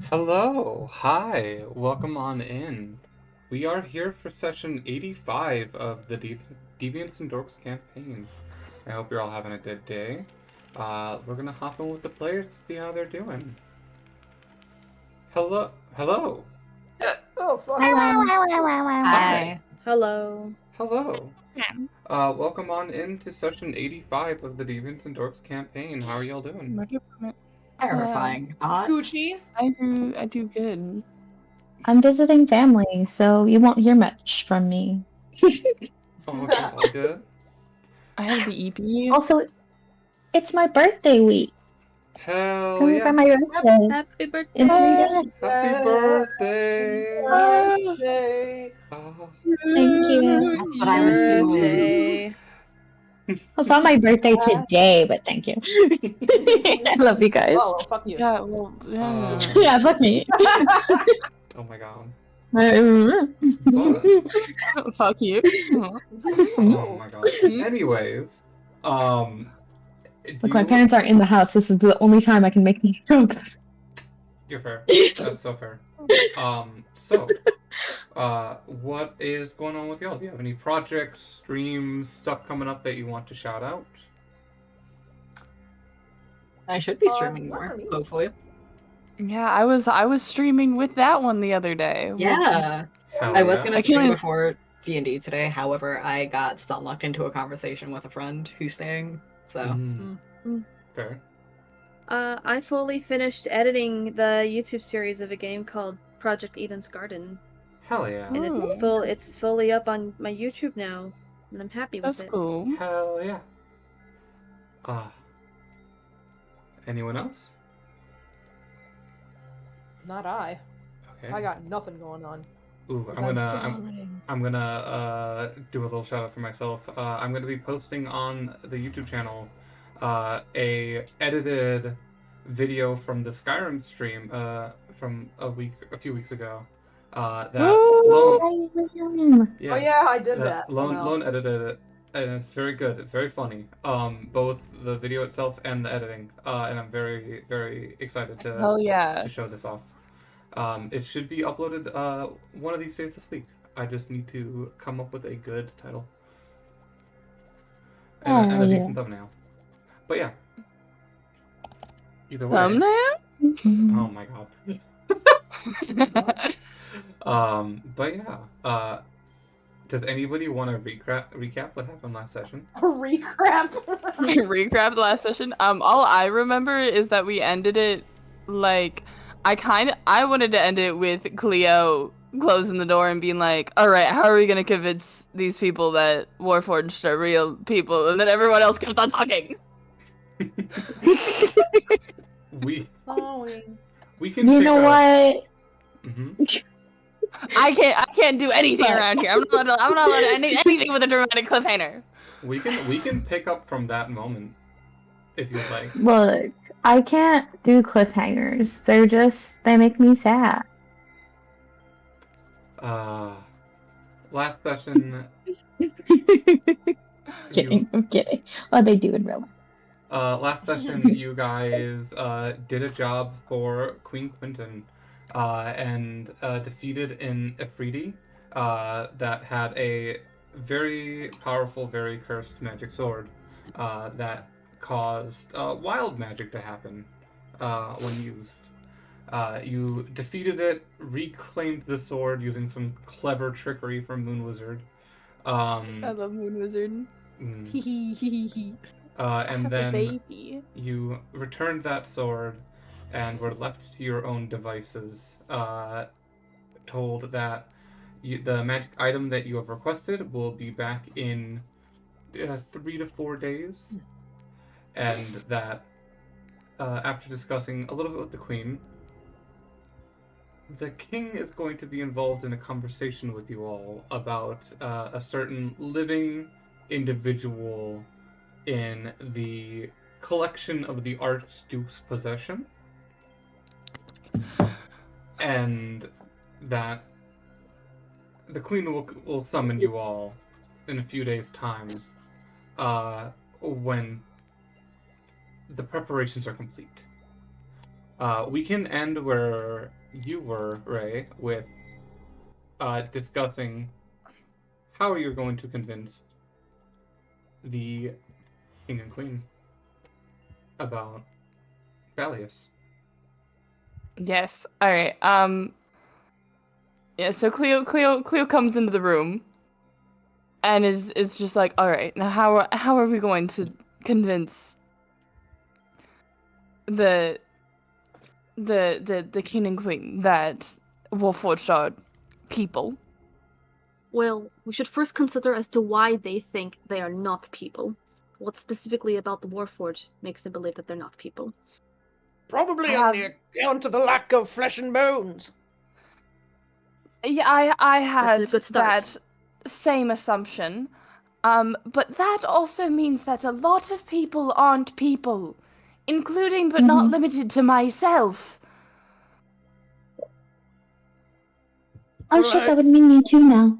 Hello, hi, welcome on in. We are here for session 85 of the Deviants and Dorks campaign. I hope you're all having a good day. We're gonna hop in with the players to see how they're doing. Hello, Oh, fuck. Hello. hi, Hello. hello. Welcome on in to session 85 of the Deviants and Dorks campaign. How are y'all doing? Terrifying. Gucci. I do good. I'm visiting family, so you won't hear much from me. All good? I have the EP. Also, it's my birthday week. Hell Coming yeah. for my birthday Happy birthday. in 3 days. Happy birthday! Birthday. Oh. Thank you. That's what I was doing. Birthday. It's not my birthday today, but thank you. I love you guys. Oh, well, fuck you. Yeah, well, yeah. Yeah, fuck me. Oh my god. Fuck you. Oh my god. Anyways, Look, my parents aren't in the house. This is the only time I can make these jokes. You're fair. That's so fair. What is going on with y'all? Do you have any projects, streams, stuff coming up that you want to shout out? I should be streaming not more, for me. hopefully. Yeah, I was streaming with that one the other day. Yeah. Hell I was yeah. gonna I stream can't- before D&D today, however, I got locked into a conversation with a friend who's staying, so... Fair. I fully finished editing the YouTube series of a game called Project Eden's Garden, Hell yeah. and Ooh. it's fully up on my YouTube now, and I'm happy with That's it. cool. Hell yeah. Anyone else? Not I. Okay. I got nothing going on. Ooh, I'm gonna do a little shout out for myself. I'm gonna be posting on the YouTube channel a edited video from the Skyrim stream from a few weeks ago. That Lone, Oh yeah, I did that. Lone edited it, and it's very good. It's very funny. Both the video itself and the editing. And I'm very very excited Hell yeah. to show this off. It should be uploaded one of these days this week. I just need to come up with a good title and a decent thumbnail. But yeah, either way. Thumbnail? Oh my god. But yeah. Does anybody want to recap what happened last session? Recrap. Recap the last session. All I remember is that we ended it like I wanted to end it with Cleo closing the door and being like, all right, how are we gonna convince these people that Warforged are real people? And then everyone else kept on talking. we We can. You know what? I can't do anything around here. I'm not allowed to do anything with a dramatic cliffhanger. We can pick up from that moment if you'd like. Look, I can't do cliffhangers. They make me sad. Last session. I'm kidding. Oh, they do in real life. Last session, you guys did a job for Queen Quinton and defeated an Ifriti that had a very powerful, very cursed magic sword that caused wild magic to happen when used. You defeated it, reclaimed the sword using some clever trickery from Moon Wizard. I love Moon Wizard. And then baby. you returned that sword and were left to your own devices, told that the magic item that you have requested will be back in 3 to 4 days, and that after discussing a little bit with the queen, the king is going to be involved in a conversation with you all about a certain living individual in the collection of the Archduke's possession, and that the queen will summon you all in a few days' times when the preparations are complete. We can end where you were, Ray, with discussing how you're going to convince the king and queen about Valius. Yes. All right. Yeah. So Cleo comes into the room, and is just like, all right. Now, how are we going to convince the king and queen that Warforged are people? Well, we should first consider as to why they think they are not people. What specifically about the Warforged makes them believe that they're not people? Probably I on the account of the lack of flesh and bones. Yeah, I had That's a good start. that same assumption. But that also means that a lot of people aren't people, including but not limited to myself. Oh shit, that would mean you too now.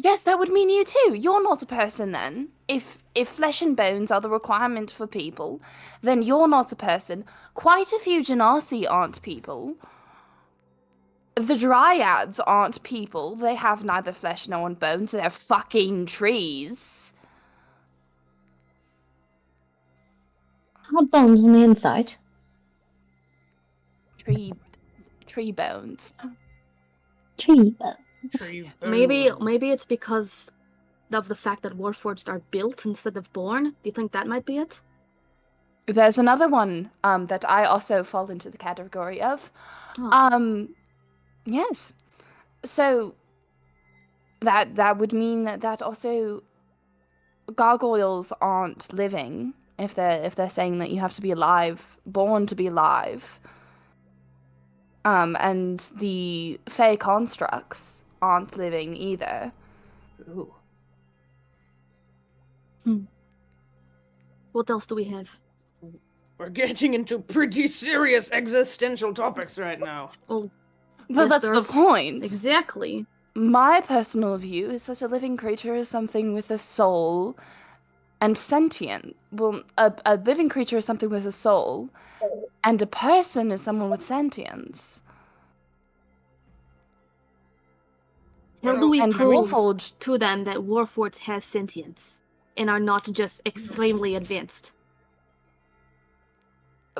Yes, that would mean you too. You're not a person then. If flesh and bones are the requirement for people, then you're not a person. Quite a few Genasi aren't people. The Dryads aren't people. They have neither flesh nor bones. They're fucking trees. How bones on the inside? Tree bones. Tree bones. Maybe it's because of the fact that Warforged are built instead of born. Do you think that might be it? There's another one that I also fall into the category of. Oh. Yes. So that would mean that also gargoyles aren't living if they're saying that you have to be alive, born to be alive. And the Fey constructs aren't living either. Ooh. What else do we have? We're getting into pretty serious existential topics right now. Well, But that's the point. Exactly. My personal view is that a living creature is something with a soul and sentient. Well, a living creature is something with a soul, and a person is someone with sentience. How do we And prove Warforged, to them that Warforged have sentience and are not just extremely advanced?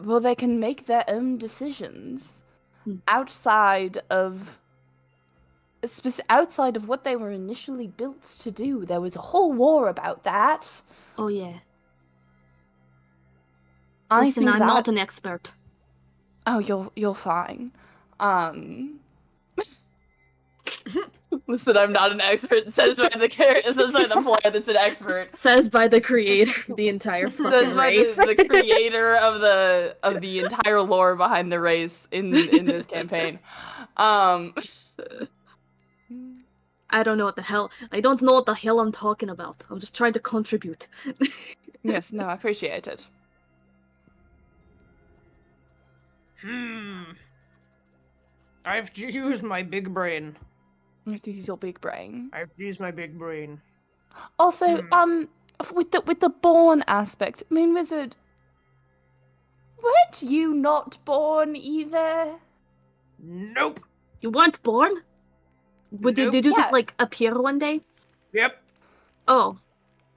well, they can make their own decisions outside of what they were initially built to do. There was a whole war about that. Oh yeah. I Listen, think I'm that... not an expert. Oh, you're fine. Listen, I'm not an expert. Says by the character. Says by the player that's an expert. Says by the creator of the entire Says fucking by race. the creator of the entire lore behind the race in this campaign. I don't know what the hell. I don't know what the hell I'm talking about. I'm just trying to contribute. Yes, no, I appreciate it. I have to use my big brain. You have to use your big brain. I have to use my big brain. Also, with the born aspect, Moon Wizard, weren't you not born either? Nope. You weren't born? Nope. Did you just like appear one day? Yep. Oh.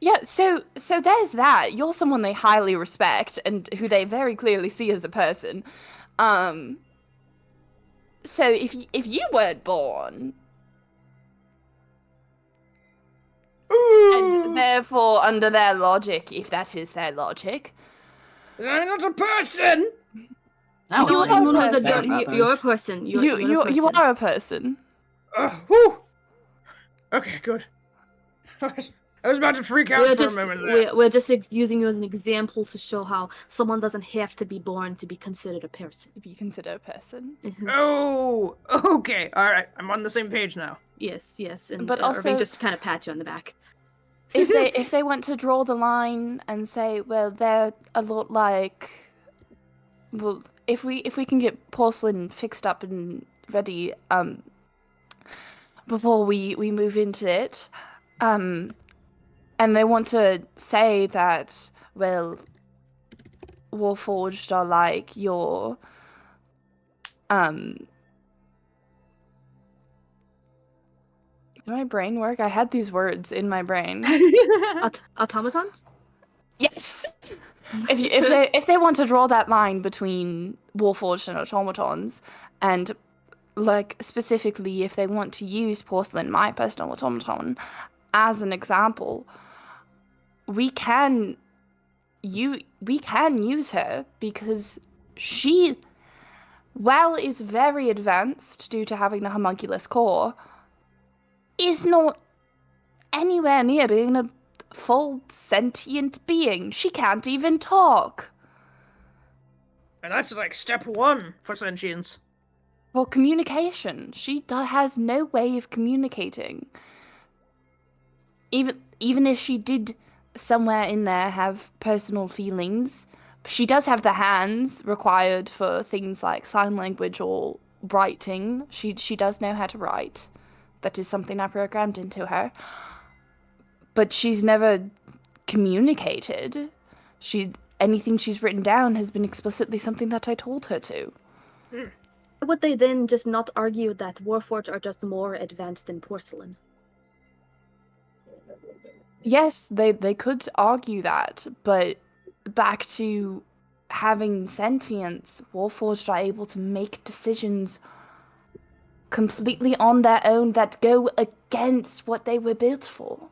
Yeah, so there's that. You're someone they highly respect and who they very clearly see as a person. So if you weren't born, and therefore under their logic, if that is their logic, I'm not a person. I don't know Moon what to Wizard, say about you're a this. person. you You're a person. are a person. Whew. Okay, good. I was about to freak out for a moment there. We're just using you as an example to show how someone doesn't have to be born to be considered a person. If you consider a person. Oh, okay. All right. I'm on the same page now. Yes, and But also- Irving just kind of pat you on the back. If they want to draw the line and say, well, they're a lot like, well, if we can get porcelain fixed up and ready before we move into it, and they want to say that, well, Warforged are like your Did my brain work? I had these words in my brain. Automatons? Yes. If they want to draw that line between warforged and automatons, and like specifically if they want to use Porcelain, my personal automaton, as an example, we can use her because she, while is very advanced due to having the homunculus core, is not anywhere near being a full sentient being. She can't even talk. And that's like step 1 for sentience. Well, communication. She has no way of communicating. Even if she did somewhere in there have personal feelings, she does have the hands required for things like sign language or writing. She does know how to write. That is something I programmed into her. But she's never communicated. Anything she's written down has been explicitly something that I told her to. Would they then just not argue that Warforged are just more advanced than Porcelain? Yes, they could argue that, but back to having sentience, Warforged are able to make decisions completely on their own that go against what they were built for.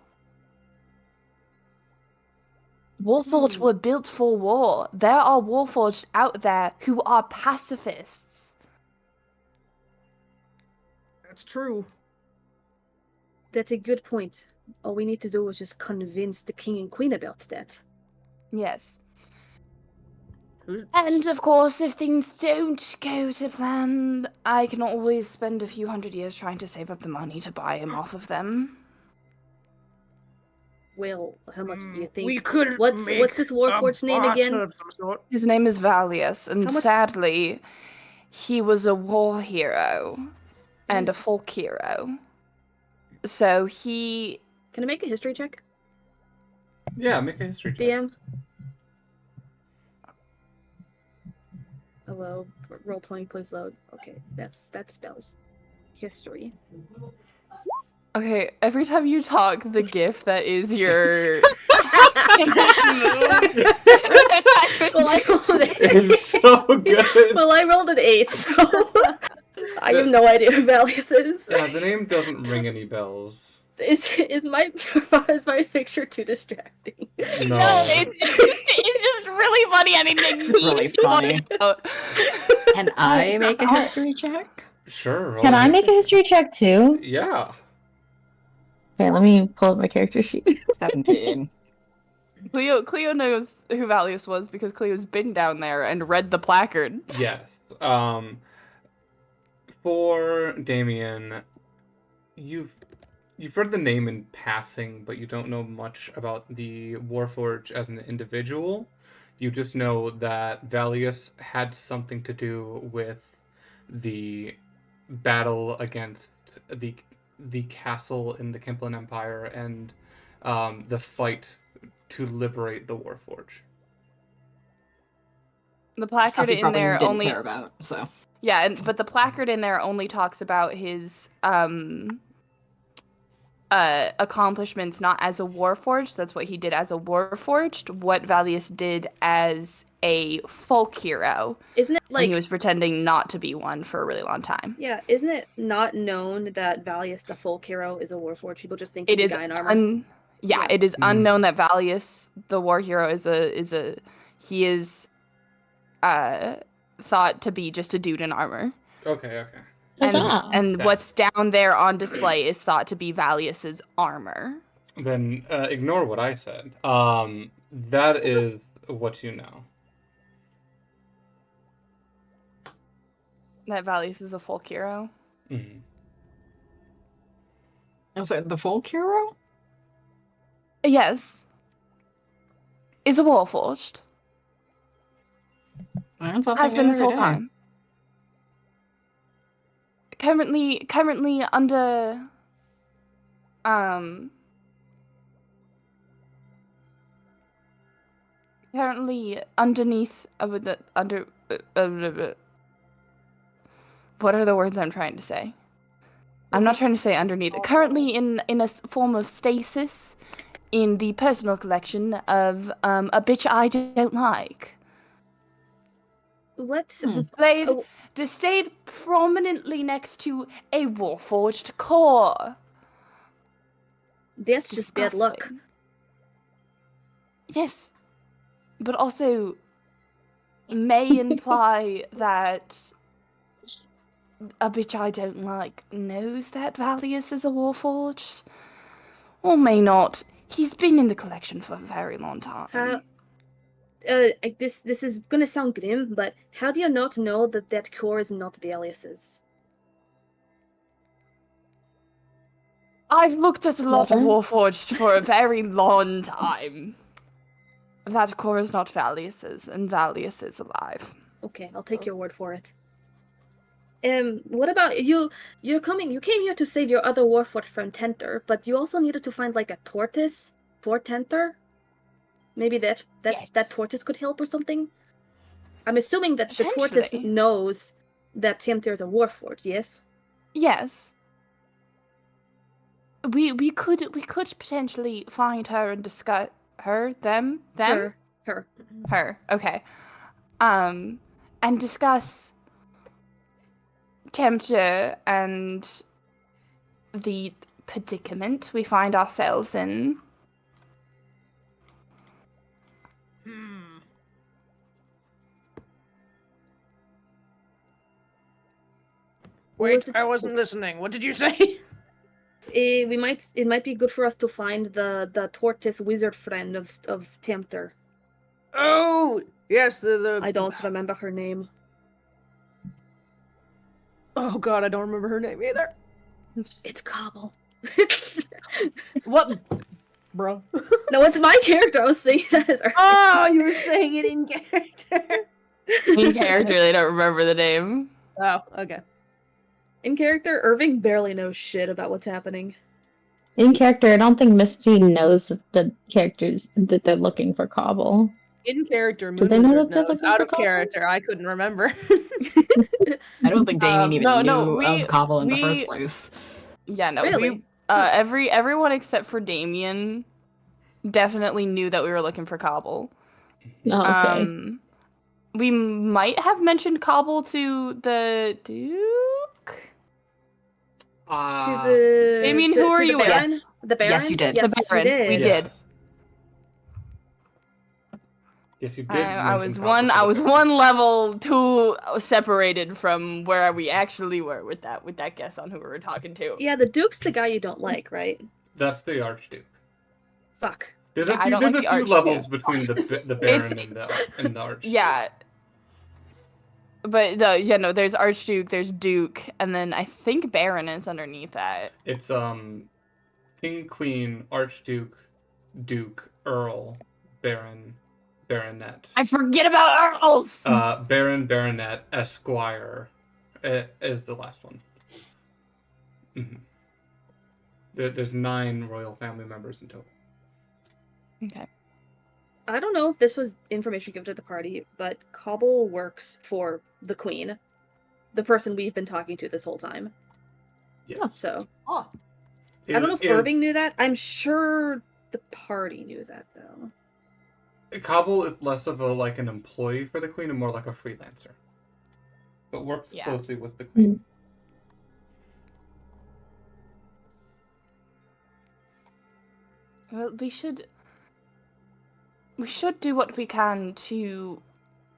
Warforged were built for war. There are Warforged out there who are pacifists. That's true. That's a good point. All we need to do is just convince the king and queen about that. Yes. And of course, if things don't go to plan, I can always spend a few hundred years trying to save up the money to buy him off of them. Well, how much do you think? We could What's this Warforged name again? His name is Valius, and How much- sadly, he was a war hero and a folk hero. So he... Can I make a history check? Yeah, make a history check. DM? Hello. Roll 20, please load. Okay, that spells. History. Okay, every time you talk, the gif that is your... Well, I rolled an 8. It's so good. Well, I rolled an 8, so I have no idea who Valius is. Yeah, the name doesn't ring any bells. Is my picture too distracting? No. No, it's just really funny anything. It's really funny. Out. Can I make a history check? Sure. roll Can a I make a history check too? Yeah. Okay, let me pull up my character sheet. 17. Cleo knows who Valius was because Cleo's been down there and read the placard. Yes. For Damien, you've heard the name in passing, but you don't know much about the Warforged as an individual. You just know that Valius had something to do with the battle against the castle in the Kemplin Empire and the fight to liberate the Warforged. The Stuff placard he in probably there didn't only care about, so. yeah, but the placard in there only talks about his accomplishments not as a warforged. That's what he did as a warforged. What Valius did as a folk hero. Isn't it when like he was pretending not to be one for a really long time? Yeah, isn't it not known that Valius the folk hero is a warforged? People just think It he's is a guy in armor. Yeah, it is unknown that Valius the war hero is thought to be just a dude in armor. Okay. And what's down there on display is thought to be Valius's armor. Then ignore what I said. That is what you know. That Valius is a folk hero. Mm-hmm. I'm sorry, the folk hero? Yes. Is a warforged. Learn something Has been this every whole day. time. Currently under currently underneath what are the words I'm trying to say? I'm not trying to say underneath. Currently in a form of stasis in the personal collection of a bitch I don't like. What? Displayed prominently next to a warforged core. That's It's just bad luck. disgusting. Yes, but also may imply that a bitch I don't like knows that Valius is a warforged, or may not. He's been in the collection for a very long time. This is gonna sound grim, but how do you not know that that core is not Valius's? I've looked at a lot of warforged for a very long time. That core is not Valius's, and Valius is alive. Okay, I'll take your word for it. What about you? You came here to save your other warfort friend Tenter, but you also needed to find like a tortoise for Tenter. Maybe that tortoise could help or something. I'm assuming that the tortoise knows that Tenter is a warfort. Yes. Yes. We could potentially find her and discuss her. Okay. And discuss Tempter and the predicament we find ourselves in. Wait, I wasn't listening. What did you say? It might be good for us to find the tortoise wizard friend of Tempter. Oh, yes, the I don't remember her name. Oh god, I don't remember her name either. It's Cobble. What? Bro. No, it's my character. I was saying that as Oh, you were saying it in character. In character, they don't remember the name. Oh, okay. In character, Irving barely knows shit about what's happening. In character, I don't think Misty knows the characters that they're looking for Cobble. In character, Do they know Moon that they're knows. looking Out for of Cobble? character, I couldn't remember. I don't think Damien even knew we- of Cobble in the we- first place. Yeah, no, Really? everyone except for Damien definitely knew that we were looking for Cobble. Oh, okay. We might have mentioned Cobble to the Duke. To the. Damien, who are to you the with? Baron? Yes. The Baron? Yes, you did. Yes, The Baron. we did. We did. Yes, you did. I was mention I was Cobble. one level too separated from where we actually were with that guess on who we were talking to. Yeah, the Duke's the guy you don't like, right? That's the Archduke. Fuck. There's Yeah, I don't like a the few Archduke. levels between the Baron and the Archduke. Yeah. But there's Archduke, there's Duke, and then I think Baron is underneath that. It's King, Queen, Archduke, Duke, Earl, Baron, Baronet. I forget about Earls! Baron, Baronet, Esquire is the last one. Mm-hmm. There's 9 royal family members in total. Okay. I don't know if this was information given to the party, but Cobble works for the Queen, the person we've been talking to this whole time. Yes. So, Oh. I don't know if Irving knew that. I'm sure the party knew that, though. Cobble is less of an employee for the Queen and more like a freelancer, but works closely with the Queen. Well, we should do what we can to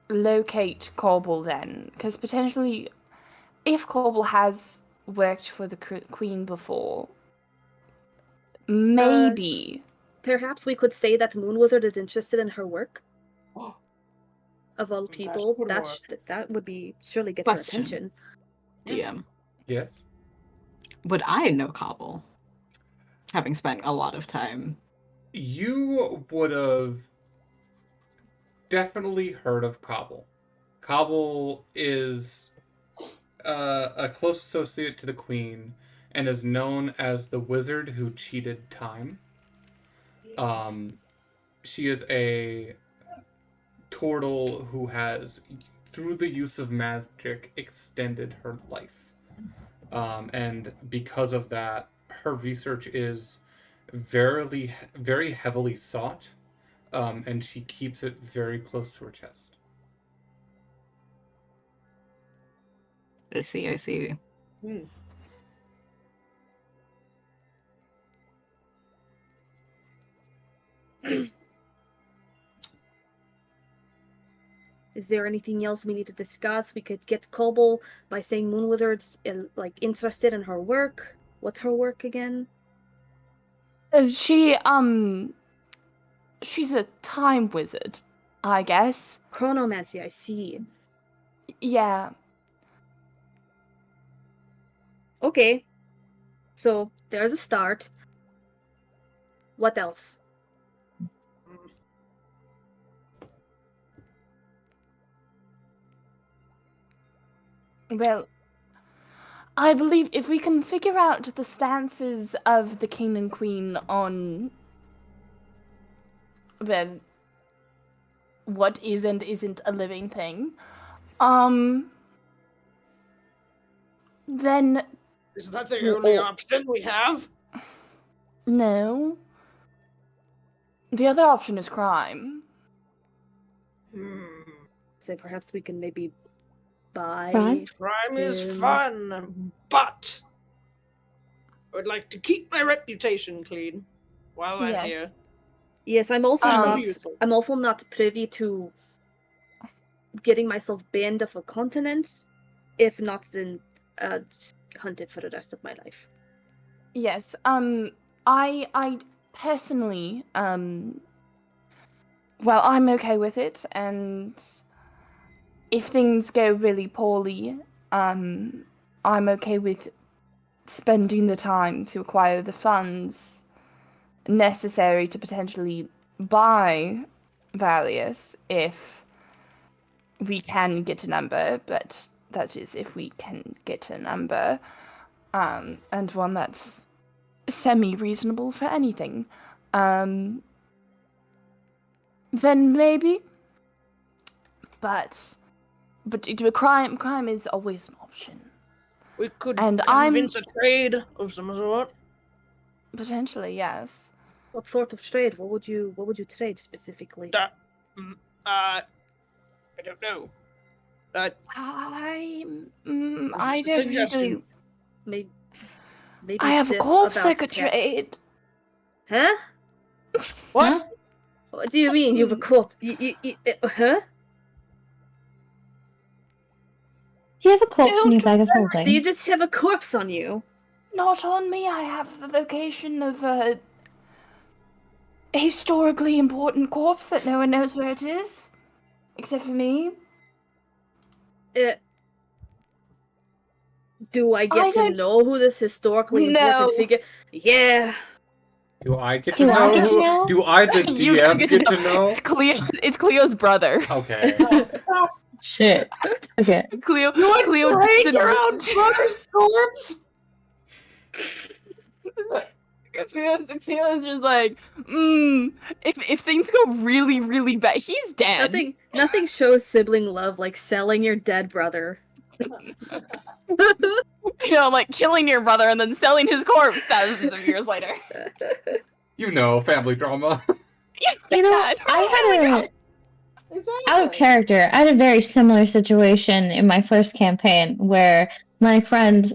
locate Corbel then, because potentially, if Corbel has worked for the Queen before, maybe. Perhaps we could say that Moon Wizard is interested in her work. Of all people, that would be surely get her Question. attention. DM. Yes. Would I know Cobble? Having spent a lot of time. You would have definitely heard of Cobble. Cobble is a close associate to the Queen and is known as the wizard who cheated time. She is a turtle who has through the use of magic, extended her life. And because of that, her research is very heavily sought, and she keeps it very close to her chest. I see. Is there anything else we need to discuss? We could get Kobo by saying Moonwither's like interested in her work. What's her work again? She's a time wizard, I guess. Chronomancy, I see. Yeah. Okay. So there's a start. What else? Well, I believe if we can figure out the stances of the king and queen on, well, what is and isn't a living thing, then Is that the only option we have? no. The other option is crime. So perhaps we can maybe buy. Right. Crime is fun, but I would like to keep my reputation clean while I'm Yes. here. Yes, I'm also not. Useful. I'm also not privy to getting myself banned of a continent, if not then hunted for the rest of my life. Yes. I personally, well, I'm okay with it, and if things go really poorly, I'm okay with spending the time to acquire the funds necessary to potentially buy Valius if we can get a number, but that is if we can get a number, and one that's semi-reasonable for anything. Then maybe. But crime is always an option. We could And convince a trade of some sort. Potentially, yes. What sort of trade? What would you trade specifically? I don't know. I just don't a suggestion. really. Maybe I have a it's corpse I about could tech. trade. Huh? What? Huh? What do you mean? You have a corpse? Huh? You have a corpse in your bag of holding. Do you just have a corpse on you? Not on me. I have the location of a historically important corpse that no one knows where it is, except for me. Do I get to don't- know who this historically important No. figure? Yeah. Do I get to Do I know? get to know? Do I, the You DM, guys get to know? It's Cleo. It's Cleo's brother. Okay. Shit. Okay. Cleo. You would Cleo trade doesn't- your own brother's corpse? Cleo's just like, if things go really, really bad, he's dead. Nothing shows sibling love like selling your dead brother. You know, like killing your brother and then selling his corpse thousands of years later. You know, family drama. You know, I had out of character, I had a very similar situation in my first campaign where my friend,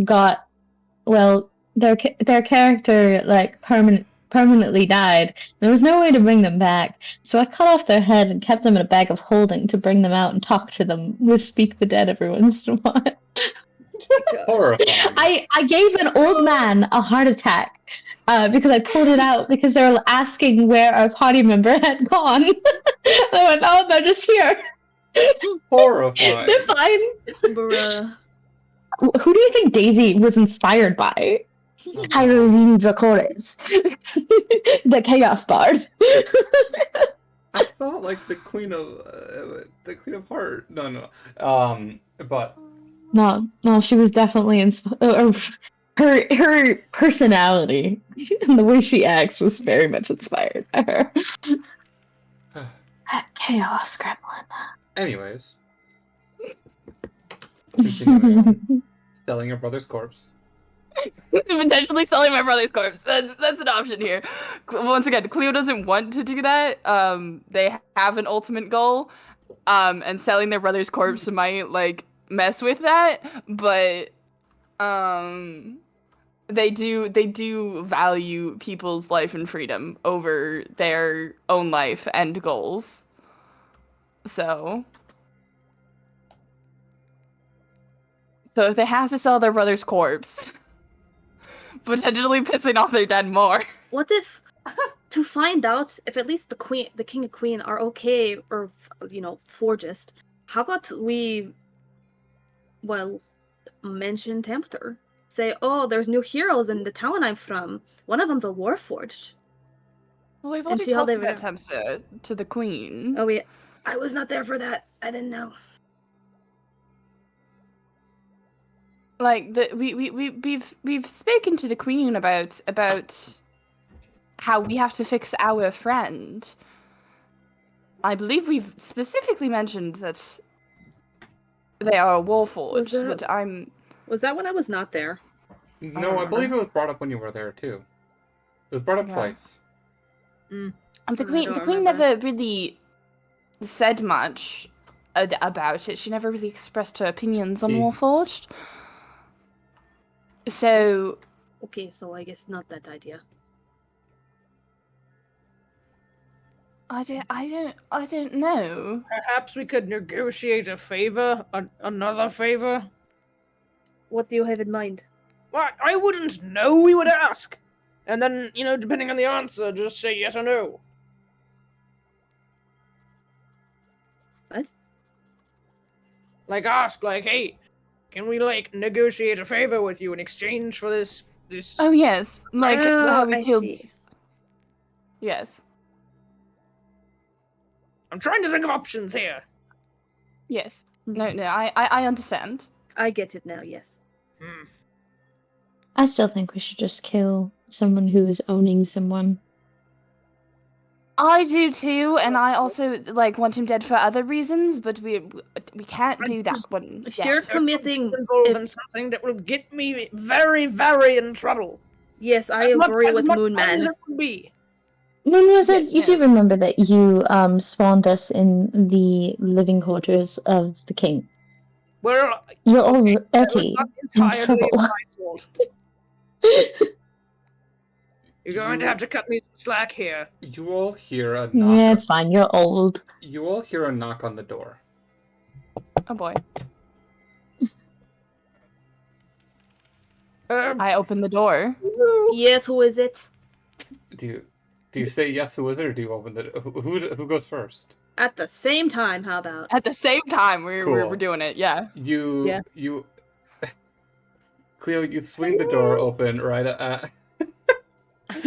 got, well, their character like permanently died. There was no way to bring them back, so I cut off their head and kept them in a bag of holding to bring them out and talk to them with Speak the Dead every once in a while. Horrifying. I gave an old man a heart attack because I pulled it out because they were asking where our party member had gone. I went, oh, they're just here. Horrifying. They're fine. Bruh. Who do you think Daisy was inspired by? Hyrozine Dracoris, the Chaos Bard. I thought like the Queen of Heart. No. But No, she was definitely her personality and the way she acts was very much inspired by her. Chaos Gremlin. Anyways. Continuing on. Selling your brother's corpse. Potentially selling my brother's corpse. That's an option here. Once again, Cleo doesn't want to do that. They have an ultimate goal. And selling their brother's corpse might like mess with that, but they do value people's life and freedom over their own life and goals. So if they have to sell their brother's corpse, potentially pissing off their dad more. What if, to find out if at least the king and queen are okay, or forged, how about we, mention Tempter? Say, oh, there's new heroes in the town I'm from. One of them's a warforged. Well, we've And already see how talked they about react. Tempter to the queen. Oh yeah, I was not there for that. I didn't know. Like we've spoken to the queen about how we have to fix our friend. I believe we've specifically mentioned that they are warforged, but Was that when I was not there? No, I believe it was brought up when you were there too. It was brought up twice. The I queen don't remember. never really said much about it. She never really expressed her opinions on warforged. So Okay, so I guess not that idea. I don't know. Perhaps we could negotiate a favor, another favor. What do you have in mind? Well, I wouldn't know. We would ask, and then depending on the answer, just say yes or no. What? Like ask, like, hey, can we negotiate a favor with you in exchange for this? Oh yes, like how we I killed. see. Yes. I'm trying to think of options here. Yes. No, I understand. I get it now. Yes. I still think we should just kill someone who is owning someone. I do too, and I also want him dead for other reasons, but we can't do that one. If you're committing, Involved in something that will get me very, very in trouble. yes, I agree with Moon As Man. it would be. Moon Wizard, Yes, you do remember that you spawned us in the living quarters of the king. Well, You're that was already not in entirely trouble. my fault. You're going to have to cut me some slack here. You all hear a knock. Yeah, it's fine. You're old. You all hear a knock on the door. Oh boy. I I open the door. Yes, who is it? Do you say yes? Who is it, or do you open the? Who goes first? At the same time, how about? At the same time, we're Cool. doing it. Yeah. You. Cleo, you swing the door open right at.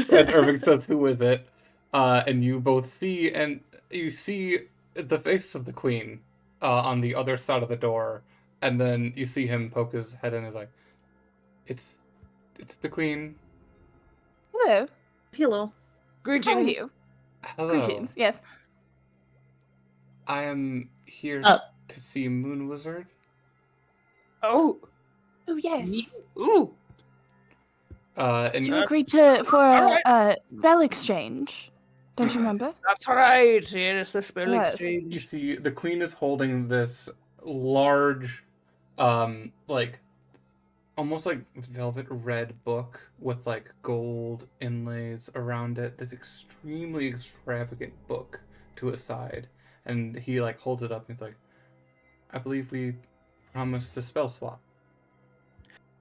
And Irving says, "Who is it?" And you both see, the face of the queen on the other side of the door, and then you see him poke his head in and is like, "It's the queen." Hello. Hello. Greetings. How are you? Hello. Greetings. Yes. I am here Oh. to see Moon Wizard. Oh. Oh yes. Ooh. And You agreed for a spell exchange. Don't you remember? That's right. Yes, the spell Yes. you exchange. see the queen is holding this large, almost like velvet red book with gold inlays around it. This extremely extravagant book to his side, and he holds it up and he's like, "I believe we promised a spell swap."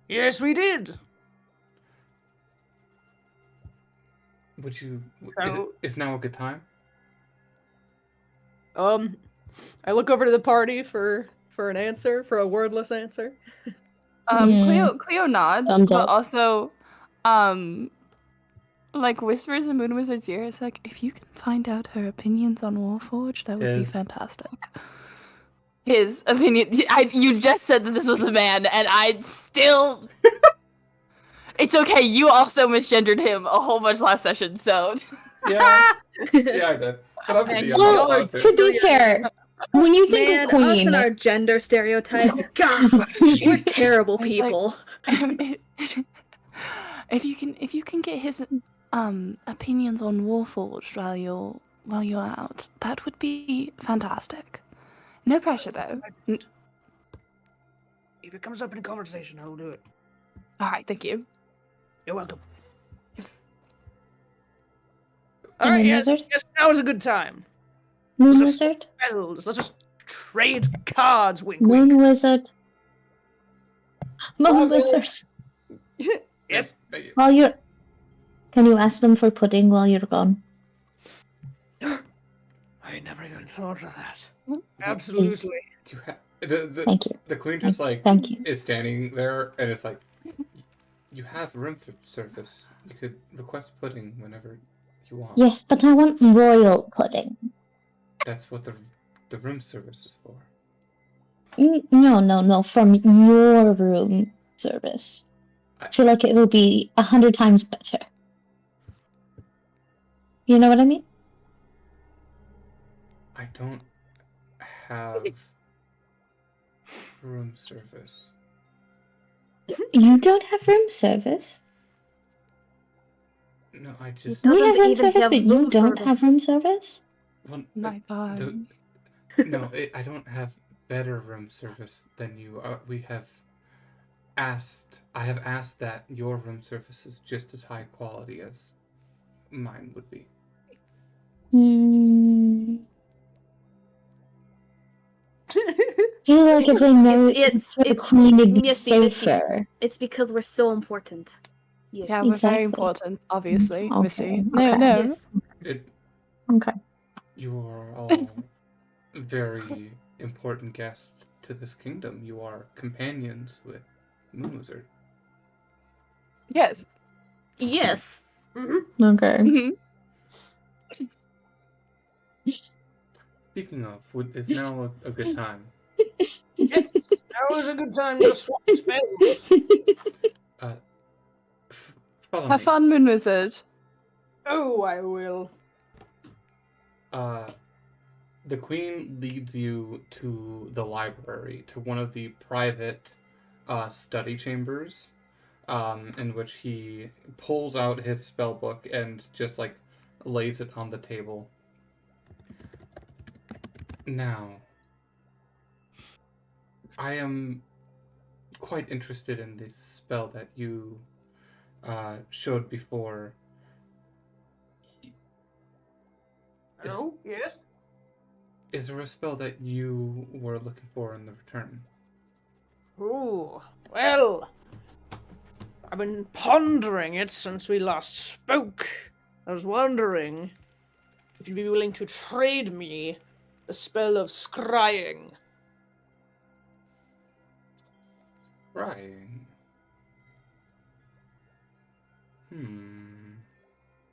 Yes, we did. Would you? So- Is now a good time? I look over to the party for an answer, for a wordless answer. Cleo nods, Thumbs but up. also, whispers in Moon Wizard's ear. It's like, if you can find out her opinions on Warforged, that would be His. fantastic. His opinion. You just said that this was a man, and I still. It's okay. You also misgendered him a whole bunch last session, so. Yeah, yeah, I did. But I'm And the Well, other to be fair, When you think Man, of us queen, and our gender stereotypes. God, we're terrible I was like- people. if you can get his opinions on Warforged while you're out, that would be fantastic. No pressure though. If it comes up in conversation, I'll do it. All right, thank you. You're welcome. And Alright, then yes, wizard? yes, now is a good time. Moon Let's just wizard? spells. Let's just trade cards, wink Moon wink. wizard. Moon Marvel. wizard. Yes. While you're, can you ask them for pudding while you're gone? I never even thought of that. Please. Absolutely. Do you the Thank you. the queen just like Thank you. is standing there and it's like, you have room service. You could request pudding whenever you want. Yes, but I want royal pudding. That's what the room service is for. No, from your room service. I feel like it will be 100 times better. You know what I mean? I don't have room service. You don't have room service? No, I just. We have Doesn't room even service, have but you room don't have service. room service? Well, My God. I don't have better room service than you. I have asked that your room service is just as high quality as mine would be. I feel like if they know It's for the queen, it'd be Misty. safer. It's because we're so important. Yes. Yeah, we're very Exactly. important, obviously, Okay, Missy. okay. No. Yes. Okay. You are all very important guests to this kingdom. You are companions with Moon Wizard. Yes. Yes. Mm-hmm. Okay. Mhm. Speaking of, is now a good time? Yes. Now is a good time to swap spells. Follow Have me. fun, Moon Wizard. Oh, I will. The queen leads you to the library, to one of the private study chambers, in which he pulls out his spell book and just like lays it on the table. Now, I am quite interested in this spell that you showed before. Oh, yes. Is there a spell that you were looking for in the return? Ooh, well, I've been pondering it since we last spoke. I was wondering if you'd be willing to trade me the spell of scrying. Right.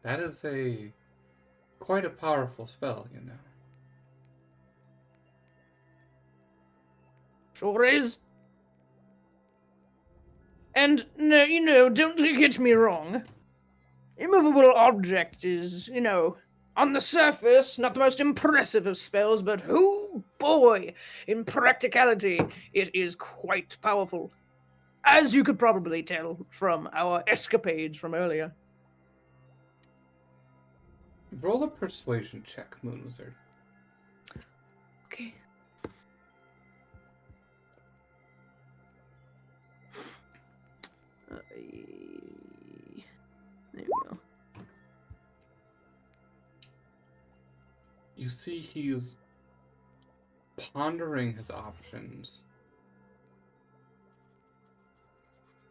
That is quite a powerful spell, you know. Sure is. And, no, don't get me wrong. Immovable object is, on the surface, not the most impressive of spells, but oh boy, in practicality, it is quite powerful. As you could probably tell from our escapades from earlier. Roll a persuasion check, Moon Wizard. Okay. There we go. You see he's pondering his options.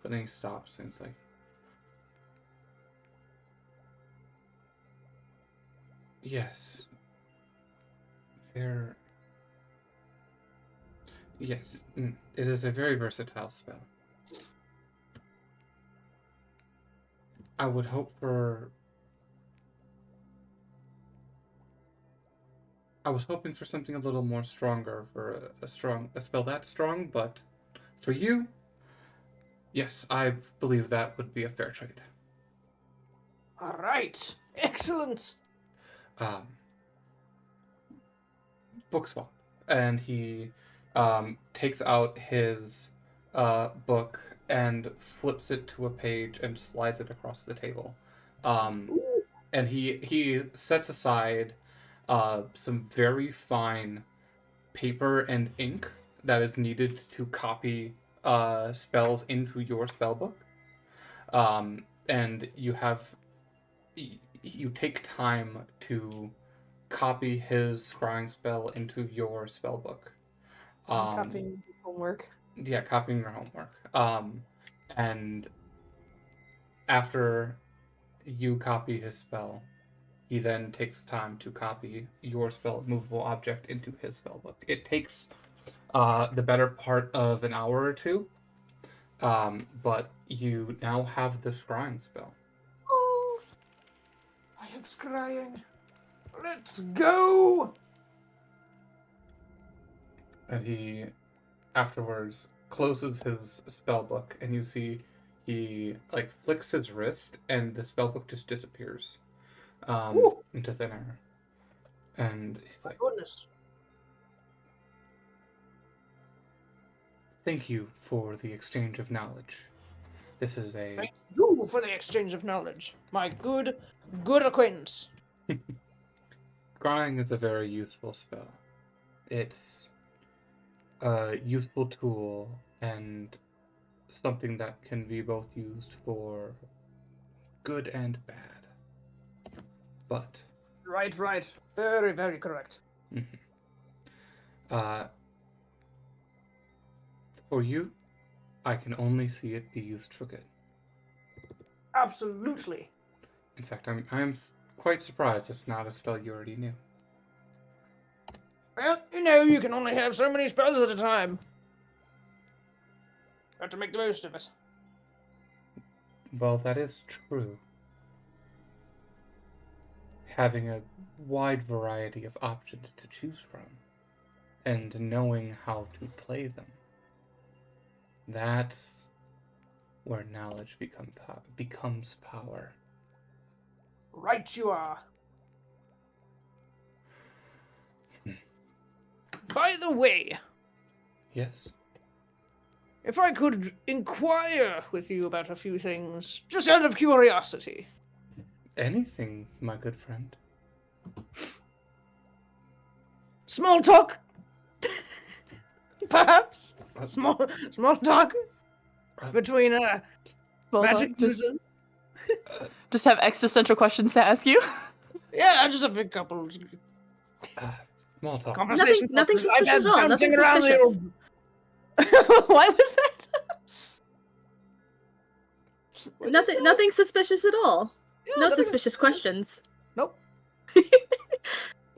But then he stops and it's like, yes. Yes, it is a very versatile spell. I would hope for... I was hoping for something a little more stronger for a spell that strong, but for you, yes, I believe that would be a fair trade. All right. Excellent. Book swap. and he takes out his book and flips it to a page and slides it across the table. And he sets aside some very fine paper and ink that is needed to copy spells into your spell book. And you take time to copy his scrying spell into your spell book. Copying his homework. Yeah, copying your homework. And after you copy his spell, he then takes time to copy your spell movable object into his spell book. It takes the better part of an hour or two, but you now have the scrying spell. Oh, I have scrying. Let's go! And he afterwards closes his spell book, and you see he like flicks his wrist, and the spell book just disappears into thin air. And he's like, Goodness. "Thank you for the exchange of knowledge. This is a Thank you for the exchange of knowledge, my good acquaintance." scrying is a very useful spell. It's a useful tool and something that can be both used for good and bad. But Right. Very, very correct. for you, I can only see it be used for good. Absolutely. In fact, I'm quite surprised it's not a spell you already knew. Well, you can only have so many spells at a time. Have to make the most of it. Well, that is true. Having a wide variety of options to choose from, and knowing how to play them. That's where knowledge becomes power. Right you are. By the way, Yes. if I could inquire with you about a few things, just out of curiosity. Anything, my good friend. Small talk? Perhaps? Small talk? Between, Well, magic just, users? just have existential questions to ask you. Yeah, just a big couple Small talk. conversations. Nothing suspicious at all. Nothing bouncing around suspicious. What was that? Nothing suspicious at all. Yeah, No nothing suspicious questions. Nope.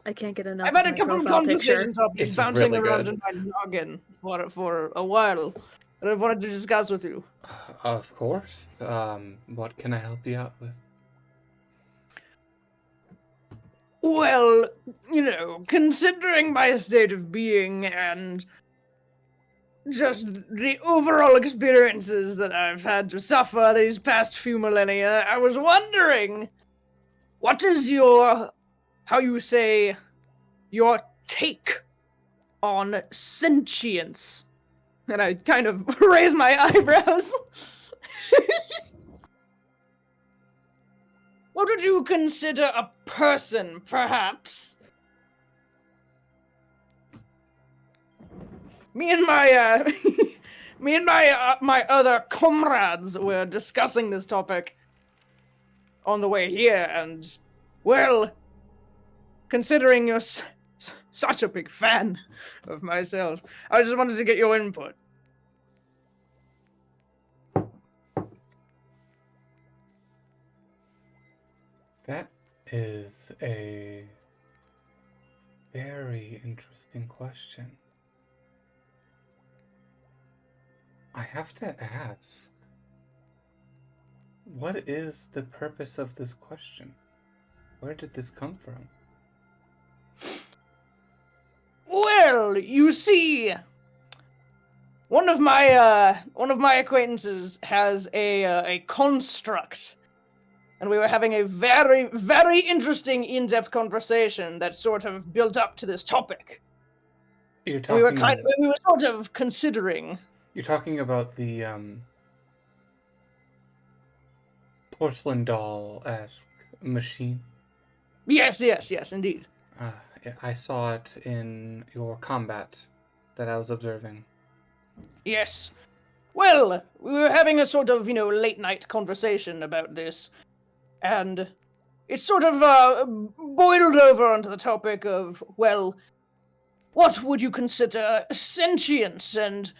I can't get enough I've had of a my couple of profile picture. conversation topics It's bouncing really around good. in my noggin for a while that I wanted to discuss with you. Of course. What can I help you out with? Well, considering my state of being and just the overall experiences that I've had to suffer these past few millennia, I was wondering, what is your take on sentience? And I kind of raise my eyebrows. What would you consider a person, perhaps? Me and my my other comrades were discussing this topic on the way here, and well, considering you're such a big fan of myself, I just wanted to get your input. That is a very interesting question. I have to ask, what is the purpose of this question? Where did this come from? Well, you see, one of my acquaintances has a construct, and we were having a very, very interesting in-depth conversation that sort of built up to this topic. You're We were talking. we were sort of considering. You're talking about the porcelain doll-esque machine. Yes, indeed. Yeah, I saw it in your combat that I was observing. Yes. Well, we were having a sort of, late night conversation about this, and it sort of boiled over onto the topic of, well, what would you consider sentience? And,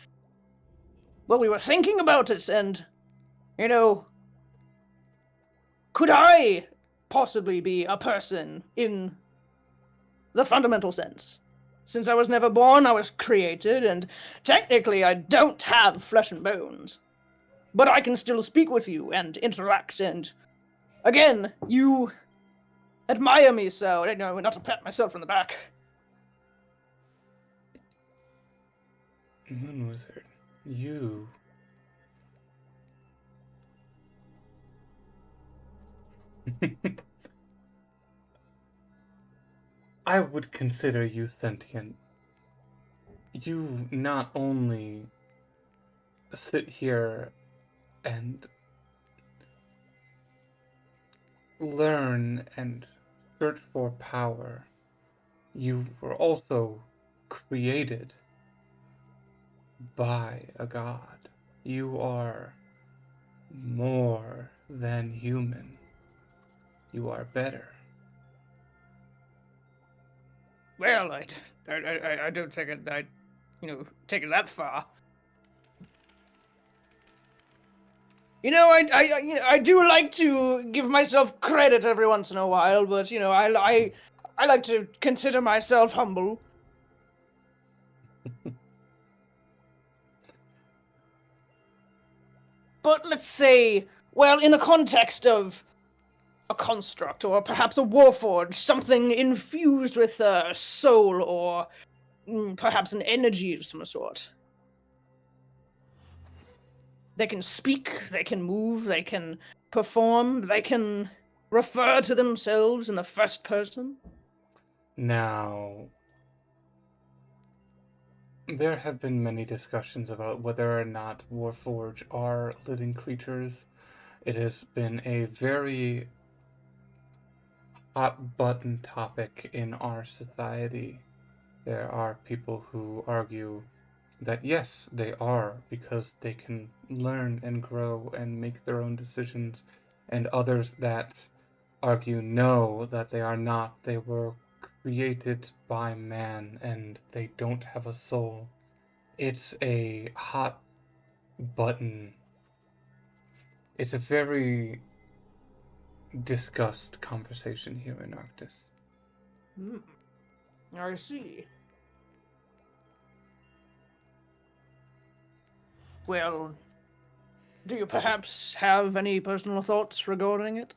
well, we were thinking about it, and, could I possibly be a person in the fundamental sense? Since I was never born, I was created, and technically I don't have flesh and bones. But I can still speak with you and interact, and again, you admire me, so, not to pat myself on the back. Moon Wizard, you... I would consider you sentient. You not only sit here and learn and search for power, you were also created by a god. You are more than human. You are better. Well, I don't think I take it that far. I do like to give myself credit every once in a while, but I like to consider myself humble. But let's say, well, in the context of a construct, or perhaps a warforge, something infused with a soul, or perhaps an energy of some sort. They can speak, they can move, they can perform, they can refer to themselves in the first person. Now, there have been many discussions about whether or not Warforged are living creatures. It has been a very hot button topic in our society. There are people who argue that yes, they are, because they can learn and grow and make their own decisions, and others that argue no, that they are not. They were created by man and they don't have a soul. It's a hot button. It's a very discussed conversation here in Arctis. I see. Well, do you perhaps have any personal thoughts regarding it?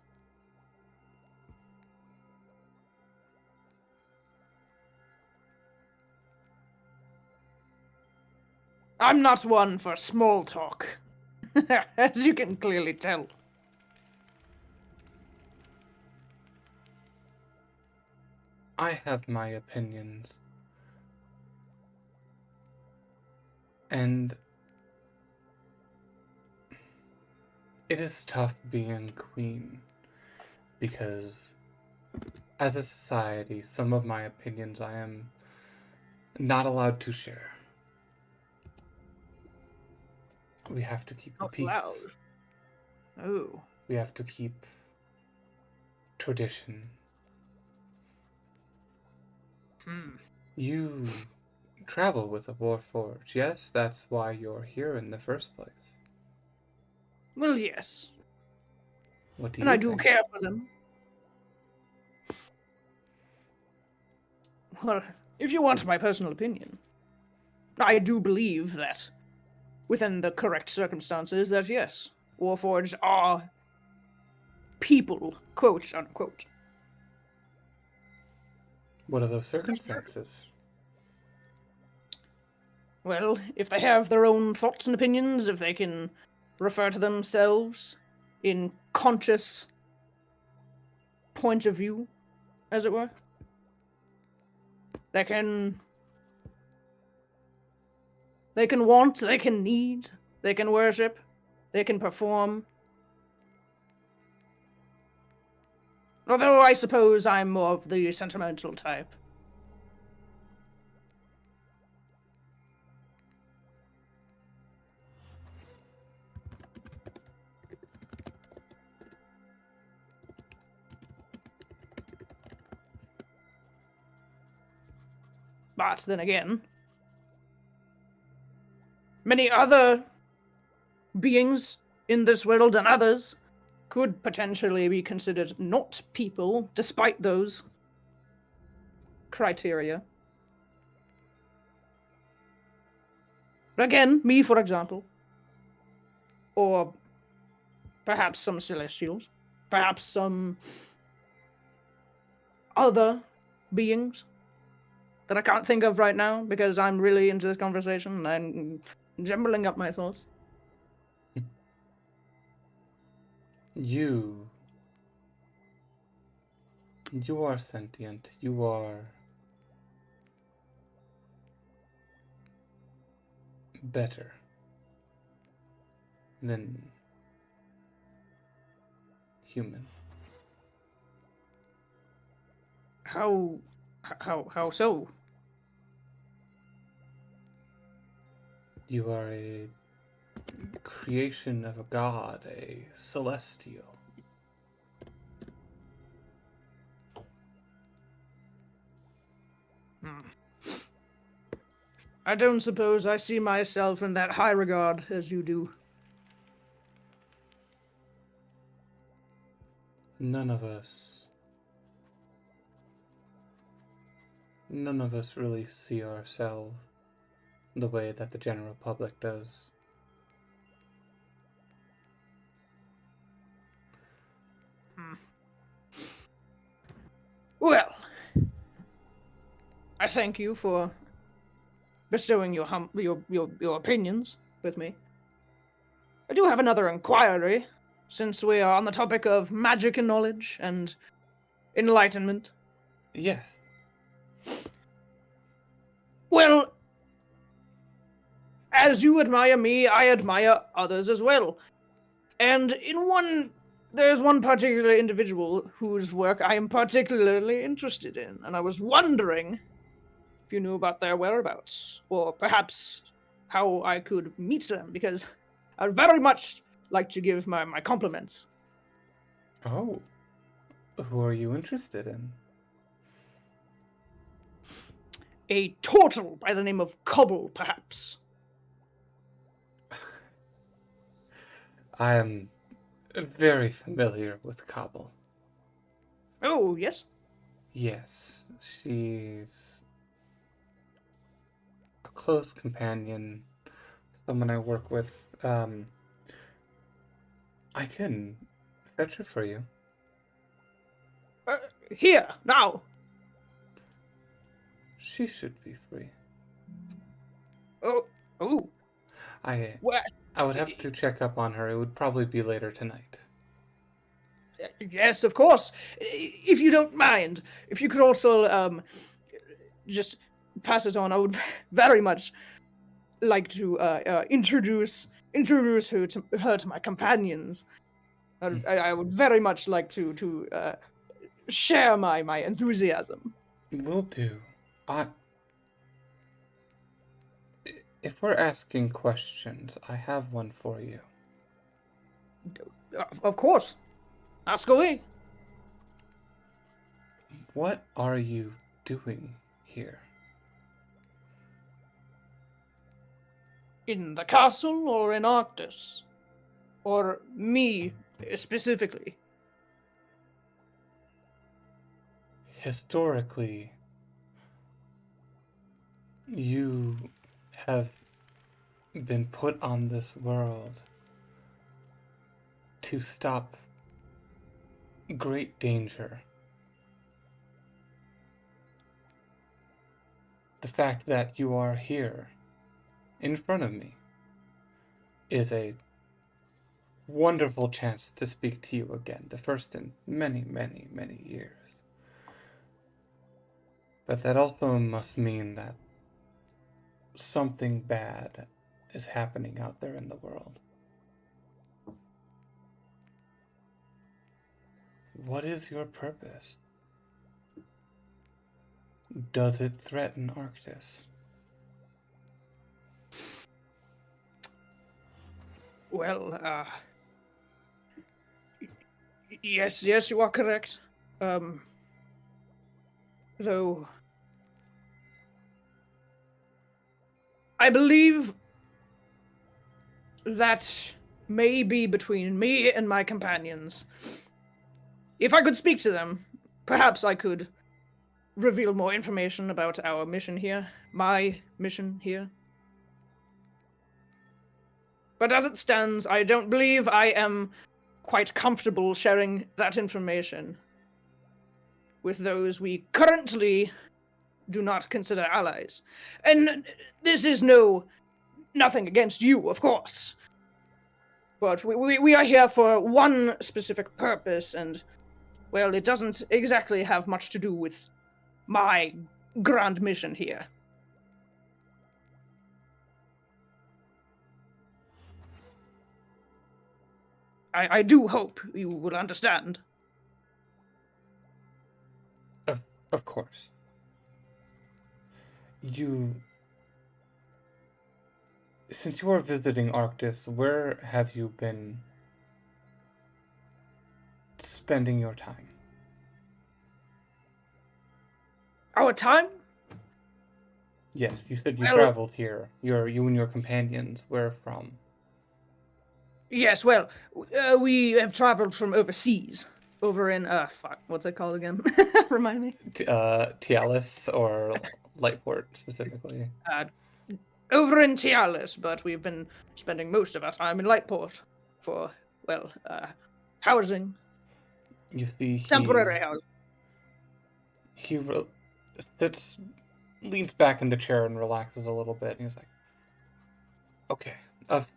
I'm not one for small talk, as you can clearly tell. I have my opinions. And it is tough being queen, because as a society, some of my opinions I am not allowed to share. We have to keep the peace. Loud. Oh. We have to keep tradition. You travel with a warforged, yes? That's why you're here in the first place. Well, yes. What do you And I do think? care for them. Well, if you want my personal opinion, I do believe that, within the correct circumstances, that yes, warforged are people, quote unquote. What are those circumstances? Well, if they have their own thoughts and opinions, if they can refer to themselves in conscious point of view, as it were, they can They can want, they can need, they can worship, they can perform. Although I suppose I'm more of the sentimental type. But then again, many other beings in this world and others could potentially be considered not people, despite those criteria. Again, me, for example. Or perhaps some celestials. Perhaps some other beings that I can't think of right now because I'm really into this conversation and I'm jumbling up my thoughts. You are sentient. You are better than human. How so? You are a creation of a god, a celestial. I don't suppose I see myself in that high regard as you do. None of us really see ourselves the way that the general public does. Well, I thank you for bestowing your opinions with me. I do have another inquiry, since we are on the topic of magic and knowledge and enlightenment. Yes. Well, as you admire me, I admire others as well. And there's one particular individual whose work I am particularly interested in, and I was wondering if you knew about their whereabouts, or perhaps how I could meet them, because I'd very much like to give my compliments. Oh. Who are you interested in? A turtle by the name of Cobble, perhaps. I am very familiar with Cobble. Oh, yes? Yes, she's a close companion, someone I work with. I can fetch her for you. Here, now. She should be free. Oh. I Well, would have to check up on her. It would probably be later tonight. yes, of course. If you don't mind, if you could also just pass it on, I would very much like to introduce her to my companions. I would very much like to share my enthusiasm. Will do. If we're asking questions, I have one for you. Of course. Ask away. What are you doing here? In the castle or in Arctus? Or me specifically? Historically, you have been put on this world to stop great danger. The fact that you are here in front of me is a wonderful chance to speak to you again, the first in many, many, many years. But that also must mean that something bad is happening out there in the world. What is your purpose? Does it threaten Arctis? Well, yes, you are correct. Though I believe that may be between me and my companions. If I could speak to them, perhaps I could reveal more information about our mission here, my mission here. But as it stands, I don't believe I am quite comfortable sharing that information with those we currently do not consider allies. And this is nothing against you, of course. But we are here for one specific purpose, and, well, it doesn't exactly have much to do with my grand mission here. I do hope you will understand. Of course. Since you are visiting Arctis, where have you been spending your time? Our time? Yes, you said you Well- traveled here. You and your companions. Where from? Yes, well, we have traveled from overseas. Over in, what's it called again? Remind me. Tialis or Lightport specifically. Over in Tialis, but we've been spending most of our time in Lightport for, well, housing. You see, Temporary housing. He leans back in the chair and relaxes a little bit. And he's like, "Okay, of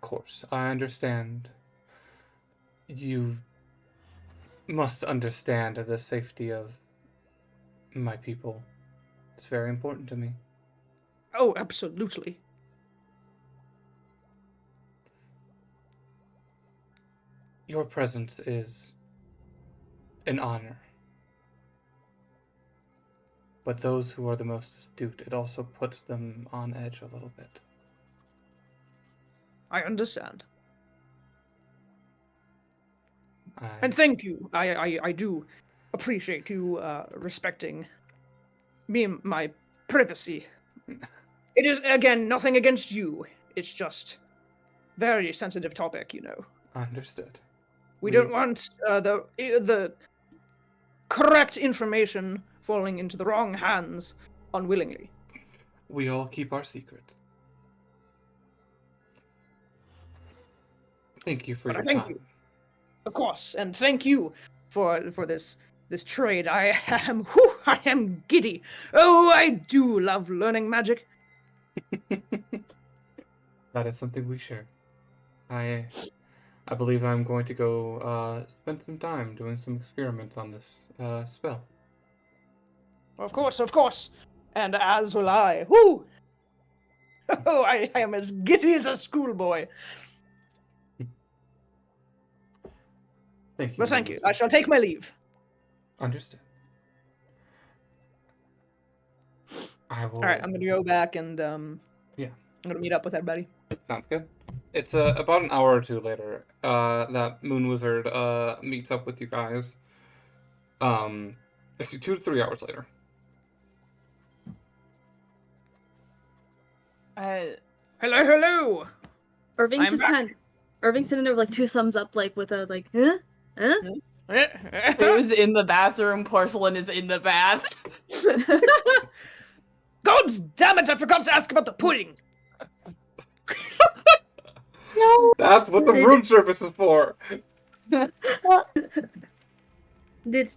course, I understand. You must understand the safety of my people. It's very important to me." Oh, absolutely. Your presence is an honor. But those who are the most astute, it also puts them on edge a little bit. I understand. And thank you. I do appreciate you respecting me and my privacy. It is, again, nothing against you. It's just very sensitive topic, you know. Understood. We don't want the correct information falling into the wrong hands unwillingly. We all keep our secrets. Thank you for your Thank time. you. Of course, and thank you for this trade. I am giddy. Oh, I do love learning magic. That is something we share. I believe I'm going to go spend some time doing some experiments on this spell. Of course. And as will I. Woo! Oh, I am as giddy as a schoolboy. Thank you. But thank you. I shall take my leave. Understood. I will. All right, I'm gonna go back and Yeah. I'm gonna meet up with everybody. Sounds good. It's about an hour or two later that Moon Wizard meets up with you guys. It's 2 to 3 hours later. Hello. Irving's I'm back. Irving's sitting there with like 2 thumbs up, like with a like, huh? Who's in the bathroom? Porcelain is in the bath. God damn it! I forgot to ask about the pudding. No. That's what the room service is for. What? Did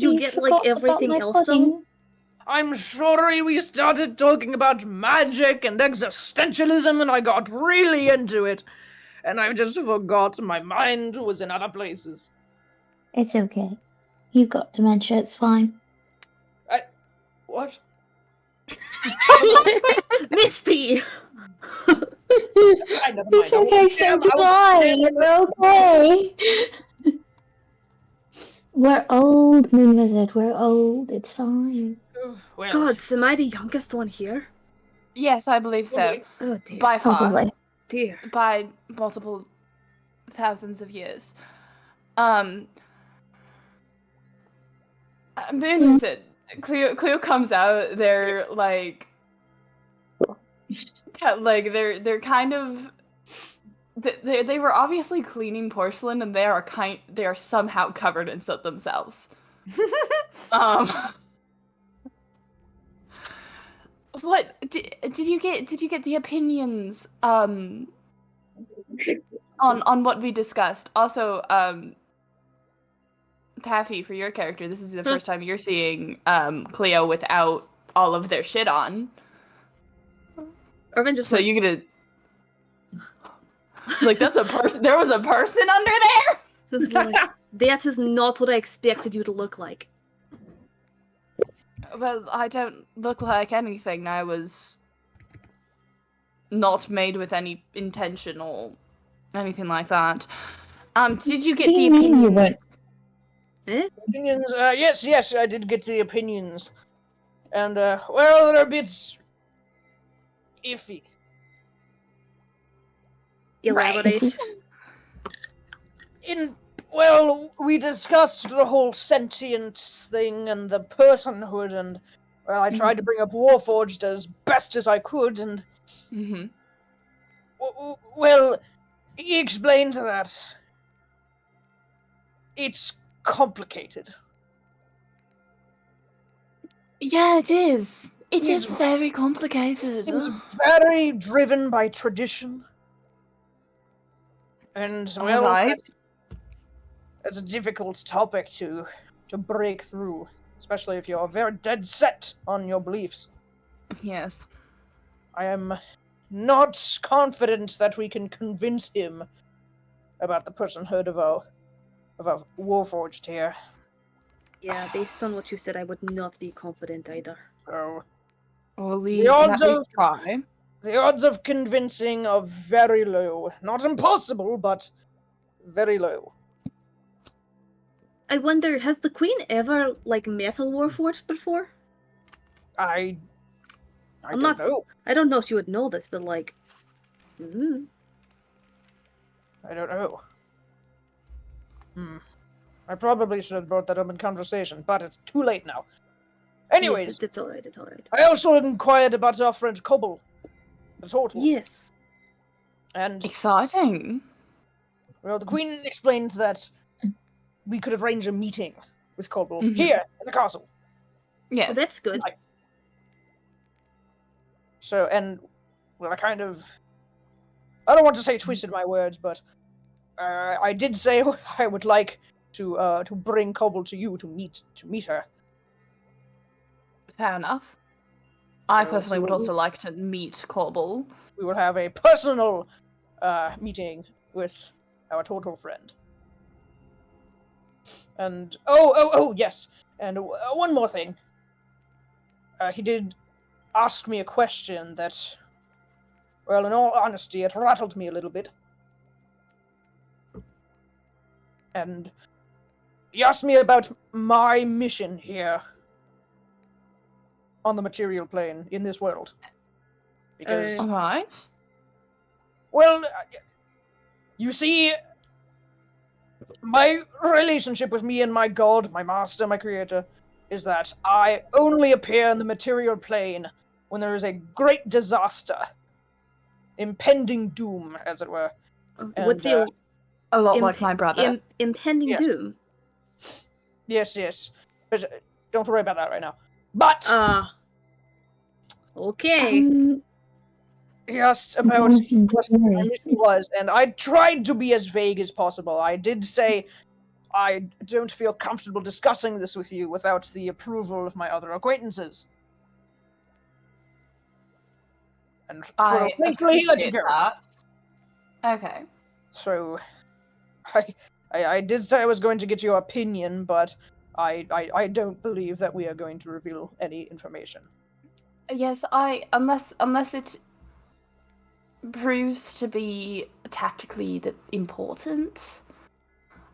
you get like forgot about everything my else though? pudding. I'm sorry we started talking about magic and existentialism and I got really into it. And I just forgot my mind was in other places. It's okay. You've got dementia, it's fine. What? Misty! Never mind. It's okay, so do I. We're okay. We're old, Moon Wizard. We're old. It's fine. Well, God, am I the youngest one here? Yes, I believe so. Oh dear. By far. Probably. Dear. By multiple thousands of years. Moon is it? Cleo comes out. They're like they're kind of. They were obviously cleaning porcelain, and they are somehow covered in soot themselves. What did you get? Did you get the opinions on what we discussed? Also, Taffy, for your character, this is the first time you're seeing Cleo without all of their shit on. Irvin just So you get like that's a person. There was a person under there. was like, that is not what I expected you to look like. Well, I don't look like anything. I was not made with any intention or anything like that. Did you get What do the you mean you opinions? weren't? Eh? opinions. Yes, I did get the opinions, and well, they're a bit iffy. Elaborate. Well, we discussed the whole sentience thing and the personhood, and well, I tried to bring up Warforged as best as I could, and Mm-hmm. well, he explained that it's complicated. Yeah, it is. It Yes. is very complicated. It's very driven by tradition, and well, Alright. it's a difficult topic to break through, especially if you're very dead set on your beliefs. Yes. I am not confident that we can convince him about the personhood of our Warforged here. Yeah, based on what you said, I would not be confident either. So Well, we The odds can at least of- try. the odds of convincing are very low. Not impossible, but very low. I wonder, has the Queen ever, like, met a Warforged before? I I'm don't not- know. I don't know if you would know this, but, like... I don't know. I probably should have brought that up in conversation, but it's too late now. Anyways, Yes, it's alright, it's alright. I also inquired about our friend Cobble, the turtle, Yes. and Exciting. well, the Queen explained that we could arrange a meeting with Cobble Mhm. here in the castle. Yes. Well, that's good. Right. So, and well, I don't want to say twisted my words, but I did say I would like to bring Cobble to you to meet her. Fair enough. I So- personally would also like to meet Corbel. We will have a personal meeting with our turtle friend. And oh yes, and one more thing. He did ask me a question that, well, in all honesty, it rattled me a little bit. And he asked me about my mission here on the material plane in this world. Because, Alright. well, you see, my relationship with me and my god, my master, my creator, is that I only appear in the material plane when there is a great disaster, impending doom, as it were. With And, the A lot like my brother. impending Yes. doom. Yes. But don't worry about that right now. But Okay. he asked about what my mission was, and I tried to be as vague as possible. I did say I don't feel comfortable discussing this with you without the approval of my other acquaintances. And well, I thankfully he let you appreciate go. that. Okay. So I did say I was going to get your opinion, but I don't believe that we are going to reveal any information. Yes, unless it proves to be tactically important,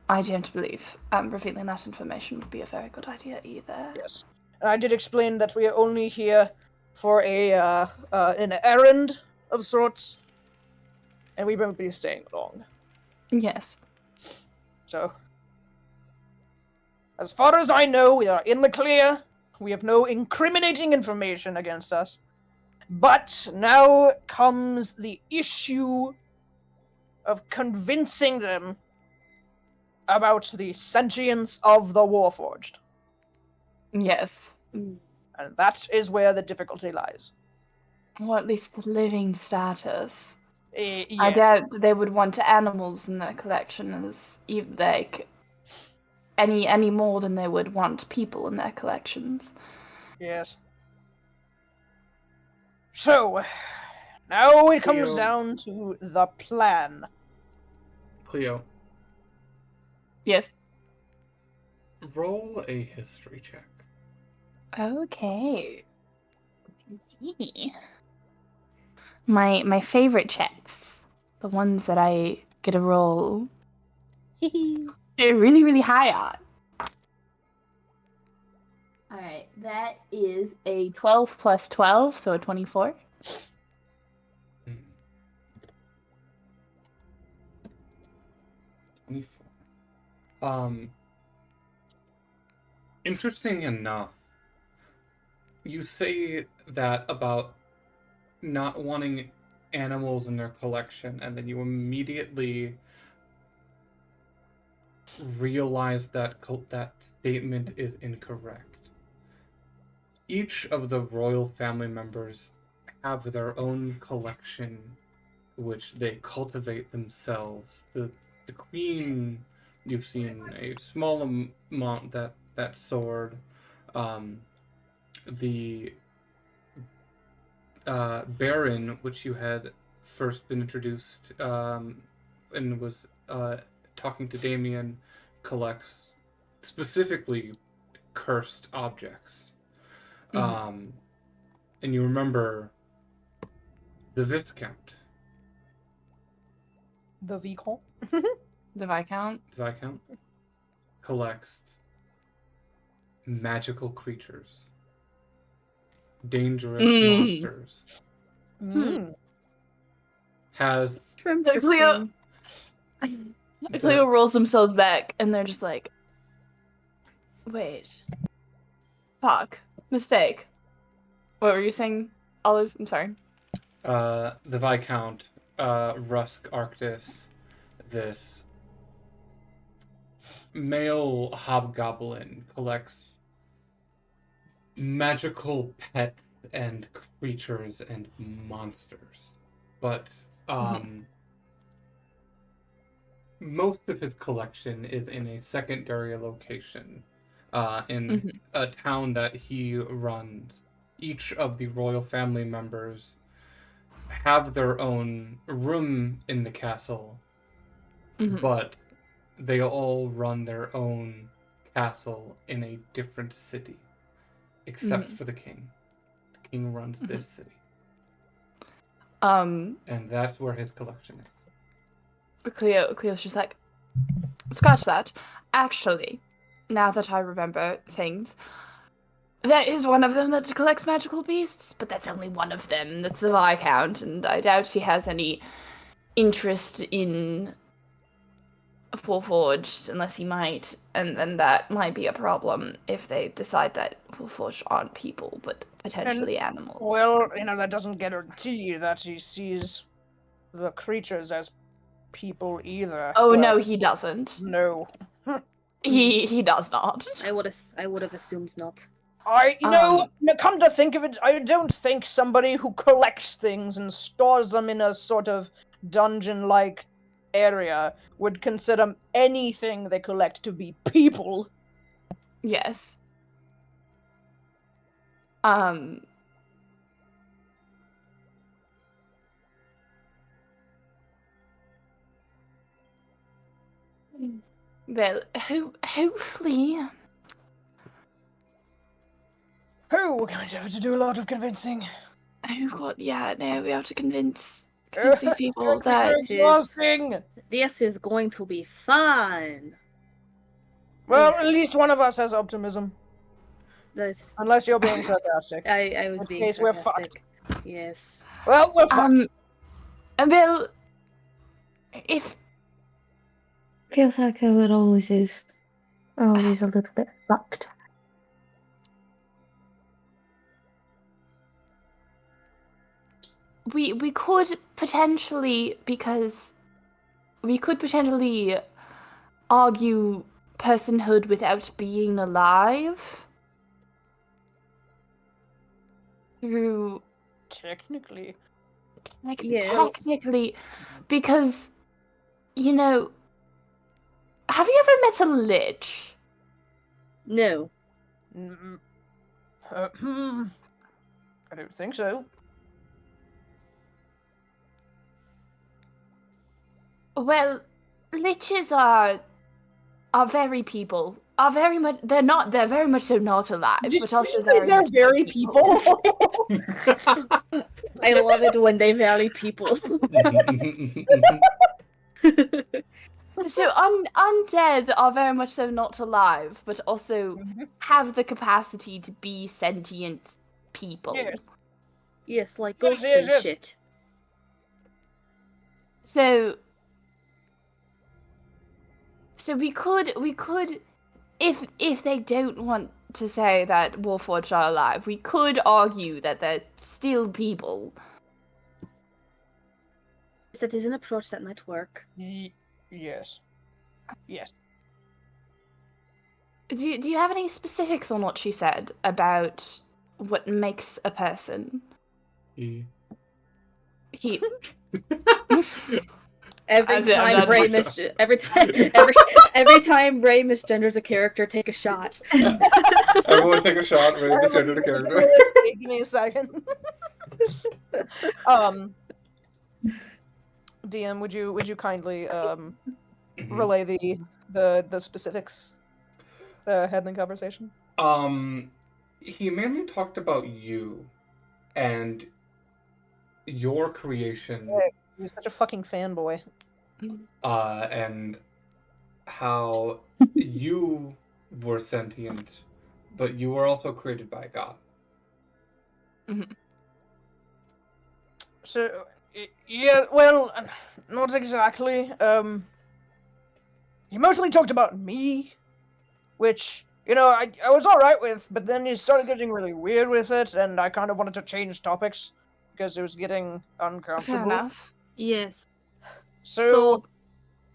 I don't believe revealing that information would be a very good idea either. Yes. And I did explain that we are only here for an errand of sorts, and we won't be staying long. Yes. So, as far as I know, we are in the clear. We have no incriminating information against us. But now comes the issue of convincing them about the sentience of the Warforged. Yes. And that is where the difficulty lies. Or at least the living status. Yes. I doubt they would want animals in their collection as like any more than they would want people in their collections. Yes. So, now it comes Cleo. down to the plan. Cleo, Yes. roll a history check. Okay. My favorite checks, the ones that I get a roll really, really high on. Alright, that is a 12 plus 12, so a 24. Hmm. 24. Interesting enough, you say that about not wanting animals in their collection, and then you immediately realize that that statement is incorrect. Each of the royal family members have their own collection, which they cultivate themselves. The queen, you've seen a small amount that sword. The Baron, which you had first been introduced and was talking to Damien, collects specifically cursed objects. And you remember the Viscount. The Vicomte? The Viscount? Viscount collects magical creatures, dangerous monsters. Has Cleo rolls themselves back, and they're just like, wait. Fuck. Mistake. What were you saying, Olive? I'm sorry. The Viscount, Rusk Arctis, this male hobgoblin, collects magical pets and creatures and monsters. But most of his collection is in a secondary location, in a town that he runs. Each of the royal family members have their own room in the castle, but they all run their own castle in a different city, except for the king. The king runs this city. And that's where his collection is. Cleo's just like, scratch that. Actually, now that I remember things, there is one of them that collects magical beasts, but that's only one of them. That's the Viscount, and I doubt he has any interest in Warforged, unless he might, and then that might be a problem if they decide that Warforged aren't people, but potentially animals. Well, that doesn't guarantee that he sees the creatures as people either. Oh, but no, he doesn't. No. He does not. I would have assumed not. Come to think of it, I don't think somebody who collects things and stores them in a sort of dungeon-like area would consider anything they collect to be people. Yes. Well, hopefully Oh, we're going to have to do a lot of convincing. Oh god, yeah, no, we have to convince these people It's that so exhausting. This is going to be fun. Well, at least one of us has optimism. This Unless you're being sarcastic. I was In being case we're sarcastic. Yes. Well, we're fucked. well, if Feels like it always is. Always a little bit fucked. we could potentially, because we could potentially argue personhood without being alive through Technically. technically, because, you know, have you ever met a lich? No. I don't think so. Well, liches are very people. Are very much. They're very much so not alive, but also they're very people. I love it when they vary people. So undead are very much so not alive, but also have the capacity to be sentient people. Yes. Yes, like ghosts yes. and shit. So we could, if they don't want to say that Warforged are alive, we could argue that they're still people. That is an approach that might work. Yes. Yes. Do you have any specifics on what she said about what makes a person? He. Every time Ray misgenders a character, take a shot. Everyone take a shot. Ray misgendered a character. Give me a second. DM, would you kindly relay the specifics had in the conversation? He mainly talked about you and your creation. He's such a fucking fanboy. And how you were sentient, but you were also created by God. Mm-hmm. So, yeah, well, not exactly. He mostly talked about me, which, you know, I was alright with, but then he started getting really weird with it, and I kind of wanted to change topics, because it was getting uncomfortable. Fair enough. Yes. So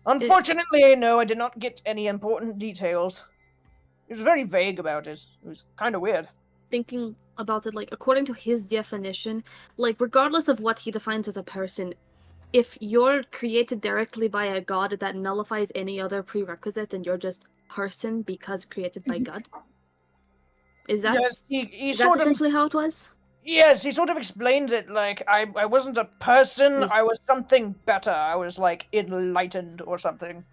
unfortunately, no, I did not get any important details. He was very vague about it. It was kind of weird. Thinking about it, like, according to his definition, like, regardless of what he defines as a person, if you're created directly by a god, that nullifies any other prerequisite, and you're just person because created by God. Is that, yes, he is that essentially how it was? Yes, he sort of explains it like I wasn't a person, I was something better. I was like enlightened or something.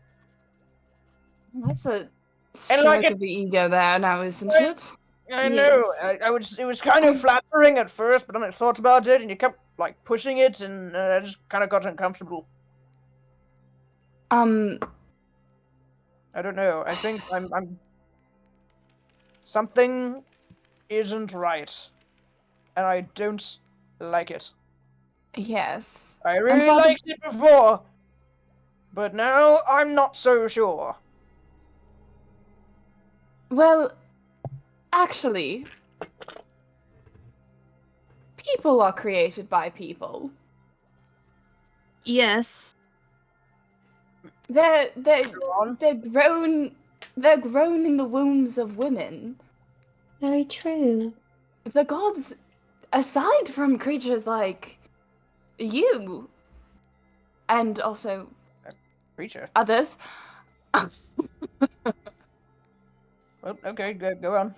That's a stroke of the ego there now, isn't it? I know. It was kind of flattering at first, but then I thought about it, and you kept like pushing it, and I just kind of got uncomfortable. I don't know. I think I'm something isn't right. And I don't like it. Yes. I really liked it before, but now I'm not so sure. Well, actually, people are created by people. Yes. They're grown in the wombs of women. Very true. The gods, aside from creatures like you, and also others. Well, okay, go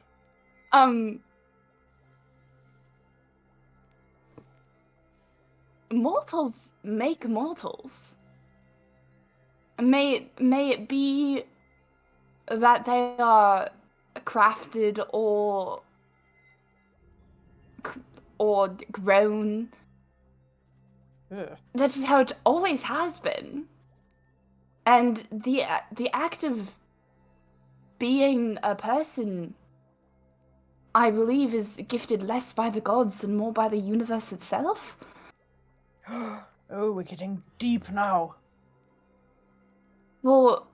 on. Mortals make mortals. May it be that they are crafted or or grown. Ugh. That is how it always has been. And the act of being a person, I believe, is gifted less by the gods and more by the universe itself. Oh, we're getting deep now. Well,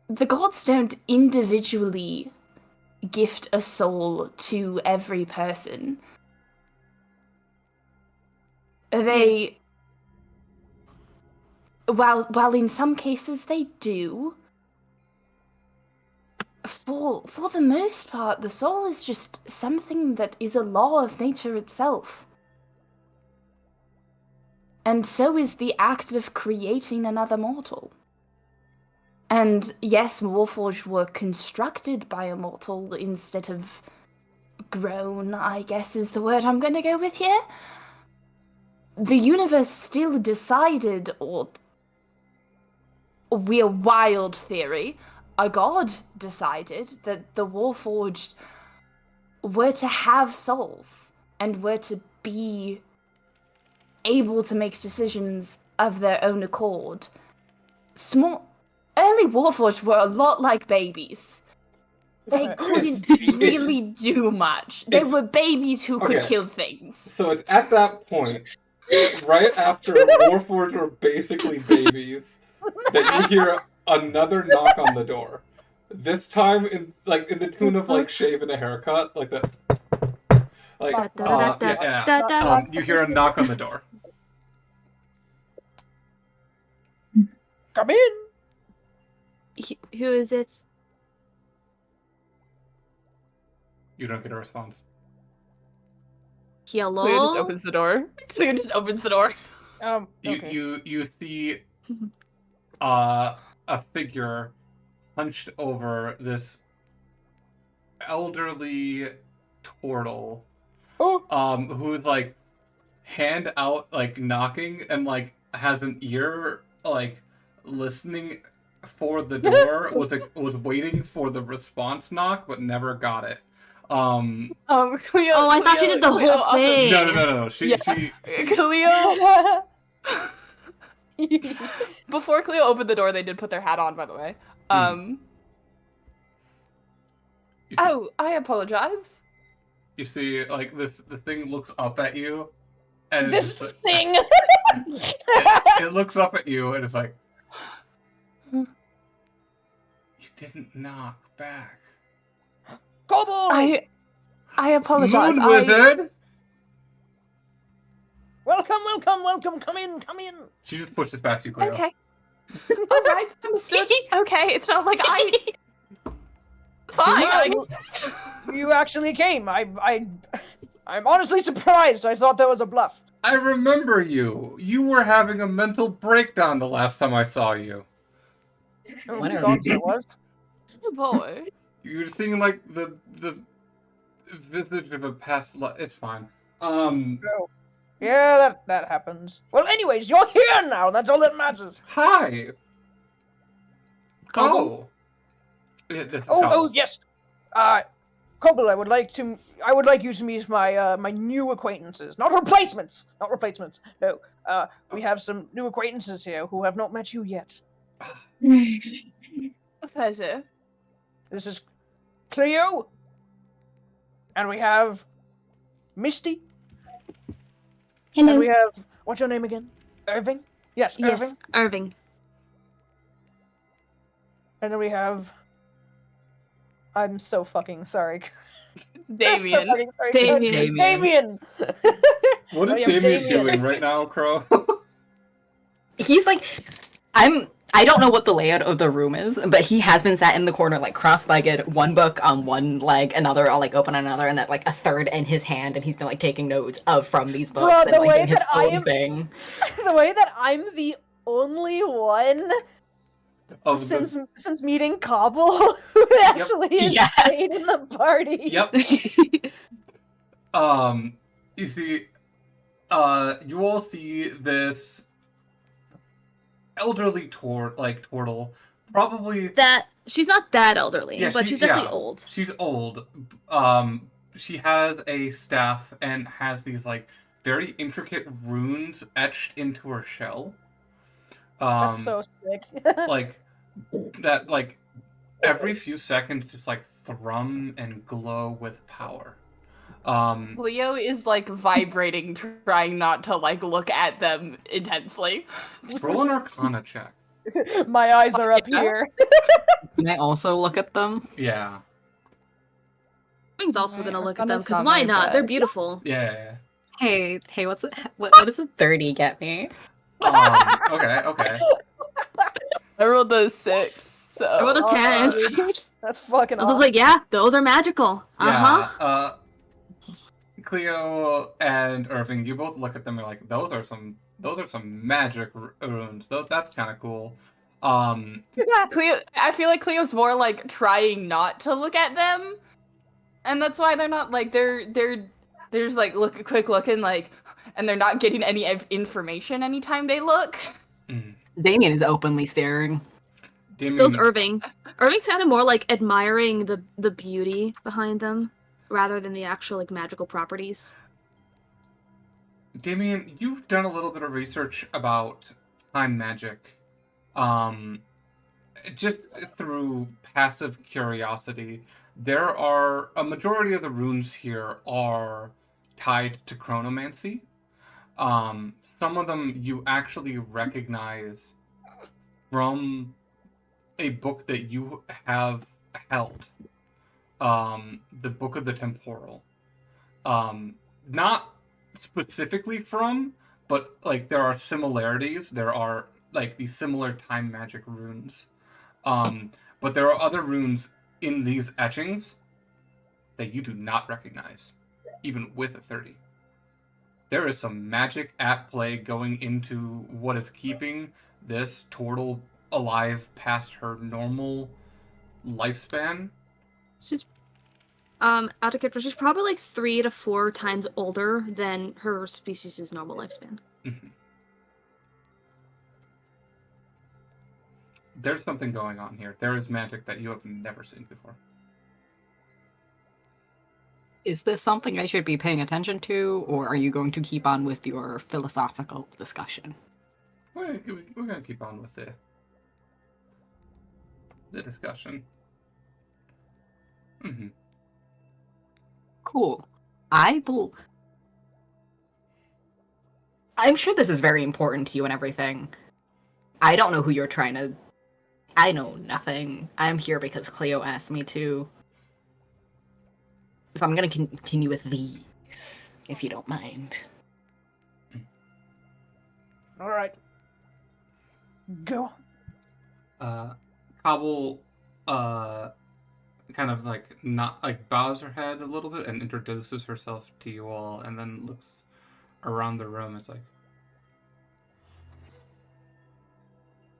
the gods don't individually gift a soul to every person. They... While in some cases they do, for the most part, the soul is just something that is a law of nature itself. And so is the act of creating another mortal. And yes, Warforged were constructed by a mortal instead of grown, I guess is the word I'm going to go with here. The universe still decided, or a wild theory, a god decided that the Warforged were to have souls and were to be able to make decisions of their own accord. Early Warforged were a lot like babies. They couldn't really do much. They were babies who could kill things. So it's at that point, right after Warforged were basically babies, that you hear another knock on the door. This time in the tune of like shaving a haircut, like the you hear a knock on the door. Come in. Who is it? You don't get a response. Hello? Cleo just opens the door. Cleo just opens the door. Okay. You see a figure hunched over this elderly turtle, who's like hand out, like knocking, and like has an ear like listening for the door. was waiting for the response knock but never got it. Cleo. Oh, I thought she did the whole thing. No. She Cleo. Before Cleo opened the door, they did put their hat on, by the way. Oh, I apologize. You see, like the thing looks up at you, and This it's like, thing. it looks up at you and it's like, you didn't knock back. Kobold! I apologize. Moon Wizard! Welcome. Come in. She just pushed it past you, Cleo. Okay. All right, understood. Okay, it's not like I. Fine. You actually came. I'm honestly surprised. I thought that was a bluff. I remember you. You were having a mental breakdown the last time I saw you. Whatever. Thought I was. Oh boy. You were seeing like the visage of a past life. It's fine. Yeah, that happens. Well, anyways, you're here now. That's all that matters. Hi. Kobold? Oh, yes. Kobold, I would like you to meet my new acquaintances. Not replacements. No. We have some new acquaintances here who have not met you yet. A pleasure. This is Cleo. And we have Misty. Hello. And we have, what's your name again? Irving? Yes, Irving. Yes, Irving. And then we have, I'm so fucking sorry. It's Damien. I'm so fucking sorry. Damien. Damien. What is I am Damien doing right now, Crow? He's like, I don't know what the layout of the room is, but he has been sat in the corner, like, cross-legged, one book on one leg, another, like, open on another, and like, a third in his hand, and he's been, like, taking notes from these books, Bro, and, like, doing his own thing. The way that I'm the only one since meeting Cobble who actually is stayed in the party. Yep. You see, you all see this elderly turtle, probably That she's not that elderly, Yeah, but she's definitely old. She's old, she has a staff and has these like very intricate runes etched into her shell. That's so sick. Like that, like every few seconds, just like thrum and glow with power. Leo is like vibrating, trying not to like look at them intensely. Roll an Arcana check. My eyes are up here. Can I also look at them? Yeah. Wing's also Right, gonna look at them Arcana's because not why my not? They're best. beautiful. Yeah. Hey, what does a 30 get me? Okay. I rolled a 6. So I rolled a 10. That's fucking I was awesome. like, yeah, those are magical. Yeah. Cleo and Irving, you both look at them and are like, those are some magic runes. That's kind of cool. Cleo, I feel like Cleo's more like trying not to look at them, and that's why they're not like they're just like quick looking like, and they're not getting any information anytime they look. Damien is openly staring. So's Irving. Irving's kind of more like admiring the beauty behind them rather than the actual like magical properties. Damien, you've done a little bit of research about time magic. Just through passive curiosity, there are a majority of the runes here are tied to chronomancy. Some of them you actually recognize from a book that you have held. The Book of the Temporal. Not specifically from, but like there are similarities. There are like these similar time magic runes. But there are other runes in these etchings that you do not recognize, even with a 30. There is some magic at play going into what is keeping this turtle alive past her normal lifespan. She's out of character. She's probably like 3 to 4 times older than her species' normal lifespan. Mm-hmm. There's something going on here. There is magic that you have never seen before. Is this something I should be paying attention to, or are you going to keep on with your philosophical discussion? We're going to keep on with the discussion. Mm-hmm. Cool. I'm sure this is very important to you and everything. I don't know who you're trying to... I know nothing. I'm here because Cleo asked me to. So I'm gonna continue with these, if you don't mind. Alright. Go on. Cobble, kind of like not like bows her head a little bit and introduces herself to you all, and then looks around the room. It's like,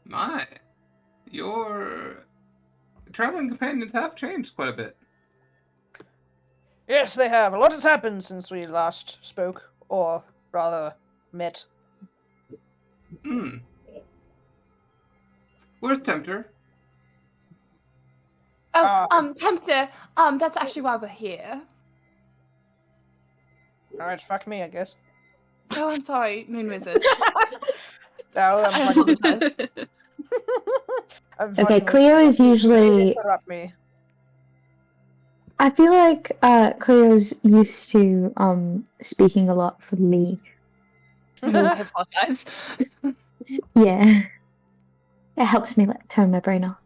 my, your traveling companions have changed quite a bit. Yes, they have. A lot has happened since we last spoke, or rather, met. Where's Tempter? Oh, Tempter. That's actually why we're here. Alright, fuck me, I guess. Oh, I'm sorry, Moon Wizard. No, I'm fucking Okay, Cleo is usually... Interrupt me. I feel like Cleo's used to speaking a lot for Lee. I apologize. Yeah. It helps me turn my brain off.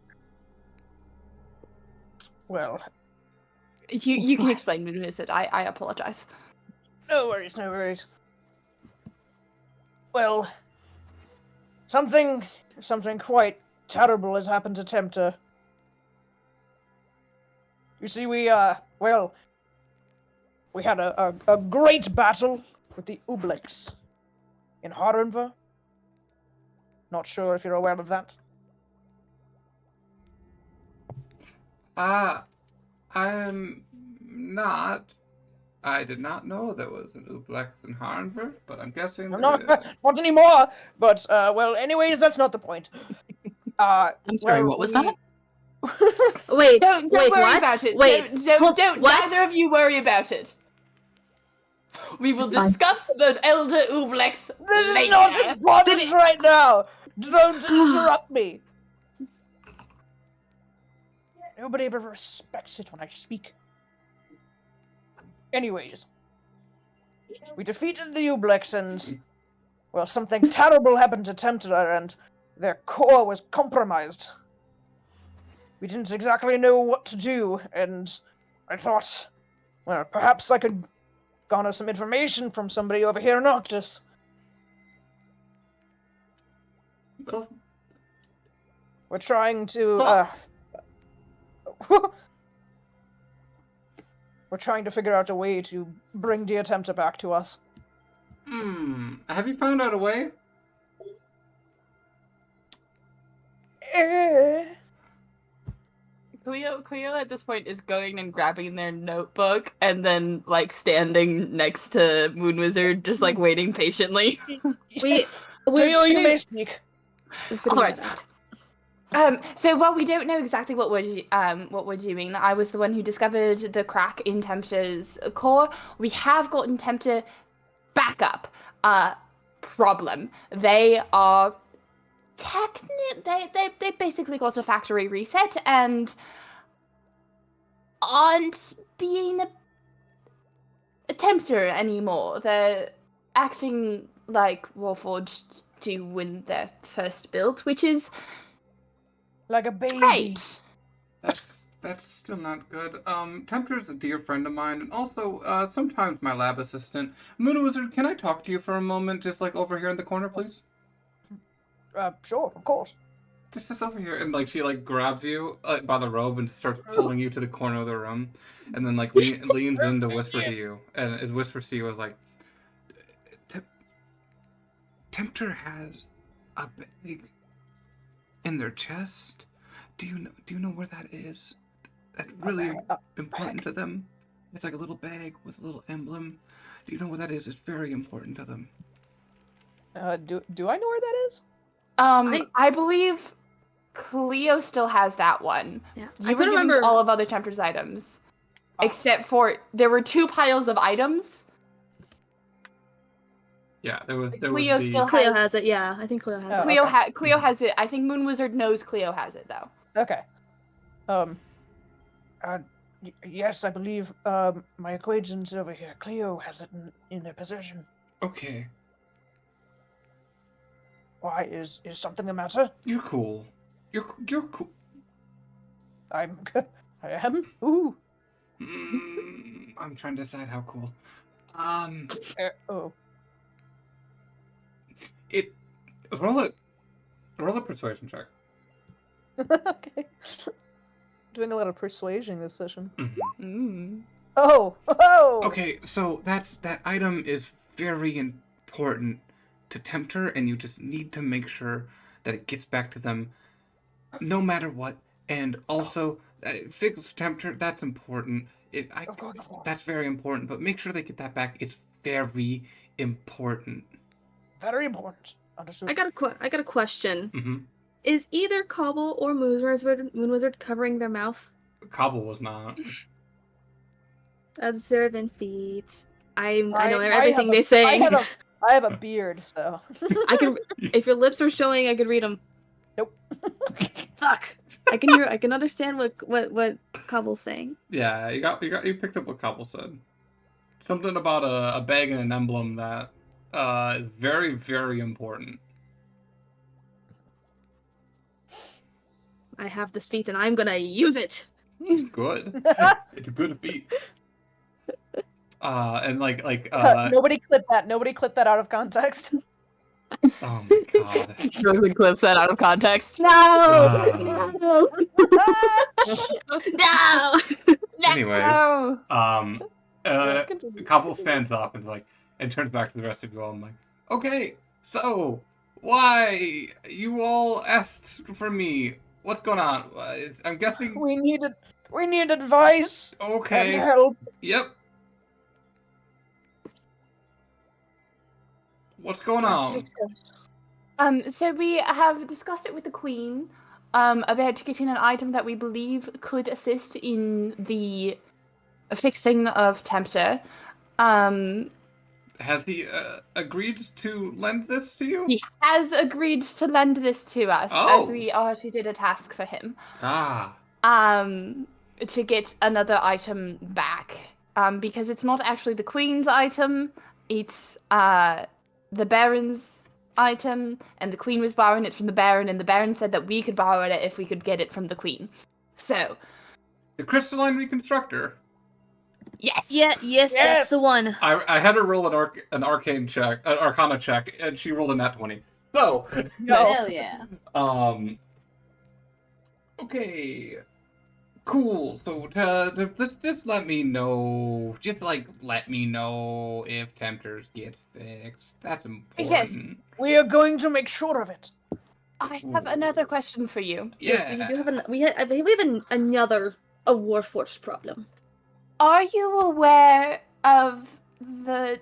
Well, You can explain, Moon Wizard. I apologize. no worries, no worries. Well, something quite terrible has happened to Tempter. You see, we had a great battle with the Ublex in Harenver. Not sure if you're aware of that. I'm not. I did not know there was an Ublex in Harnver, but I'm guessing Not anymore. But anyways, that's not the point. I'm sorry, what was that? Wait, Don't wait, worry what? about it. Wait, Don't what? neither of you worry about it. We will It's fine. discuss the Elder Ublex This later. is not important right now. Don't interrupt me. Nobody ever respects it when I speak. Anyways, we defeated the Ublex and, well, something terrible happened to Tempter and their core was compromised. We didn't exactly know what to do, and I thought, well, perhaps I could garner some information from somebody over here in Octus. Well, We're trying to, we're trying to figure out a way to bring Dear Tempter back to us. have you found out a way? Cleo at this point is going and grabbing their notebook and then like standing next to Moon Wizard, just like waiting patiently. We Cleo, you may speak. All right. So while we don't know exactly what we're doing, I was the one who discovered the crack in Tempter's core. We have gotten Tempter back up. Problem. They are they basically got a factory reset and aren't being a Tempter anymore. They're acting like Warforged do when they're first built, which is Like a baby. great. That's still not good. Tempter's a dear friend of mine, and also, sometimes my lab assistant. Moon Wizard, can I talk to you for a moment, just like over here in the corner, please? Sure, of course. Just over here, and like she like grabs you by the robe and starts pulling you to the corner of the room, and then like leans in to whisper to you, and it whispers to you as like, Tempter has a bag in their chest. Do you know where that is? That's really important to them. It's like a little bag with a little emblem. Do you know where that is? It's very important to them. Do I know where that is? I believe Cleo still has that one. Yeah, You I were could given remember. all of other Tempter's items, except for there were 2 piles of items. Yeah, there was Cleo the... still Cleo has it. Yeah, I think Cleo has it. okay. Cleo has it. I think Moon Wizard knows Cleo has it though. Okay. Yes, I believe my acquaintance over here, Cleo, has it in their possession. Okay, Why, is something the matter? you're cool. You're cool. I am? Ooh. I'm trying to decide how cool. Oh. Roll a persuasion check. Okay. Doing a lot of persuasion this session. Mm. Oh! Okay, so that item is very important to Tempter, and you just need to make sure that it gets back to them no matter what. And also, fix Tempter, that's important. Of course. That's very important, but make sure they get that back. It's very important. Very important. Understood. I got a question. Mm-hmm. Is either Cobble or Moon Wizard covering their mouth? Cobble was not. Observant feet. I know everything they say. I have a beard, so. I can. If your lips are showing, I could read them. Nope. Fuck. I can understand what Cobble's saying. Yeah, you picked up what Cobble said. Something about a bag and an emblem that is very, very important. I have this feat and I'm gonna use it. Good. It's a good feat. And Nobody clip that. Nobody clip that out of context. oh my god. Really clips that out of context. No. No. Anyways, Continue. Cobble stands up and turns back to the rest of you all. I'm like, okay, so why you all asked for me? What's going on? I'm guessing. We need advice and Okay. help. Yep. What's going on? Let's discuss. So we have discussed it with the Queen. about getting an item that we believe could assist in the fixing of Tempter. Has he agreed to lend this to you? He has agreed to lend this to us, as we already did a task for him. Ah. To get another item back. Because it's not actually the Queen's item, it's the Baron's item, and the Queen was borrowing it from the Baron, and the Baron said that we could borrow it if we could get it from the Queen. So. The Crystalline Reconstructor. Yes. Yes, that's the one. I had her roll an arcane check, an arcana check, and she rolled a nat 20. So. Hell yeah. Okay. Cool. So just let me know. Just let me know if Tempters get fixed. That's important. Yes. We are going to make sure of it. I have another question for you. Yeah. Yes, we do have we have another Warforged problem. Are you aware of the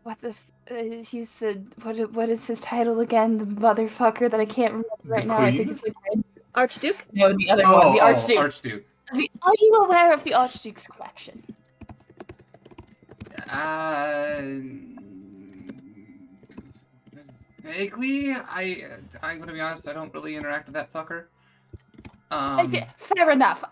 what is his title again? The motherfucker that I can't remember right now. Queen? I think it's like Archduke? no, the other one, the Archduke. Archduke. Are you aware of the Archduke's collection? Vaguely. I'm gonna be honest. I don't really interact with that fucker. Fair enough.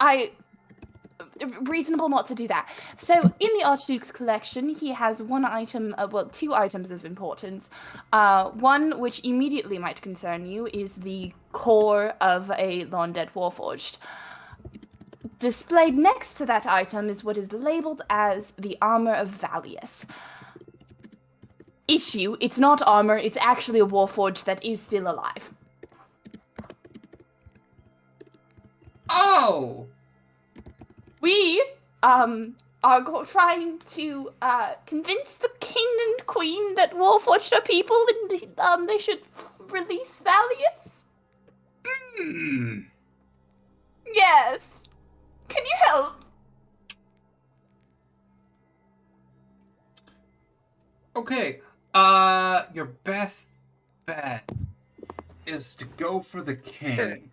Reasonable not to do that. So, in the Archduke's collection, he has one item, two items of importance. One, which immediately might concern you, is the core of a long-dead Warforged. Displayed next to that item is what is labeled as the Armor of Valius. Issue, it's not armor, it's actually a Warforged that is still alive. Oh! We are trying to convince the king and queen that Warforged are people and they should release Valius. Yes. Can you help? Okay. Your best bet is to go for the king.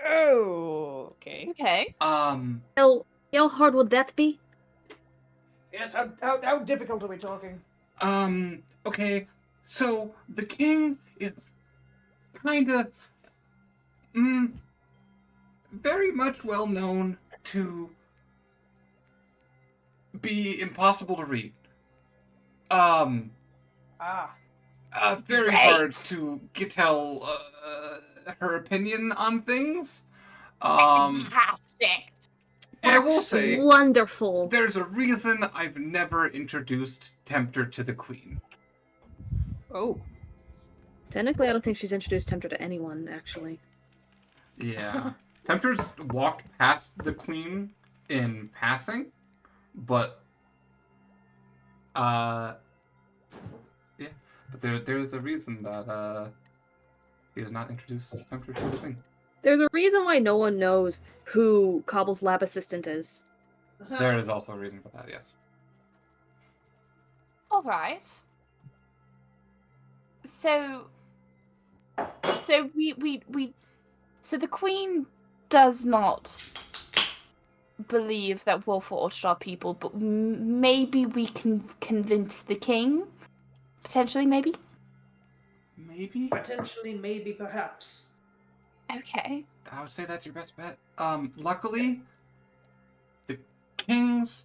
Oh, okay. Okay. How hard would that be? Yes, how difficult are we talking? Okay. So, the king is kind of, very much well known to be impossible to read. Very hard to tell, her opinion on things. Fantastic. But I will say, Wonderful. there's a reason I've never introduced Tempter to the Queen. Oh. Technically, I don't think she's introduced Tempter to anyone, actually. Yeah. Tempter's walked past the Queen in passing, but yeah. But there's a reason that he has not introduced Tempter to the Queen. There's a reason why no one knows who Cobble's lab assistant is. There is also a reason for that, yes. All right. So the Queen does not believe that Warforged are people, but maybe we can convince the king. Potentially, maybe. Maybe. Potentially, maybe, perhaps. Okay. I would say that's your best bet. Luckily, the king's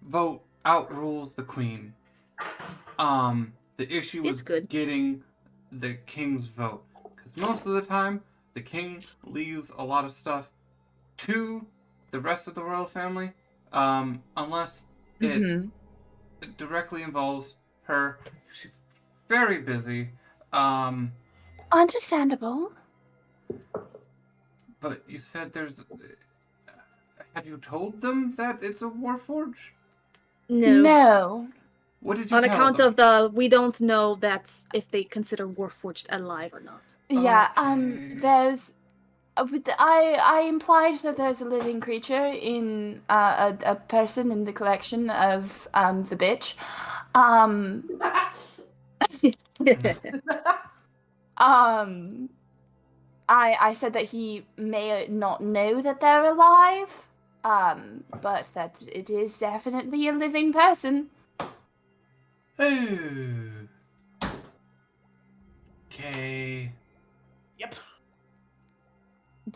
vote outrules the queen. The issue is getting the king's vote. Because most of the time, the king leaves a lot of stuff to the rest of the royal family, unless it directly involves her. She's very busy. Understandable. But you said there's... Have you told them that it's a Warforge? No. What did you On tell account them? of the, we don't know that's if they consider Warforged alive or not. Yeah, Okay. there's... I implied that there's a living creature in a person in the collection of the bitch. I said that he may not know that they're alive, but that it is definitely a living person. Okay. Yep.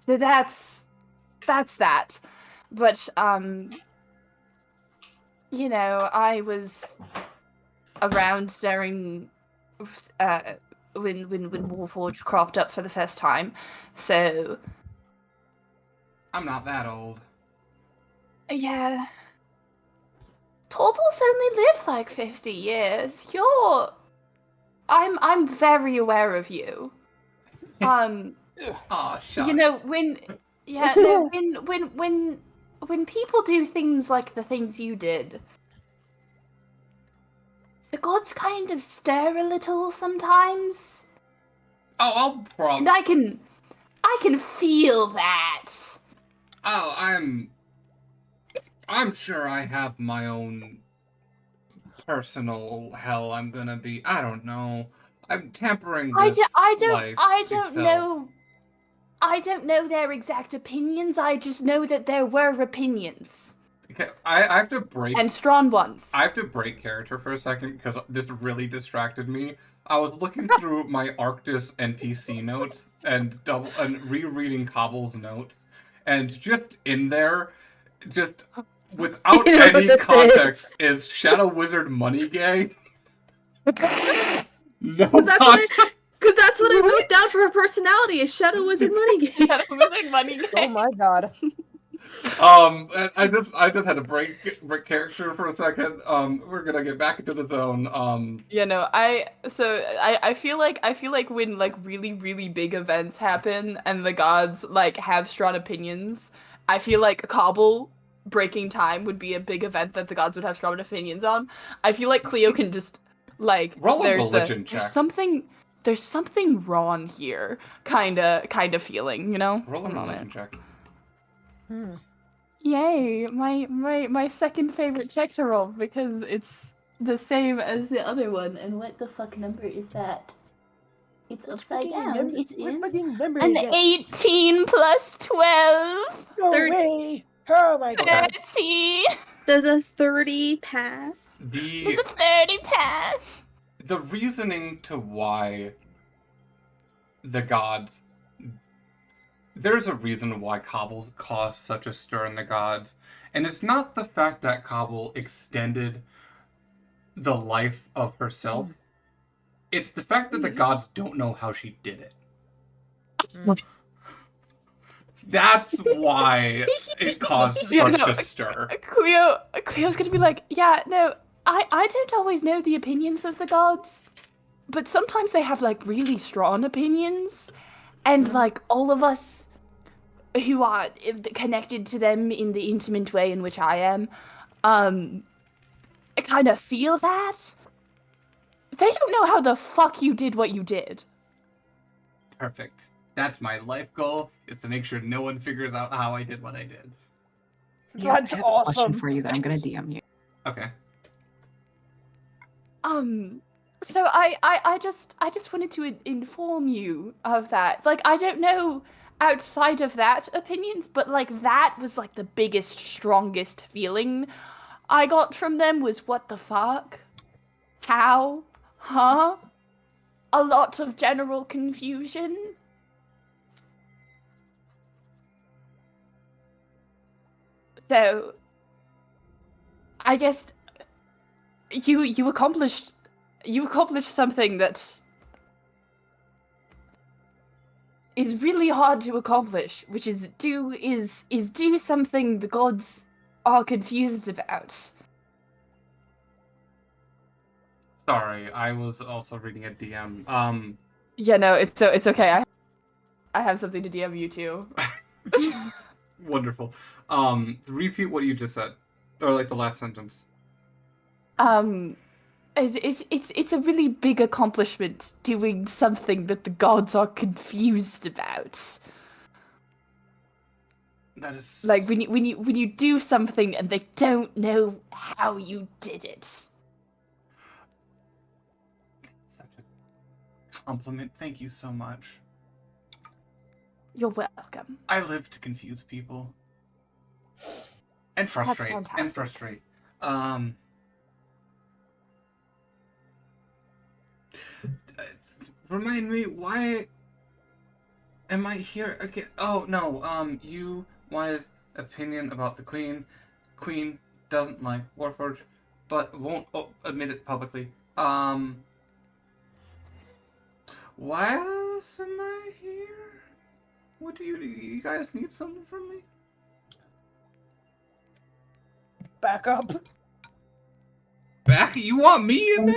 So that's that. But you know, I was around during when Warforged cropped up for the first time, so I'm not that old. yeah. Turtles only live like 50 years. I'm very aware of you. Aw, shucks. You know, when people do things like the things you did, the gods kind of stir a little sometimes. Oh, And I can feel that. Oh, I'm sure I have my own personal hell I'm gonna be. I don't know. I'm tampering with I don't itself. know. I don't know their exact opinions. I just know that there were opinions. Okay, I have to break. And strong ones. I have to break character for a second because this really distracted me. I was looking through my Arctis NPC notes and rereading Cobble's notes, and just in there, just without You know what any this context, is Shadow Wizard Money Gang. No context. Because that's what I wrote down for her personality is Shadow Wizard Money Game. Shadow Wizard Money Gang. Oh my god. I just had to break character for a second. We're gonna get back into the zone. You know, I feel like when like really, really big events happen and the gods like have strong opinions, I feel like Cobble breaking time would be a big event that the gods would have strong opinions on. I feel like Cleo can just like Roll a religion check. There's something wrong here, kind of feeling, you know? Roll a religion check. Yay, my second favorite check to roll because it's the same as the other one. And what the fuck number is that? It's upside down. It is an 18 plus 12. No 30. way. Oh my god. 30. Does a 30 pass? Does a 30 pass? The reasoning to why the gods... There's a reason why Cobble caused such a stir in the gods. And it's not the fact that Cobble extended the life of herself. It's the fact that the gods don't know how she did it. That's why it caused such a stir. Cleo's gonna be like, yeah, no, I don't always know the opinions of the gods, but sometimes they have like really strong opinions, and like all of us who are connected to them in the intimate way in which I am, kind of feel that. They don't know how the fuck you did what you did. Perfect. That's my life goal, is to make sure no one figures out how I did what I did. That's I have a question awesome. for you that I'm gonna DM you. Okay. So I just wanted to inform you of that. Like, I don't know outside of that opinions, but like that was like the biggest, strongest feeling I got from them was what the fuck? How? Huh? A lot of general confusion. So I guess you accomplished something that is really hard to accomplish, which is do something the gods are confused about. Sorry, I was also reading a DM. Yeah, no, it's okay. I have something to DM you too. Wonderful. Repeat what you just said, or like the last sentence. It's a really big accomplishment doing something that the gods are confused about. That is Like when you do something and they don't know how you did it. such a compliment. Thank you so much. You're welcome. I live to confuse people. And frustrate. fantastic. Remind me, why am I here again? Oh, no, you wanted opinion about the Queen. Queen doesn't like Warforged, but won't admit it publicly. Why else am I here? What do you guys need something from me? Back up. Back? You want me in there?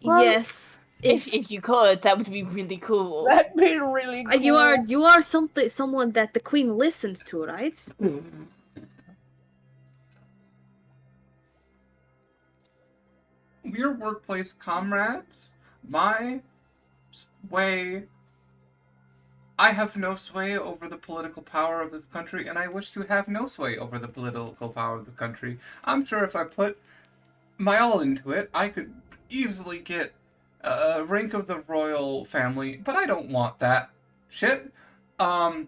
Well, Yes. If you could, that would be really cool. That'd be really cool. You are someone that the queen listens to, right? We're workplace comrades. My way. I have no sway over the political power of this country, and I wish to have no sway over the political power of the country. I'm sure if I put my all into it, I could easily get a rank of the royal family, but I don't want that shit. And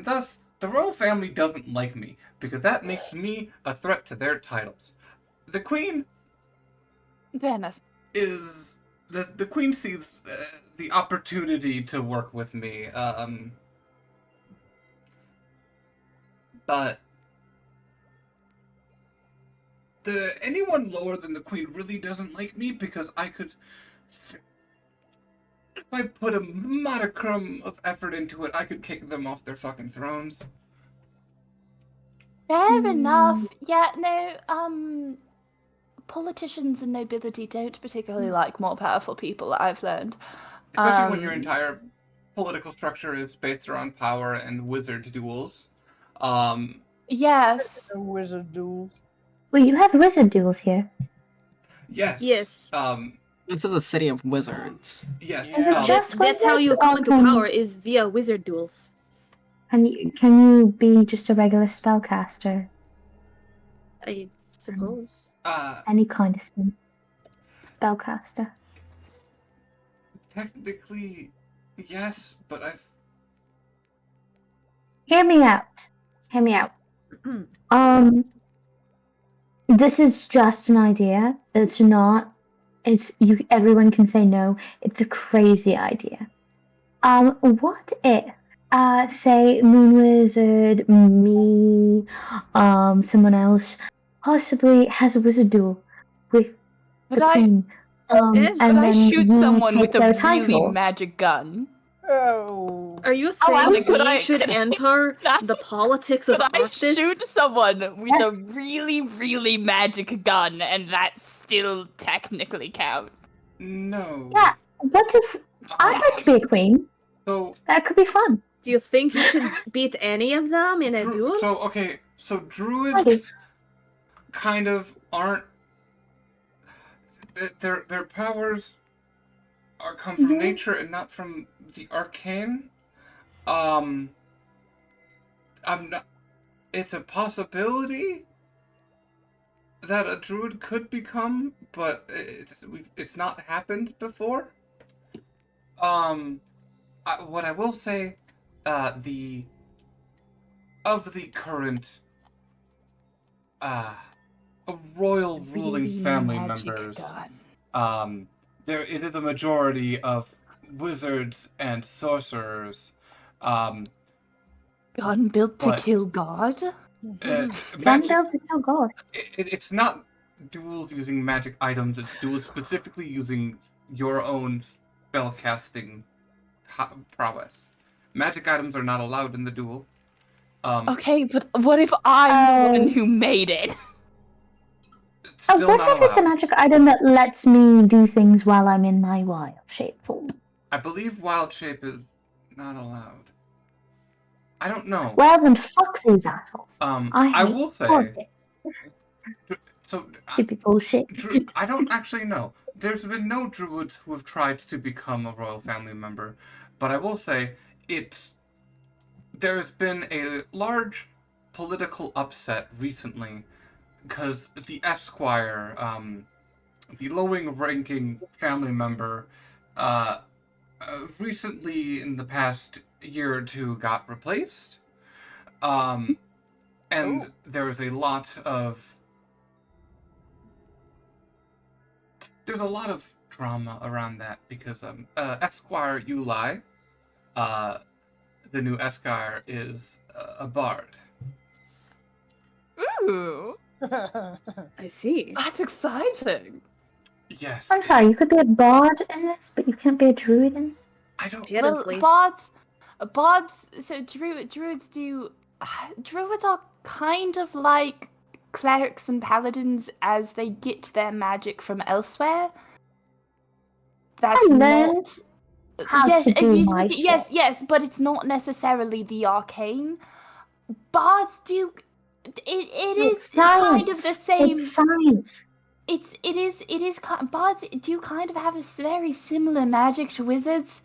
thus, the royal family doesn't like me, because that makes me a threat to their titles. The Queen Fair enough. is... The Queen sees the opportunity to work with me, but anyone lower than the Queen really doesn't like me, because I could... If I put a modicum of effort into it, I could kick them off their fucking thrones. Fair enough. Yeah, no, politicians and nobility don't particularly like more powerful people, I've learned. Especially when your entire political structure is based around power and wizard duels. Yes. A wizard duel. Well, you have wizard duels here. Yes. Yes. This is a city of wizards. Yes. Is it just That's how you wizards, come or into can- power, is via wizard duels. Can you be just a regular spellcaster? I suppose. Any kind of spellcaster? Technically, yes, but I've... Hear me out. Hear me out. This is just an idea. It's not. Everyone can say no. It's a crazy idea. What if, say, Moon Wizard, me, someone else, possibly has a wizard duel with But the I Queen. But And I then shoot we someone take with a their really title. magic gun. Oh. Are you I saying was- could we I- should could I- enter could I- the politics of But I Arctis? shoot someone with Yes. a really, really magic gun, and that still technically counts. No. Yeah. What if I'd like to be a queen? So, That could be fun. Do you think you could beat any of them in a duel? So druids kind of aren't... Their powers come from nature and not from the arcane. I'm not... It's a possibility that a druid could become, but it's not happened before. What I will say, the current royal ruling Really family magic members, gun. it is a majority of wizards and sorcerers. Gun built to But- kill God? Gun Magic, built to kill God. it's not duels using magic items, it's duels specifically using your own spellcasting prowess. Magic items are not allowed in the duel. Okay, but what if I'm the one who made it? It's still What not if it's a allowed. magic item that lets me do things while I'm in my wild shape form? I believe wild shape is not allowed. I don't know. Well, then fuck these assholes. I hate will say, politics. so Stupid bullshit. I don't actually know. There's been no druids who have tried to become a royal family member, but I will say there's been a large political upset recently because the Esquire the lowest-ranking family member, recently in the past year or two got replaced. And there's a lot of drama around that because Esquire Uli, the new Esquire, is a bard. Ooh, I see. that's exciting. Yes. I'm sorry, you could be a bard in this, but you can't be a druid in. I don't. Apparently. Well, bards. So druids do. Druids are kind of like clerics and paladins as they get their magic from elsewhere. That's I learned not. how Yes, to do my yes, shit. yes, but it's not necessarily the arcane. Bards do. It is kind of the same. It's science. It is bards do kind of have a very similar magic to wizards.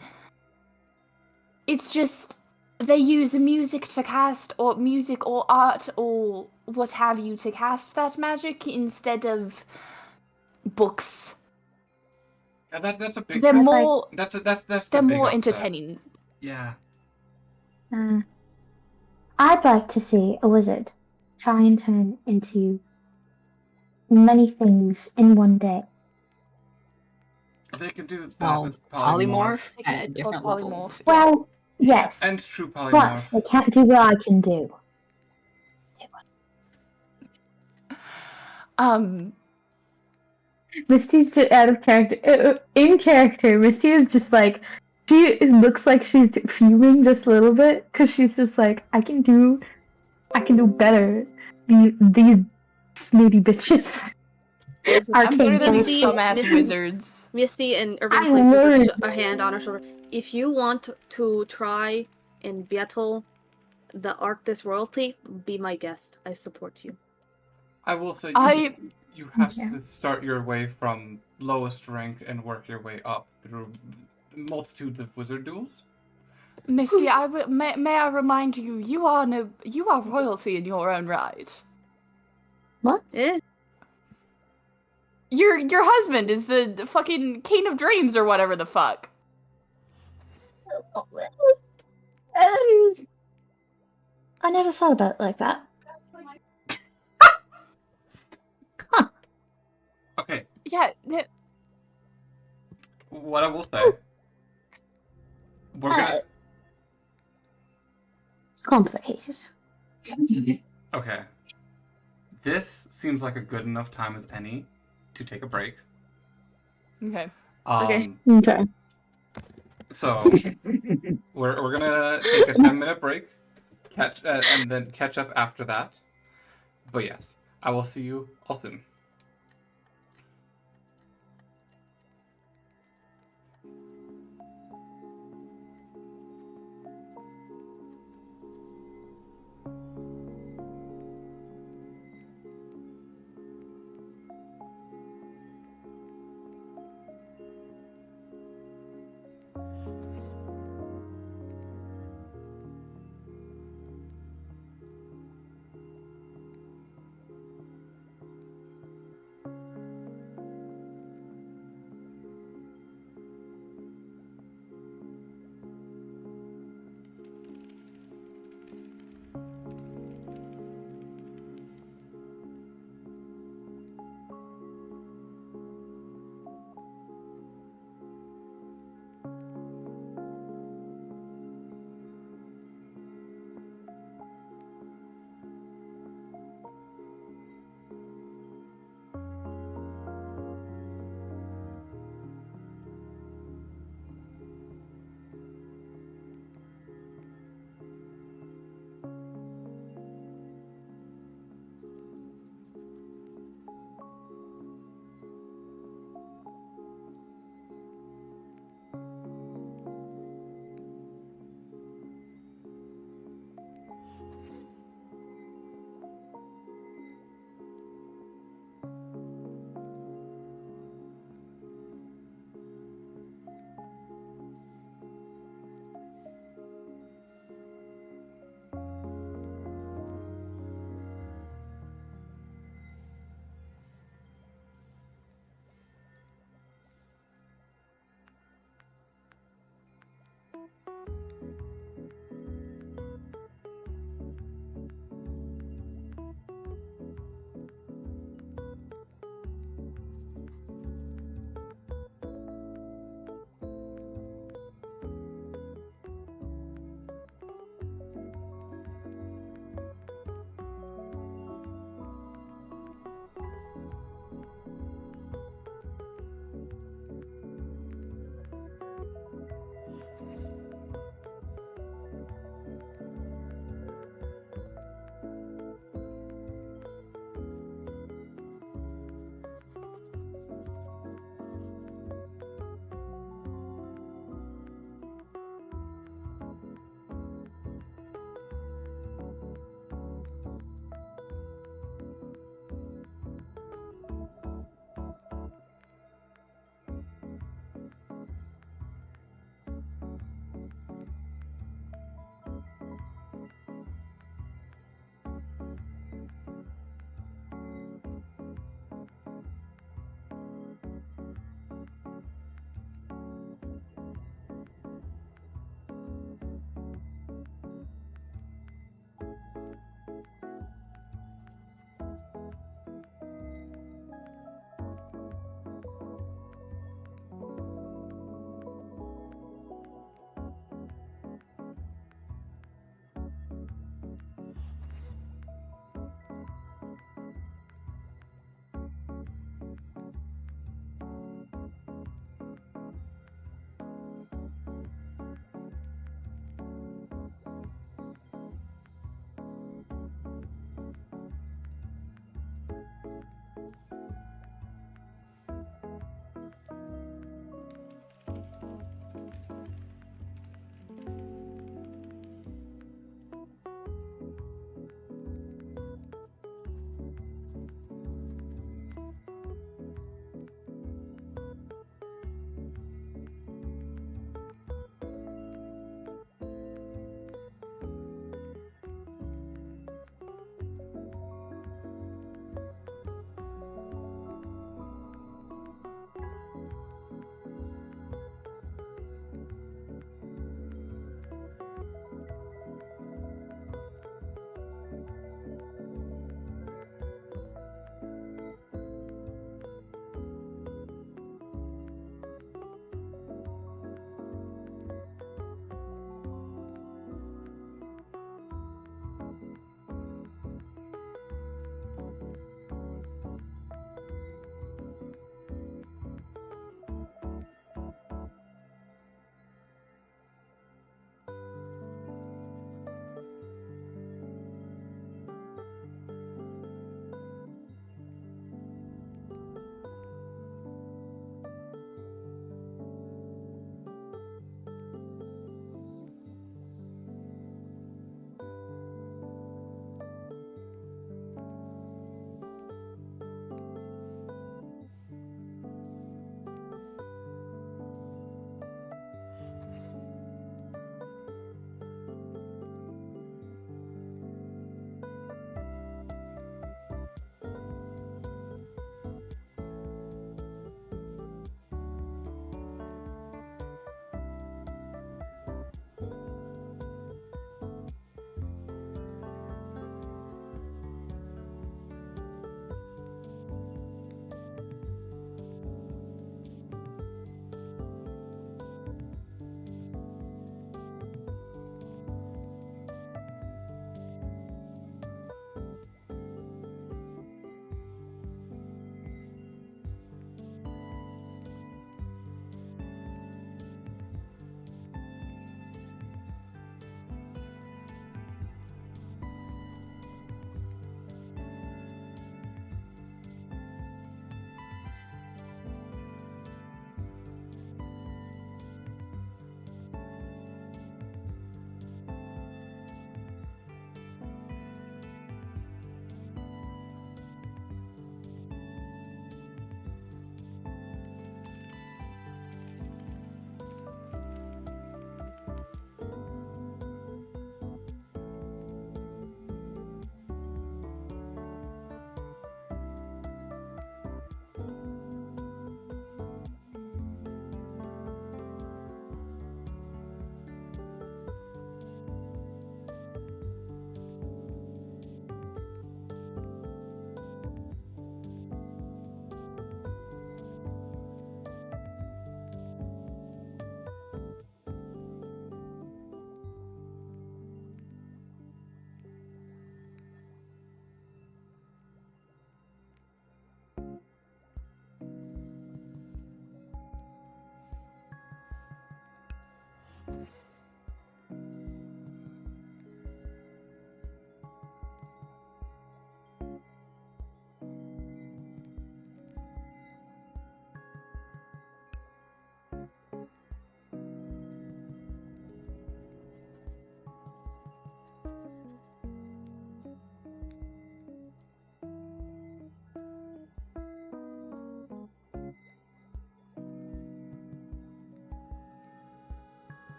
It's just they use music to cast, or music or art or what have you to cast that magic instead of books. Yeah, that's a big. They're more That's the they're big more upset. entertaining. Yeah. I'd like to see a wizard try and turn into many things in one day. They can do that Small with polymorph They can at a be called different level. polymorph. Well, yes, And true but polymorph. they can't do what I can do. Misty's just out of character. In character, Misty is just like, she looks like she's fuming just a little bit because she's just like, I can do better. These snooty bitches. I'm one of those Misty- dumbass wizards. Misty and Irving I places learned. a hand on her shoulder. If you want to try and battle the Arctis royalty, be my guest. I support you. I will say I- you have Yeah. to start your way from lowest rank and work your way up through multitudes of wizard duels. Missy, may I remind you, you are royalty in your own right. What? Eh? Your husband is the fucking king of dreams or whatever the fuck. I never thought about it like that. Okay, Yeah, what I will say, we're gonna. It's complicated. Okay, this seems like a good enough time as any to take a break. okay. Okay. Okay. So we're gonna take a 10-minute break, and then catch up after that. But yes, I will see you all soon.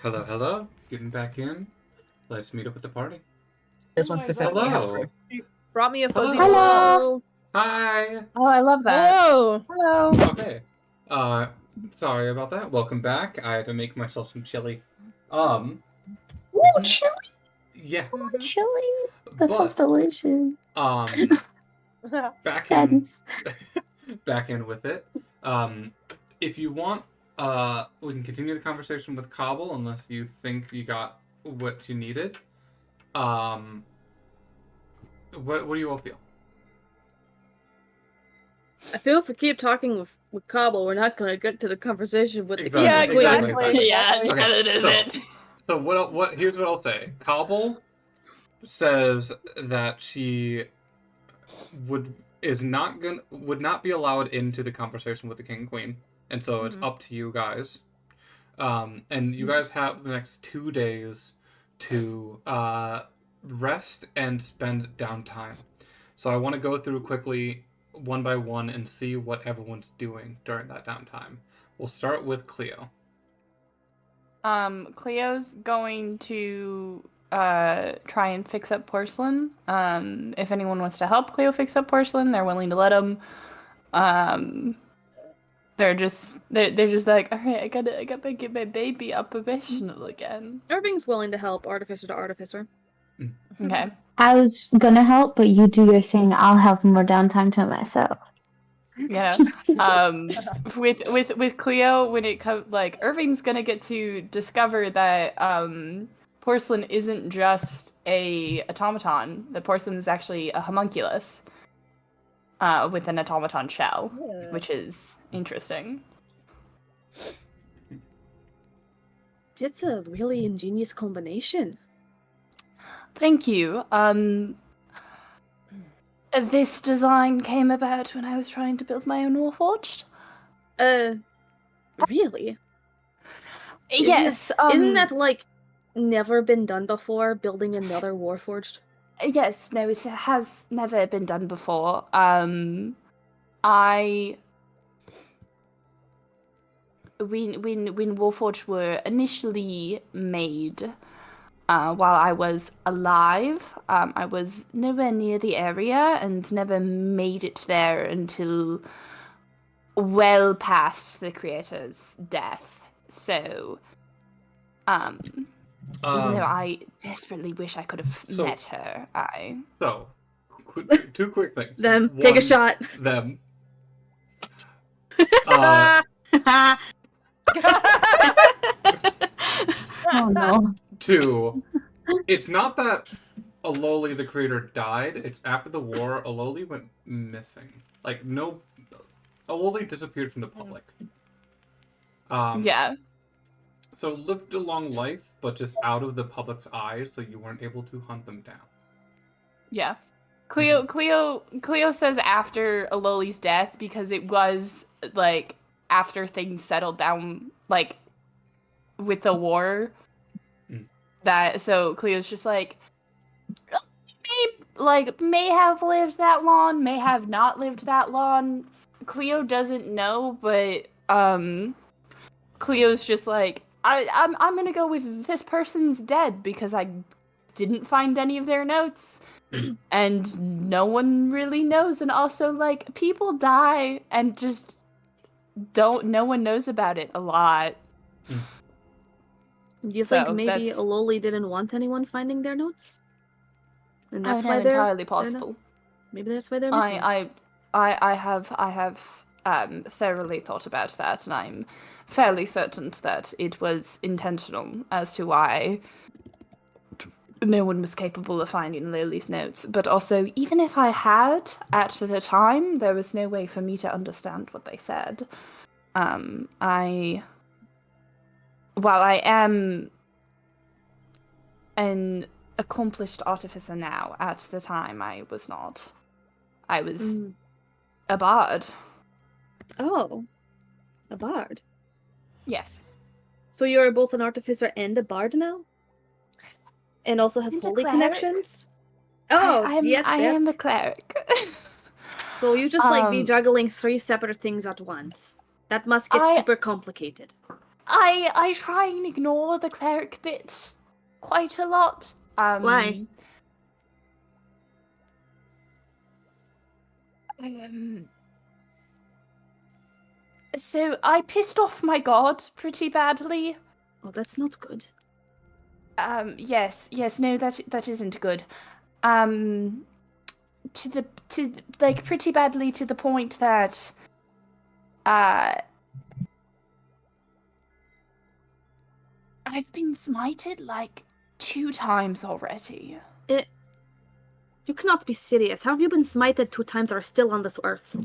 Hello, hello. Getting back in. Let's meet up at the party. This one Oh my specifically. God. Hello. Brought me a fuzzy Hello. glow. Hi. Oh, I love that. Hello. Hello. Okay. Sorry about that. Welcome back. I had to make myself some chili. Ooh, chili. Yeah. Chili. That sounds But, delicious. back in Sadness. back in with it. If you want, we can continue the conversation with Cobble unless you think you got what you needed. What do you all feel? I feel if we keep talking with Cobble, we're not gonna get to the conversation with Exactly, the Yeah, Queen. exactly. Yeah, Okay, that is so- it. So what? Here's what I'll say. Cobble says that she would not be allowed into the conversation with the king and queen, and so it's up to you guys. And you guys have the next 2 days to rest and spend downtime. So I want to go through quickly one by one and see what everyone's doing during that downtime. We'll start with Cleo. Cleo's going to try and fix up porcelain. If anyone wants to help Cleo fix up porcelain, they're willing to let them. They're just like, all right, I gotta get my baby operational again. Irving's willing to help, artificer to artificer. Okay. I was gonna help, but you do your thing. I'll have more downtime to myself. Yeah. With Cleo, when it comes, like, Irving's gonna get to discover that porcelain isn't just a automaton. The porcelain is actually a homunculus with an automaton shell, which is interesting. It's a really ingenious combination. Thank you. This design came about when I was trying to build my own Warforged. Really? Yes. Isn't that like never been done before? Building another Warforged? Yes. No, it has never been done before. When Warforged were initially made, while I was alive, I was nowhere near the area and never made it there until well past the creator's death. So, even though I desperately wish I could have met her, So, two quick things. Them, take a One, shot. Them. Oh no. 2, it's not that Aloli the creator died. It's after the war, Aloli went missing. Like, no, Aloli disappeared from the public. yeah. So lived a long life, but just out of the public's eyes, so you weren't able to hunt them down. Yeah. Cleo says after Aloli's death because it was like after things settled down, like with the war. That so Cleo's just like may have lived that long, may have not lived that long. Cleo doesn't know, but Cleo's just like I'm gonna go with this person's dead because I didn't find any of their notes. And no one really knows, and also like people die and just no one knows about it a lot. Do you So, think maybe that's- Aloli didn't want anyone finding their notes? And that's I why know, they're entirely possible. maybe that's why they're missing. I have thoroughly thought about that, and I'm fairly certain that it was intentional as to why no one was capable of finding Lily's notes. But also, even if I had at the time, there was no way for me to understand what they said. While I am an accomplished artificer now, at the time I was not. I was a bard. Oh, a bard. Yes. So you're both an artificer and a bard now? And also have And a holy cleric. connections? Oh, I am a cleric. So you just like be juggling 3 separate things at once. That must get super complicated. I try and ignore the cleric bit quite a lot. Why? So I pissed off my god pretty badly. Oh, that's not good. Yes, no, that isn't good. To like pretty badly to the point that I've been smited like 2 times already. You cannot be serious. How have you been smited 2 times or are still on this earth?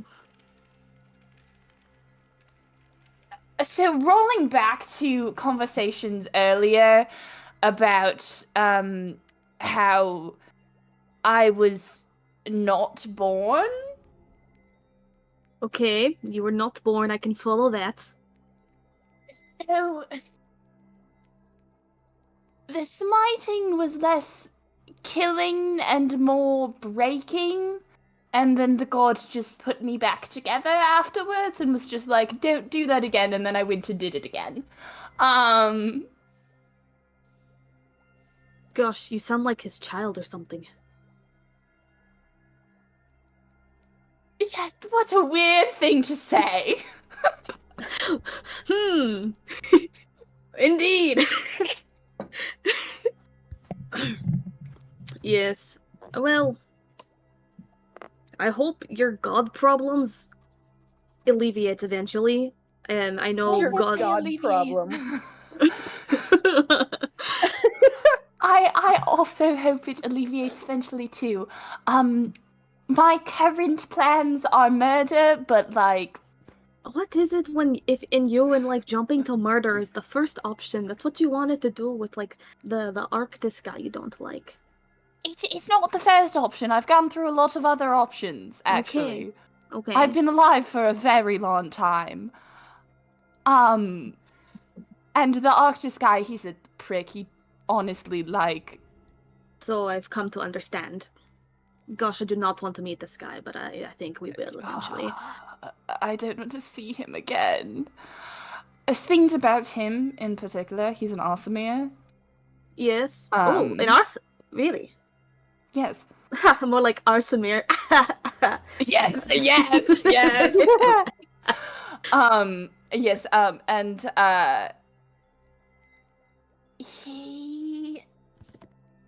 So rolling back to conversations earlier about how I was not born. Okay, you were not born. I can follow that. So the smiting was less killing and more breaking, and then the god just put me back together afterwards and was just like, don't do that again, and then I went and did it again. Gosh, you sound like his child or something. Yes, what a weird thing to say. Indeed. Yes. Well, I hope your god problems alleviate eventually. And I know Your god. god problem. I also hope it alleviates eventually too. My current plans are murder, but like, What is it when if in you and like jumping to murder is the first option? That's what you wanted to do with like the Arctis guy you don't like. it's not the first option. I've gone through a lot of other options, actually. Okay. I've been alive for a very long time. And the Arctis guy, he's a prick. He honestly, like... So I've come to understand. Gosh, I do not want to meet this guy, but I think we will eventually. I don't want to see him again. There's things about him in particular. He's an Arsamir. Yes. An Ars... Really? Yes. More like Arsamir. Yes. Yes. Yes. He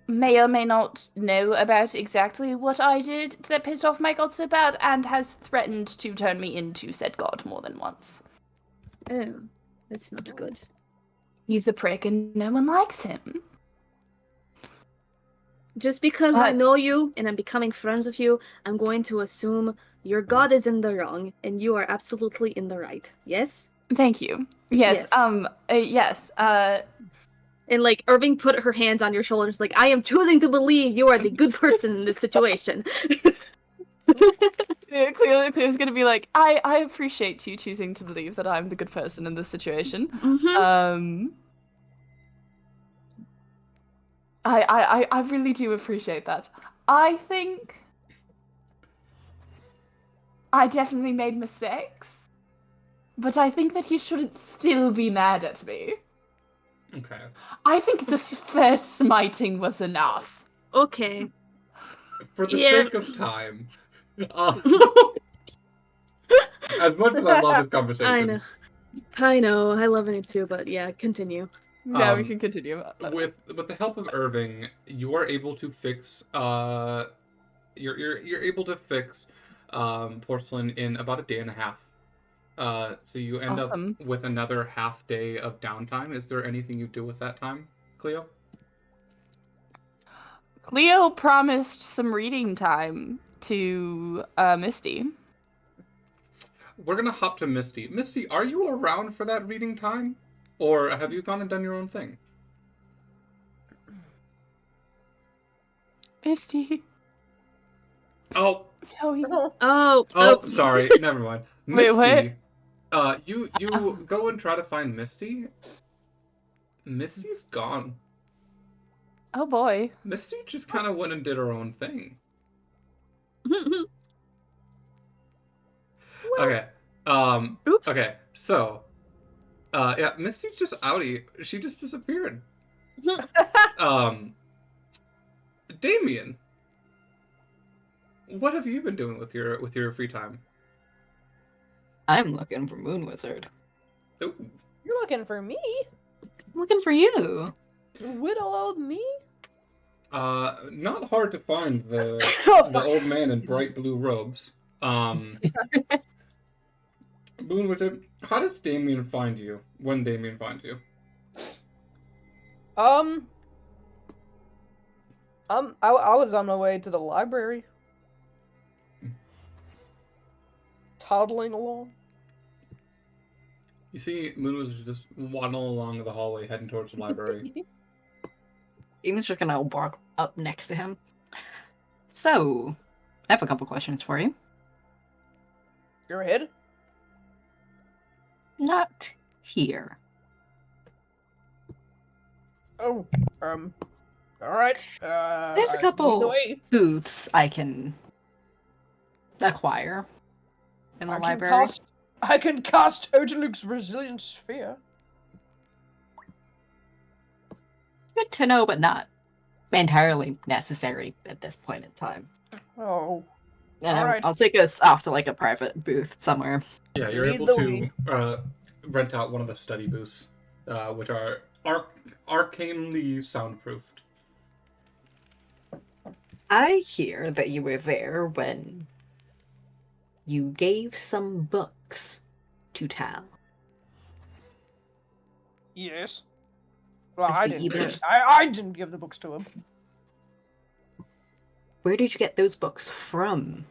may or may not know about exactly what I did that pissed off my god so bad, and has threatened to turn me into said god more than once. Oh, that's not good. He's a prick and no one likes him. Just because I know you and I'm becoming friends with you, I'm going to assume your god is in the wrong and you are absolutely in the right. Yes? Thank you. Yes. Yes. And like Irving put her hands on your shoulders, like, I am choosing to believe you are the good person in this situation. Clear's gonna be like, I appreciate you choosing to believe that I'm the good person in this situation. Mm-hmm. I really do appreciate that. I think I definitely made mistakes, but I think that he shouldn't still be mad at me. Okay. I think this first smiting was enough. Okay. For the sake of time. As much as I love this conversation. I know. I love it too, but yeah, continue. Now we can continue. With the help of Irving, you are able to fix you're able to fix porcelain in about a day and a half. So you end up with another half day of downtime. Is there anything you do with that time, Cleo? Cleo promised some reading time to Misty. We're gonna hop to Misty. Misty, are you around for that reading time? Or have you gone and done your own thing? Misty. Oh. Sorry. Oh, sorry. Never mind. Wait, Misty, what? You go and try to find Misty. Misty's gone. Oh boy. Misty just kind of went and did her own thing. Okay. Oops. Okay. So, Yeah, Misty's just outie. She just disappeared. Damien, what have you been doing with your free time? I'm looking for Moon Wizard. Ooh. You're looking for me? I'm looking for you. Whittle old me? Not hard to find the Oh, the fuck. old man in bright blue robes. Moon Wizard, how does Damien find you? When Damien finds you? I was on my way to the library. Toddling along. You see Moon Wizard just waddling along the hallway, heading towards the library. Eamon's just gonna walk up next to him. So, I have a couple questions for you. Your head? Not here. Oh, alright. There's a lead the couple way. booths I can acquire in the library. I can cast Otiluke's Resilient Sphere. Good to know, but not entirely necessary at this point in time. Oh. And Alright. I'll take us off to like a private booth somewhere. Yeah, you're Lead able the to rent out one of the study booths, which are arcanely soundproofed. I hear that you were there when you gave some books to Tal. Yes. Well, If I we didn't. either- I didn't give the books to him. Where did you get those books from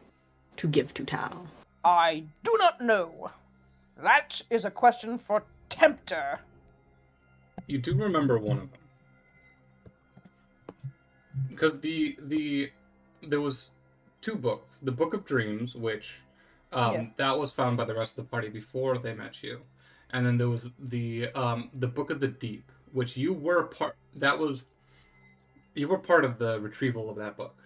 to give to Tal? I do not know. That is a question for Tempter. You do remember one of them. Because there was two books. The Book of Dreams, which that was found by the rest of the party before they met you. And then there was the Book of the Deep, which you were part of the retrieval of that book.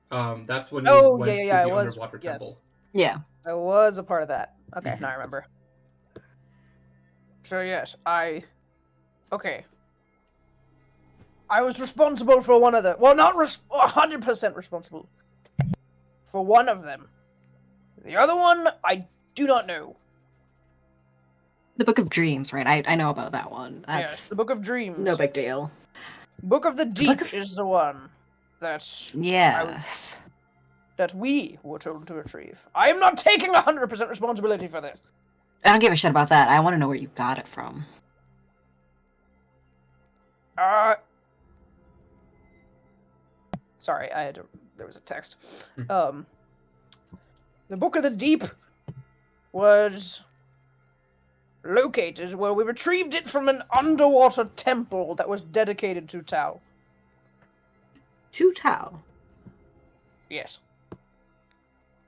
That's when you went to the I was. underwater Yes, temple. Yeah. I was a part of that. Okay, Mhm. now I remember. So yes, okay. I was responsible for one of them. Well, not 100% responsible for one of them. The other one, I do not know. The Book of Dreams, right? I know about that one. Yes, That's the Book of Dreams. no big deal. Book of the Deep Book of- is the one that's Yes. that we were told to retrieve. I am not taking 100% responsibility for this. I don't give a shit about that. I want to know where you got it from. Sorry, there was a text. The Book of the Deep was located, well, we retrieved it from an underwater temple that was dedicated to Tao. To Tal. Yes.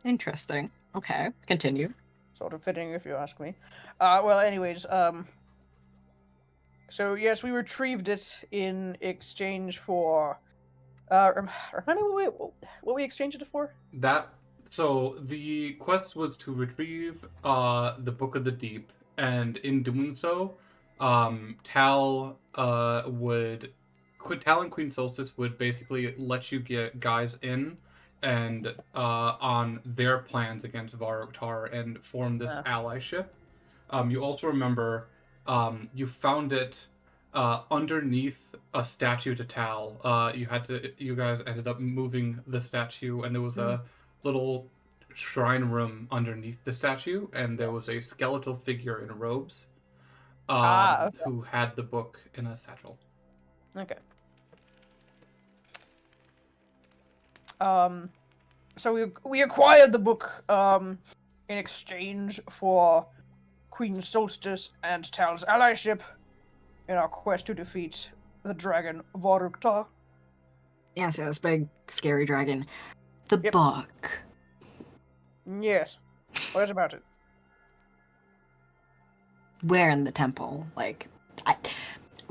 Interesting. Okay, continue. Sort of fitting, if you ask me. Well, anyways, so yes, we retrieved it in exchange for, remind me what we exchanged it for? So the quest was to retrieve the Book of the Deep, and in doing so, Tal and Queen Solstice would basically let you get guys in and on their plans against Varuktar and form this allyship. You also remember you found it underneath a statue to Tal. You guys ended up moving the statue, and there was a little shrine room underneath the statue, and there was a skeletal figure in robes who had the book in a satchel. Okay. So we acquired the book in exchange for Queen Solstice and Tal's allyship in our quest to defeat the dragon Varuktar. Yes, this big, scary dragon. The book. Yes. What about it? Where in the temple? Like,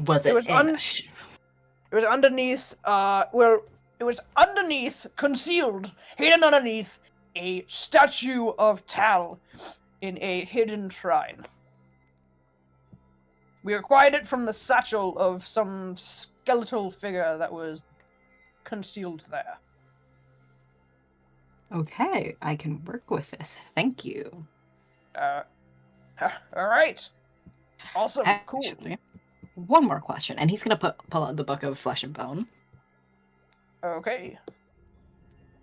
was it? It was in a It was underneath. It was underneath, concealed, hidden underneath a statue of Tal in a hidden shrine. We acquired it from the satchel of some skeletal figure that was concealed there. Okay, I can work with this. Thank you. All right. Awesome. Cool. Actually, one more question, and he's gonna pull out the book of Flesh and Bone. Okay.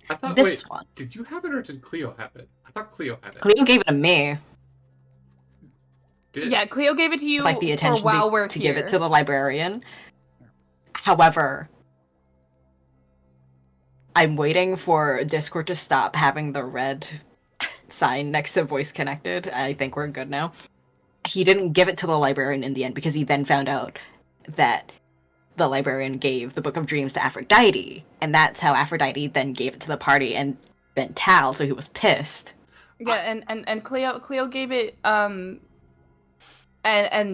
I thought. This wait, one. did you have it or did Cleo have it? I thought Cleo had it. Cleo gave it to me. Yeah, Cleo gave it to you Like the for attention while we're to here. give it to the librarian. However, I'm waiting for Discord to stop having the red sign next to voice connected. I think we're good now. He didn't give it to the librarian in the end because he then found out that the librarian gave the Book of Dreams to Aphrodite, and that's how Aphrodite then gave it to the party and then Tal, so he was pissed. Yeah, and Cleo gave it and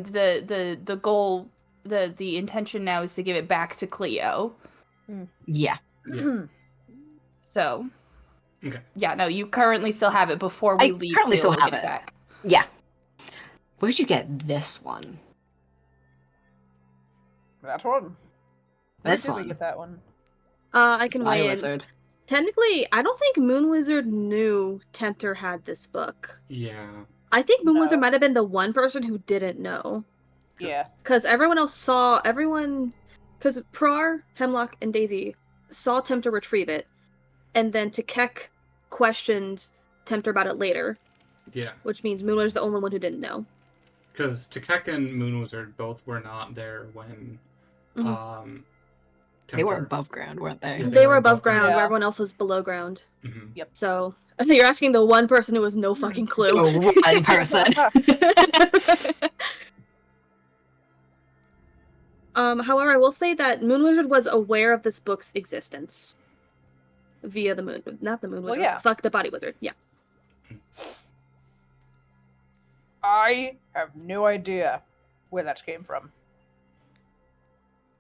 the goal, the intention now is to give it back to Cleo. Yeah. Yeah. So Okay. yeah, no, you currently still have it before we I leave. currently Cleo still will have get it. back. Yeah. Where'd you get this one? That one. This Where did we one. get that one? I can Body weigh in. Wizard. Technically, I don't think Moon Wizard knew Tempter had this book. Yeah. I think Moon No. Wizard might have been the one person who didn't know. Yeah. Because everyone else saw, because Prar, Hemlock, and Daisy saw Tempter retrieve it, and then Tekek questioned Tempter about it later, Yeah. which means Moon Wizard's the only one who didn't know. Because Tekek and Moon Wizard both were not there when They were Tempter- above ground, weren't they? Yeah, They were above ground, Yeah. where everyone else was below ground. Mhm. So, you're asking the one person who has no fucking clue. Oh, one person. However, I will say that Moon Wizard was aware of this book's existence via the Moon, not the Moon Well, Wizard. yeah. Fuck the Body Wizard. Yeah. I have no idea where that came from.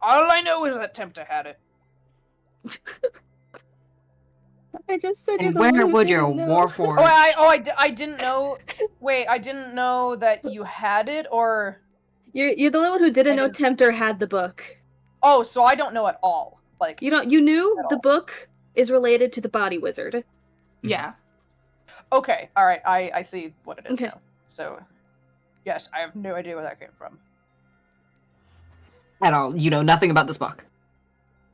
All I know is that Tempter had it. I just said And where would your Warforged... I didn't know. Wait, I didn't know that you had it, or You're the only one who didn't I know didn't- Tempter had the book. oh, so I don't know at all. Like, You knew At the all. book is related to the Body Wizard. Yeah. okay, all right, I see what it is Okay. now. So, yes, I have no idea where that came from. At all. You know nothing about this book.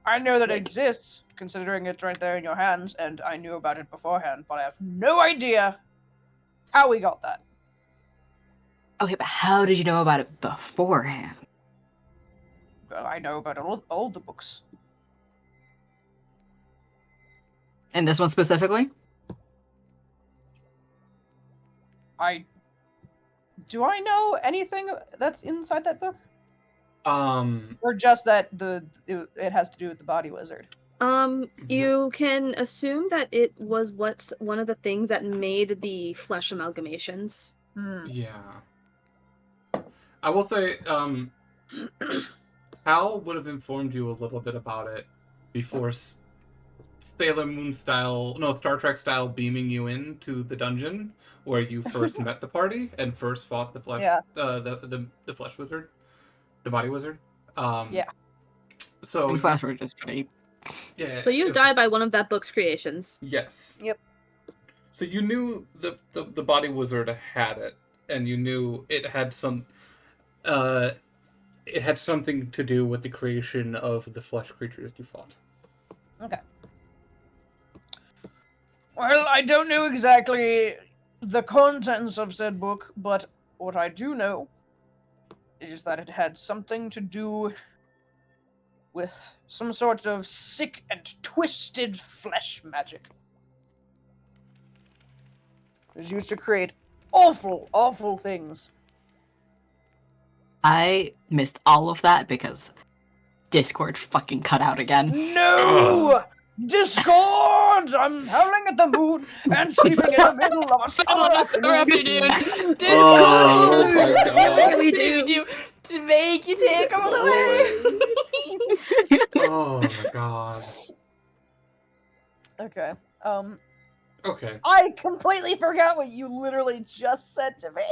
I know that it exists, considering it's right there in your hands, and I knew about it beforehand, but I have no idea how we got that. Okay, but how did you know about it beforehand? Well, I know about all the books. And this one specifically? Do I know anything that's inside that book? Um. Or just that it has to do with the Body Wizard? You can assume that it was one of the things that made the flesh amalgamations. Yeah. I will say, Hal would have informed you a little bit about it before Sailor Moon style, no, Star Trek style beaming you into the dungeon where you first met the party and first fought the flesh, Yeah. the flesh wizard, the body wizard. Yeah. So And Flashword is pretty... yeah. So you died by one of that book's creations. Yes. Yep. So you knew the body wizard had it, and you knew it had some. It had something to do with the creation of the flesh creatures you fought. Okay. Well, I don't know exactly the contents of said book, but what I do know is that it had something to do with some sort of sick and twisted flesh magic. It was used to create awful, awful things. I missed all of that because Discord fucking cut out again. No! Discord! I'm howling at the moon and sleeping in the middle of a summer afternoon. Discord! Oh my God. What do we do to make you take all the way? Oh my god. Okay. Okay. I completely forgot what you literally just said to me.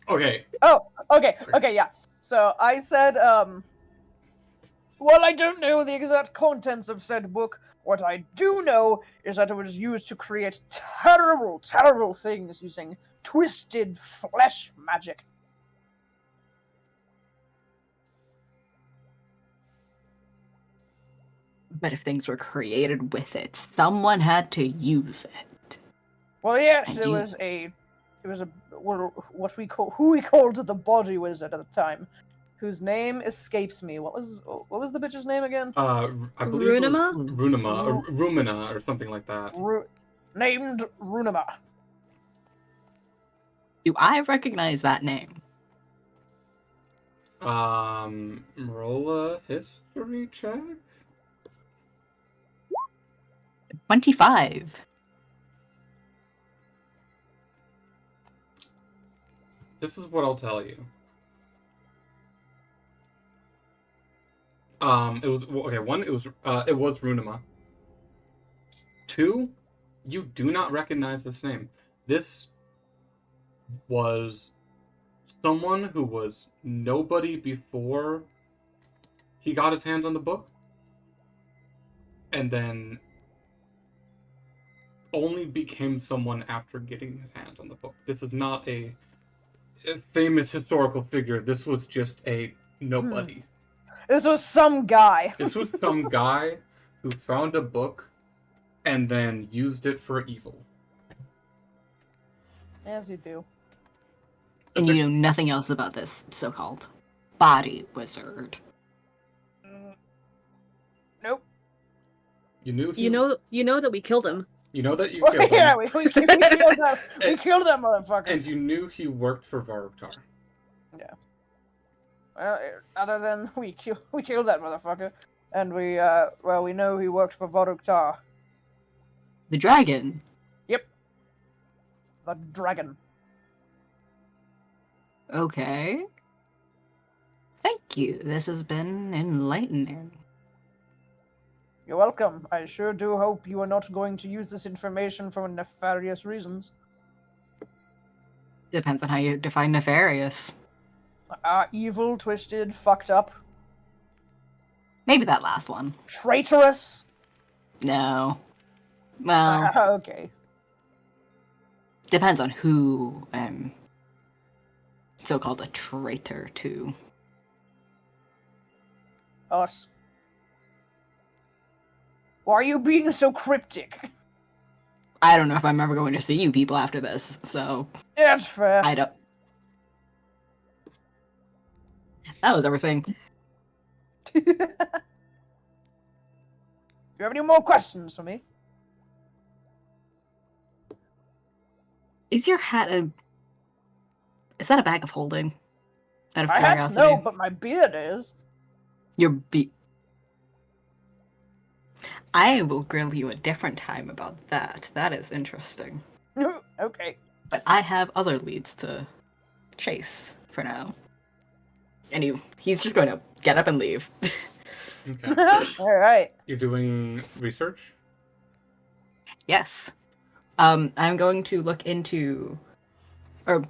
Okay. Oh, okay, yeah. So I said, well, I don't know the exact contents of said book. What I do know is that it was used to create terrible, terrible things using twisted flesh magic. But if things were created with it, someone had to use it. Well, yes, And it was a what we call who we called the body wizard at the time, whose name escapes me. What was the bitch's name again? I believe it was Runema? Runema or Rumina or something like that. Named Runema. Do I recognize that name? Roll a history check. 25. This is what I'll tell you. It was okay. One, it was Runema. Two, you do not recognize this name. This was someone who was nobody before he got his hands on the book, and then only became someone after getting his hands on the book. This is not a famous historical figure. This was just a nobody. This was some guy. This was some guy who found a book and then used it for evil. As you do. And you know nothing else about this so-called body wizard. Nope. You knew he. You know that we killed him. You know that you Well, killed yeah, him, we killed that. We killed that motherfucker. and you knew he worked for Varuktar. Yeah. Well, other than we killed that motherfucker, and we know he worked for Varuktar. The dragon. The dragon. Okay. Thank you. This has been enlightening. You're welcome. I sure do hope you are not going to use this information for nefarious reasons. Depends on how you define nefarious. Evil, twisted, fucked up, Maybe that last one. traitorous. No. Well, Okay. depends on who I'm so-called a traitor to. Us. Why are you being so cryptic? I don't know if I'm ever going to see you people after this, so That's fair. I don't. That was everything. Do you have any more questions for me? Is your hat a... Is that a bag of holding? Out of My hat's curiosity. no, but my beard is. Your be... I will grill you a different time about that. That is interesting. Okay. But I have other leads to chase for now. And he's just going to get up and leave. Okay. Alright. You're doing research? Yes. I'm going to look into, or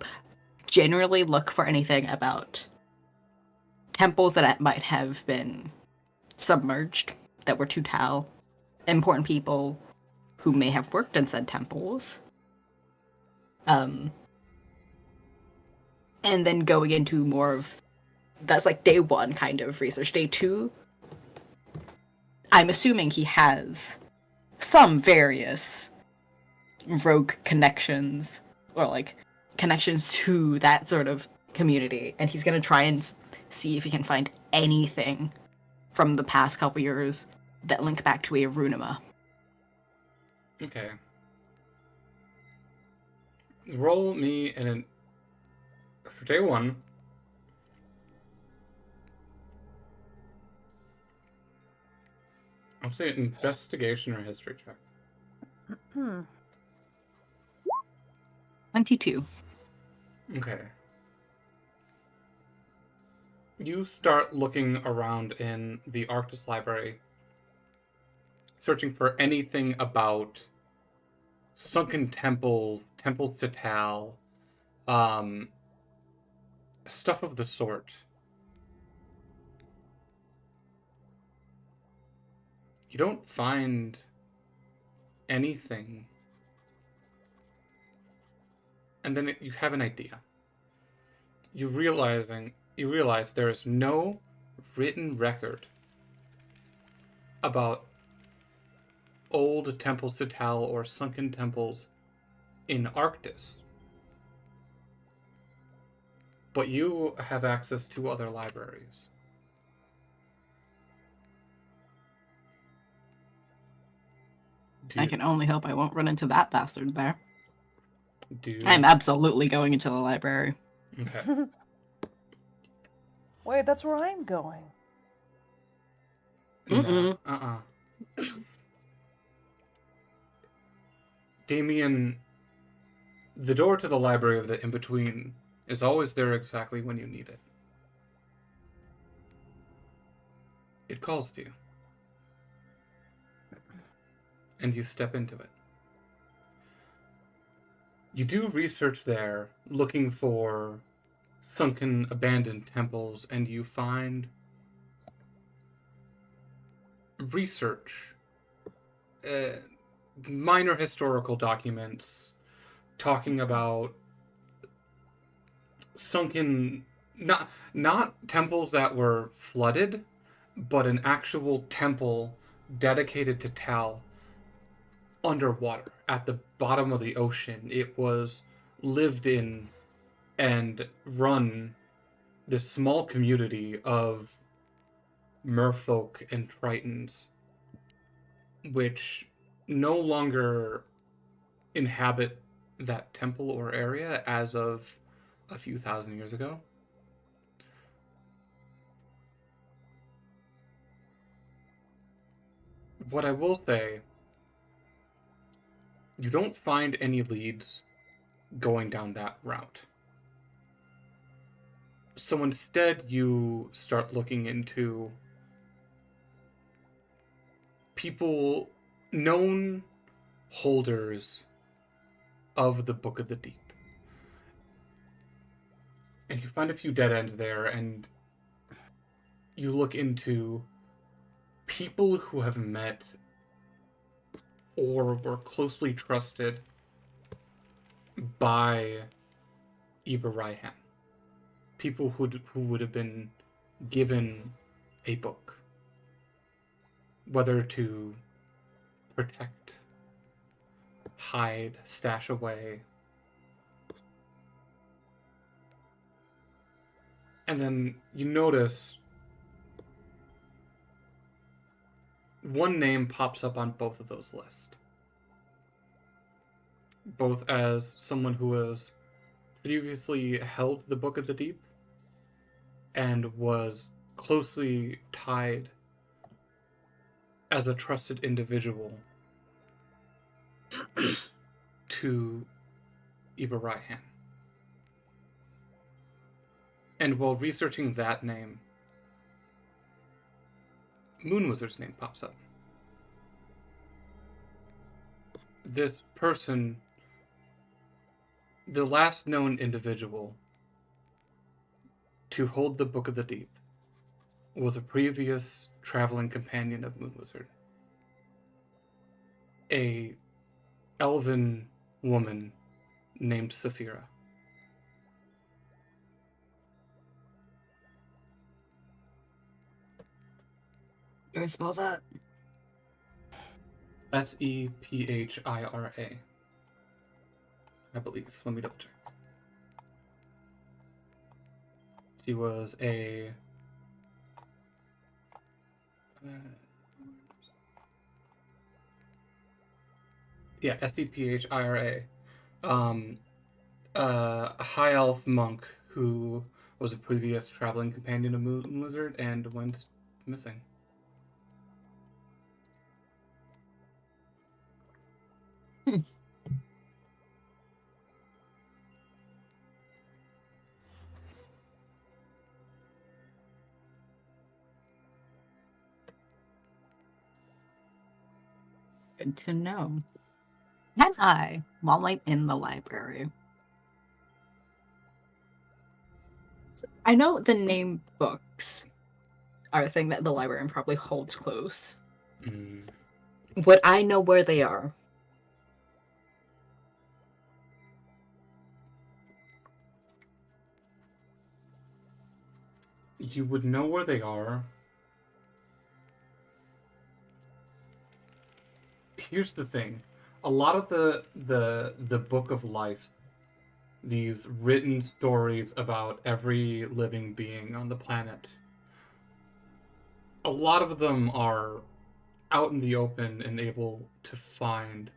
generally look for anything about temples that might have been submerged, that were too tall, important people who may have worked in said temples. And then going into more of, that's like day one kind of research. Day two, I'm assuming he has some various rogue connections, or like connections to that sort of community, and he's gonna try and see if he can find anything from the past couple years that link back to a Runema. Okay. Roll me for day one. I'll say investigation or history check. 22. Okay. You start looking around in the Arctis Library, searching for anything about sunken temples, temples to Tal, stuff of the sort. You don't find anything. And then you have an idea. You realize there is no written record about old temples to Tal or sunken temples in Arctis. But you have access to other libraries. I can only hope I won't run into that bastard there. Do I'm absolutely going into the library. Okay. Wait, that's where I'm going. No, Damien, the door to the library of the in-between is always there exactly when you need it. It calls to you. And you step into it. You do research there, looking for sunken, abandoned temples, and you find research, minor historical documents talking about sunken, not temples that were flooded, but an actual temple dedicated to Tal underwater at the bottom of the ocean. It was lived in and run this small community of merfolk and tritons, which no longer inhabit that temple or area as of a few thousand years ago. What I will say, you don't find any leads going down that route. So instead, you start looking into people, known holders of the Book of the Deep. And you find a few dead ends there, and you look into people who have met or were closely trusted by Iba Raihan. People who would have been given a book, whether to protect, hide, stash away. And then you notice one name pops up on both of those lists. Both as someone who has previously held the Book of the Deep and was closely tied as a trusted individual to Iba Raihan. And while researching that name, Moon Wizard's name pops up. This person, the last known individual to hold the Book of the Deep, was a previous traveling companion of Moon Wizard. A elven woman named Saphira. Do I spell that? Sephira. I believe. Let me double check. She was a Sephira. A high elf monk who was a previous traveling companion of Moon Wizard and went missing. Good to know. Can I, while I'm in the library, I know the name books are a thing that the librarian probably holds close. Mm. Would I know where they are? You would know where they are. Here's the thing. A lot of the Book of Life, these written stories about every living being on the planet, a lot of them are out in the open and able to find.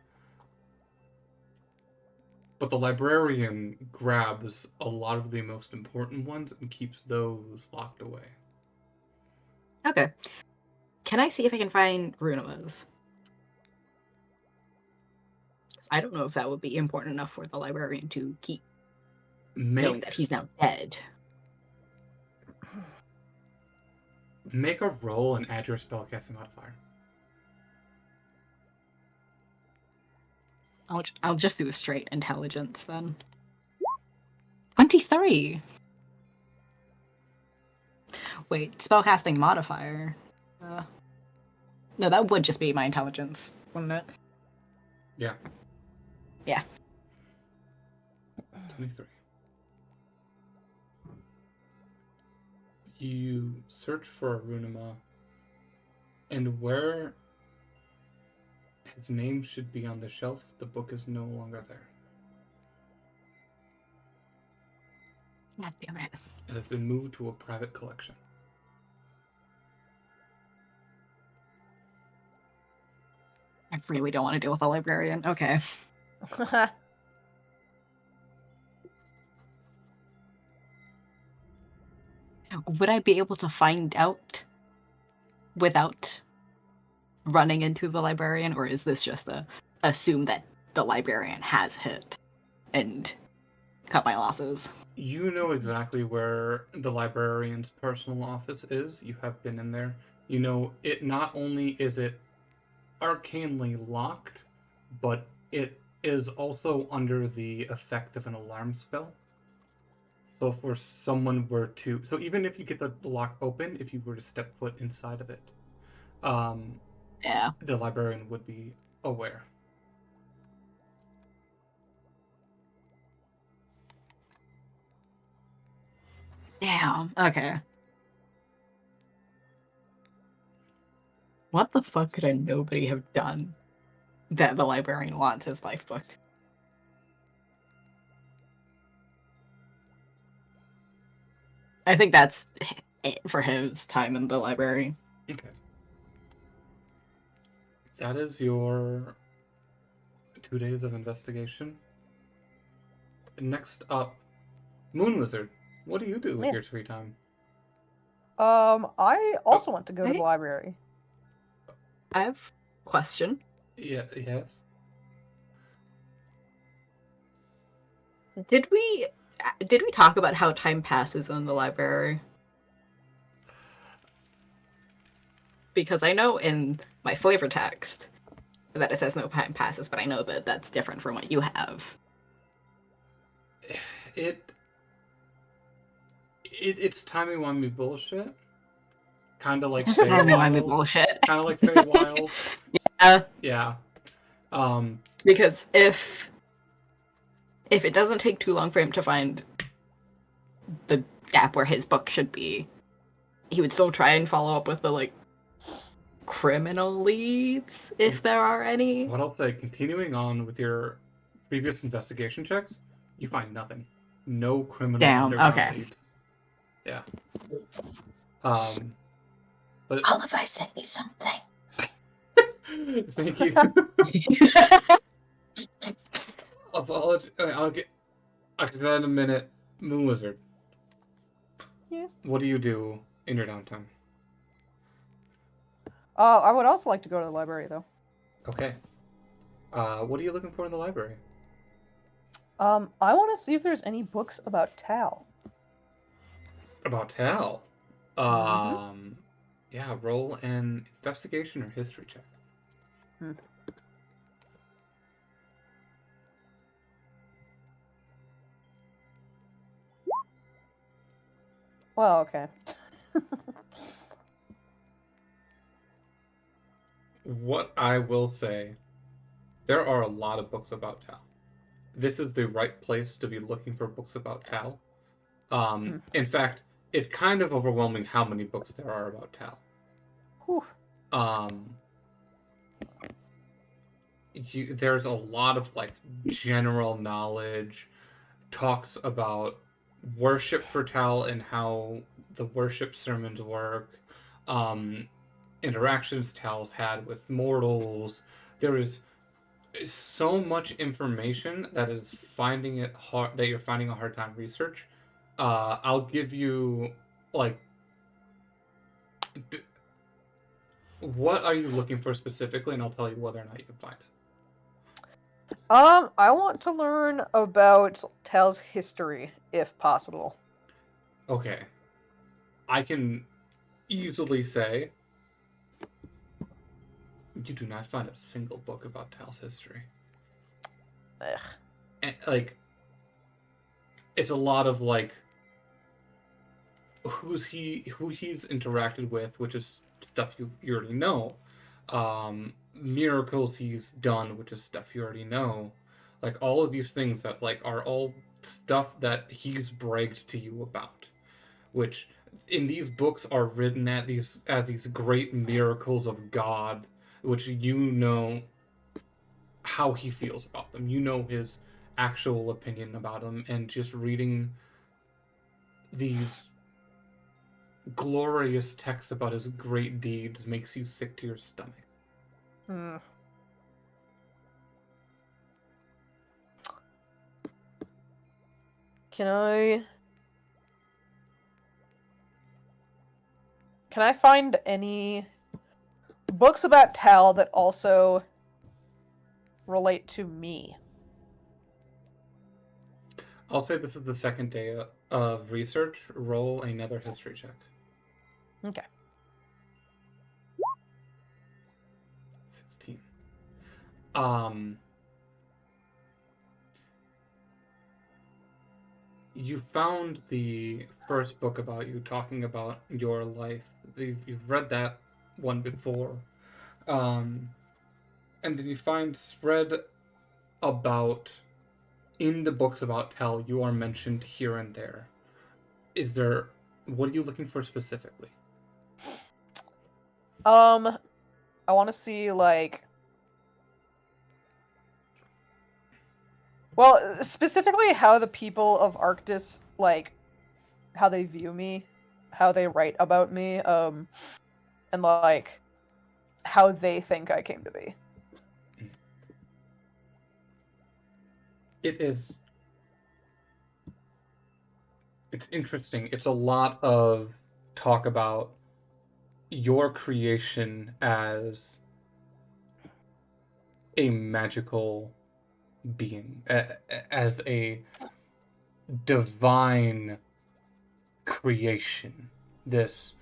But the librarian grabs a lot of the most important ones and keeps those locked away. Okay. Can I see if I can find Runemas? I don't know if that would be important enough for the librarian to keep, knowing that he's now dead. Make a roll and add your spellcasting modifier. I'll just do a straight intelligence then. 23. Wait, spellcasting modifier. No, that would just be my intelligence, wouldn't it? Yeah. Yeah. 23. You search for a Runema, and where his name should be on the shelf, the book is no longer there. God damn it. It has been moved to a private collection. I really don't want to deal with a librarian. Okay. Would I be able to find out without running into the librarian, or is this just a assume that the librarian has hit and cut my losses? You know exactly where the librarian's personal office is. You have been in there. You know, it not only is it arcanely locked, but it is also under the effect of an alarm spell. So if someone were to, so even if you get the lock open, if you were to step foot inside of it, Yeah. the librarian would be aware. Damn. Okay. What the fuck could a nobody have done that the librarian wants his life book? I think that's it for his time in the library. Okay. That is your 2 days of investigation. Next up, Moon Wizard. What do you do with Yeah. your free time? I also want to go to the Right. library. I have a question. Yeah, yes. Did we talk about how time passes in the library? Because I know in my flavor text that it says no time passes, but I know that that's different from what you have. It's timey-wimey bullshit. Kind of like Timey-wimey Feywild. bullshit. Kind of like Feywild. Yeah. Yeah. Because if it doesn't take too long for him to find the gap where his book should be, he would still try and follow up with the like criminal leads, if there are any. What I'll say, continuing on with your previous investigation checks, you find nothing. No criminal Damn, underground okay. leads. Yeah. But All if I sent you something. thank you. Apology. I'll get to that in a minute. Moon Wizard. Yes. What do you do in your downtime? I would also like to go to the library, though. Okay. What are you looking for in the library? I want to see if there's any books about Tal. About Tal. Yeah, roll an investigation or history check. Well, okay. What I will say, there are a lot of books about Tal. This is the right place to be looking for books about Tal. In fact, it's kind of overwhelming how many books there are about Tal. Whew. There's a lot of like general knowledge, talks about worship for Tal and how the worship sermons work, interactions Tal's had with mortals. There is so much information that is finding it hard, that you're finding a hard time research. I'll give you like what are you looking for specifically, and I'll tell you whether or not you can find it. I want to learn about Tal's history, if possible. Okay. I can easily say you do not find a single book about Tal's history. Ugh. And, like, it's a lot of like who he's interacted with, which is stuff you already know. Miracles he's done, which is stuff you already know. Like all of these things that like are all stuff that he's bragged to you about, which in these books are written as these great miracles of God, which you know how he feels about them. You know his actual opinion about them, and just reading these glorious texts about his great deeds makes you sick to your stomach. Can I find any books about Tal that also relate to me? I'll say this is the second day of research. Roll another history check. Okay. 16. You found the first book about you, talking about your life. You've read that one before. And then you find spread about, in the books about Tal, you are mentioned here and there. What are you looking for specifically? I want to see, like... Well, specifically how the people of Arctis, like, how they view me, how they write about me, and, like, how they think I came to be. It's interesting. It's a lot of talk about your creation as a magical being, as a divine creation, this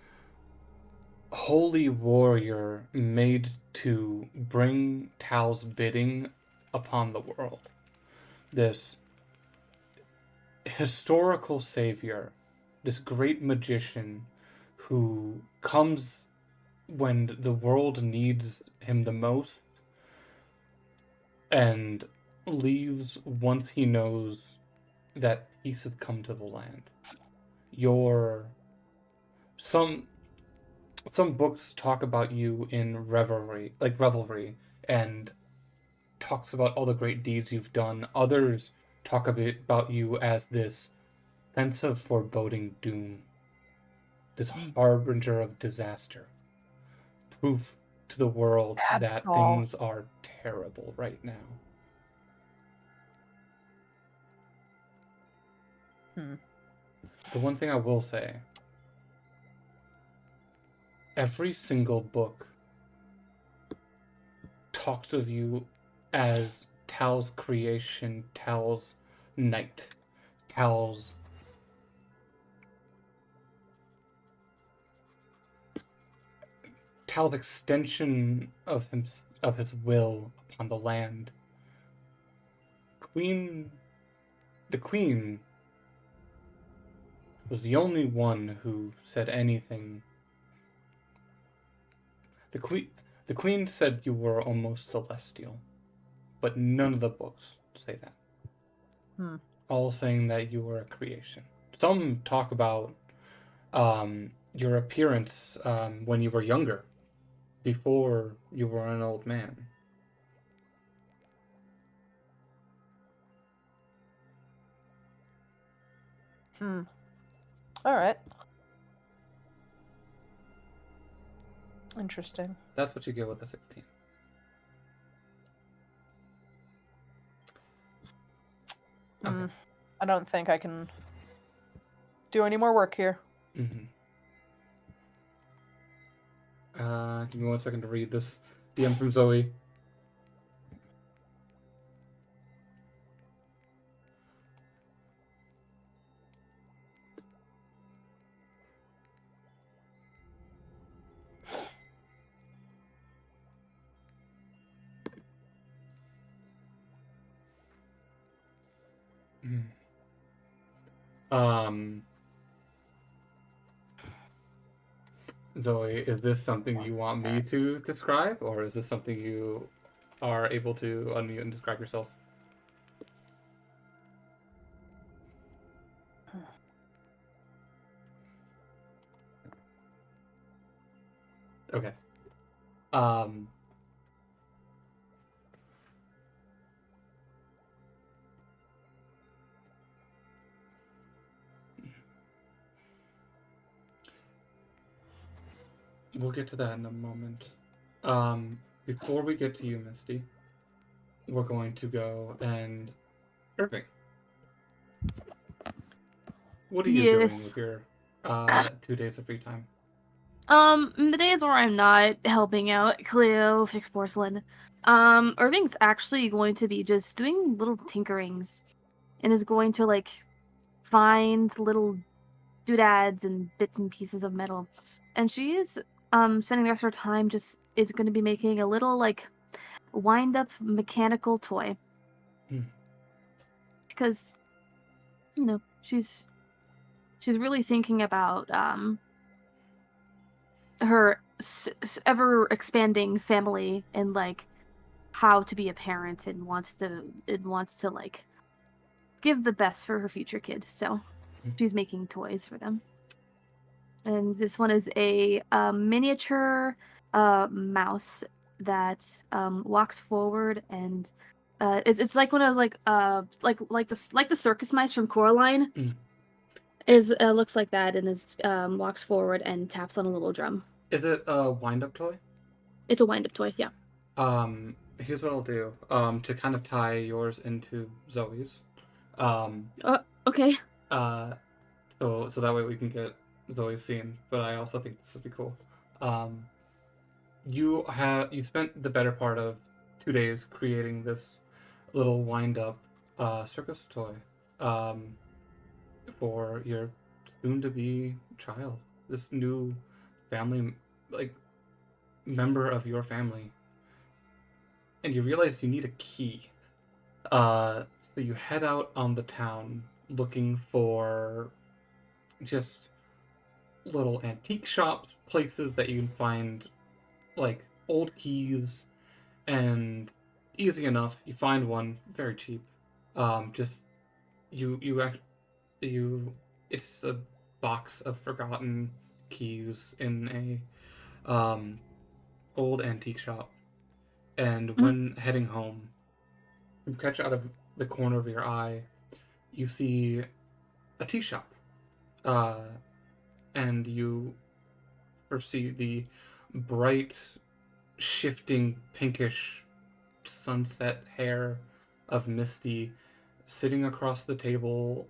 holy warrior made to bring Tal's bidding upon the world, this historical savior, this great magician who comes when the world needs him the most and leaves once he knows that peace has come to the land. Some books talk about you in revelry, and talks about all the great deeds you've done. Others talk a bit about you as this sense of foreboding doom, this harbinger of disaster, proof to the world that things are terrible right now. The one thing I will say, every single book talks of you as Tal's creation, Tal's knight, Tal's extension of his will upon the land. The queen was the only one who said anything. The queen said you were almost celestial, but none of the books say that. All saying that you were a creation. Some talk about your appearance when you were younger, before you were an old man. All right. Interesting. That's what you get with the 16. Okay. I don't think I can do any more work here. Mm-hmm. Give me 1 second to read this. DM from Zoe. Zoe, is this something you want me to describe, or is this something you are able to unmute and describe yourself? Okay. We'll get to that in a moment. Before we get to you, Misty, we're going to go and Irving. What are you doing with your 2 days of free time? The days where I'm not helping out Cleo fix porcelain, Irving's actually going to be just doing little tinkerings, and is going to like find little doodads and bits and pieces of metal, and she is spending the rest of her time is going to be making a little like wind up mechanical toy, because she's really thinking about her ever expanding family and like how to be a parent, and wants to like give the best for her future kid. So she's making toys for them. And this one is a miniature mouse that walks forward, and it's like one of those like the circus mice from Coraline. Is looks like that, and is walks forward and taps on a little drum. Is it a wind-up toy? It's a wind-up toy, yeah. Here's what I'll do. To kind of tie yours into Zoe's. Okay. So that way we can get Zoe's scene, but I also think this would be cool. You spent the better part of 2 days creating this little wind-up circus toy for your soon-to-be child, this new family, like member of your family, and you realize you need a key. So you head out on the town looking for just little antique shops, places that you can find like old keys, and easy enough, you find one very cheap. It's a box of forgotten keys in a old antique shop, and when heading home, you catch out of the corner of your eye, you see a tea shop, and you perceive the bright, shifting, pinkish sunset hair of Misty sitting across the table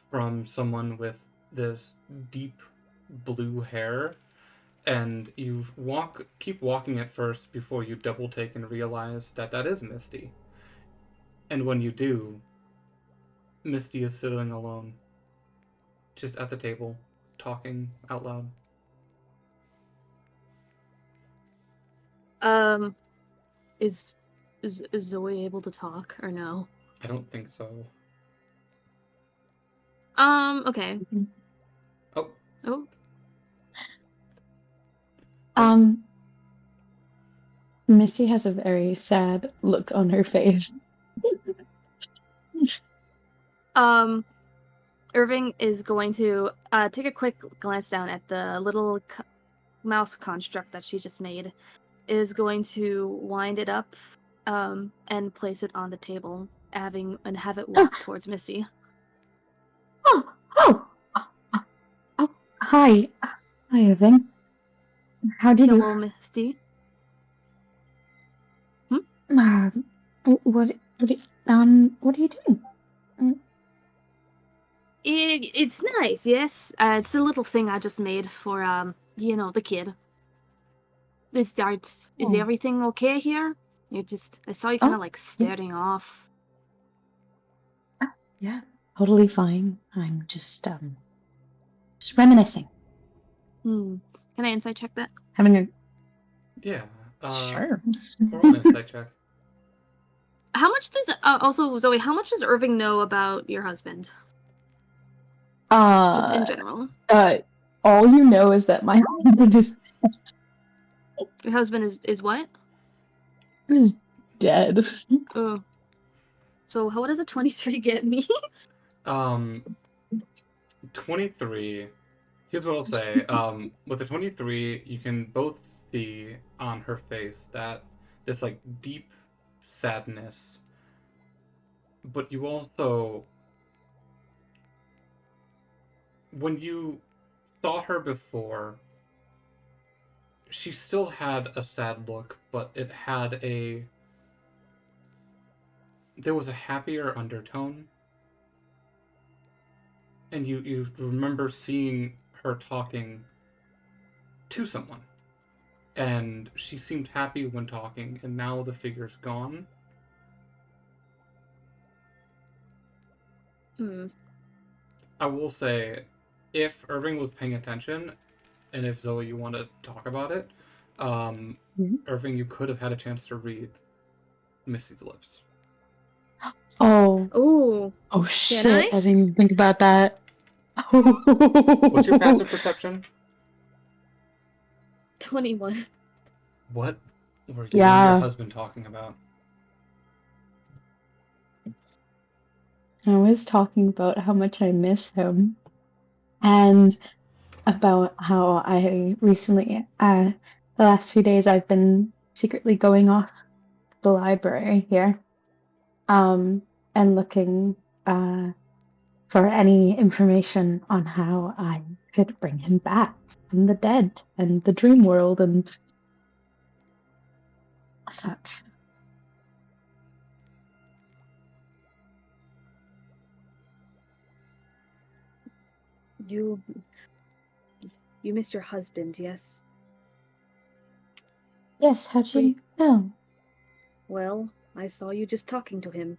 from someone with this deep blue hair, and you keep walking at first before you double take and realize that is Misty. And when you do, Misty is sitting alone, just at the table, talking out loud. Is Zoe able to talk or no? I don't think so. Okay. Misty has a very sad look on her face. Irving is going to take a quick glance down at the little mouse construct that she just made. Is going to wind it up, and place it on the table, have it walk towards Misty. Oh, hi, Irving. How did Hello, Misty. what are you doing? It's nice, yes. It's a little thing I just made for the kid. Is everything okay here? I saw you kind of staring off. Yeah, totally fine. I'm just reminiscing. Can I insight check that? Having a Yeah. sure. Roll an insight check. How much does also Zoe? How much does Irving know about your husband? Just in general. All you know is that my husband Your husband is what? is dead. Oh. So what does a 23 get me? 23. Here's what I'll say. With the 23, you can both see on her face that this deep sadness, but you also, when you saw her before, she still had a sad look, but there was a happier undertone. And you remember seeing her talking to someone. And she seemed happy when talking, and now the figure's gone. I will say, if Irving was paying attention, and if Zoe, you want to talk about it, Irving, you could have had a chance to read Misty's lips. Oh shit! I didn't even think about that. What's your passive perception? 21. What were you and your husband talking about? I was talking about how much I miss him, and about how I recently, the last few days, I've been secretly going off the library here, and looking for any information on how I could bring him back from the dead and the dream world and such. You miss your husband, yes? Yes, how'd you know? Well, I saw you just talking to him.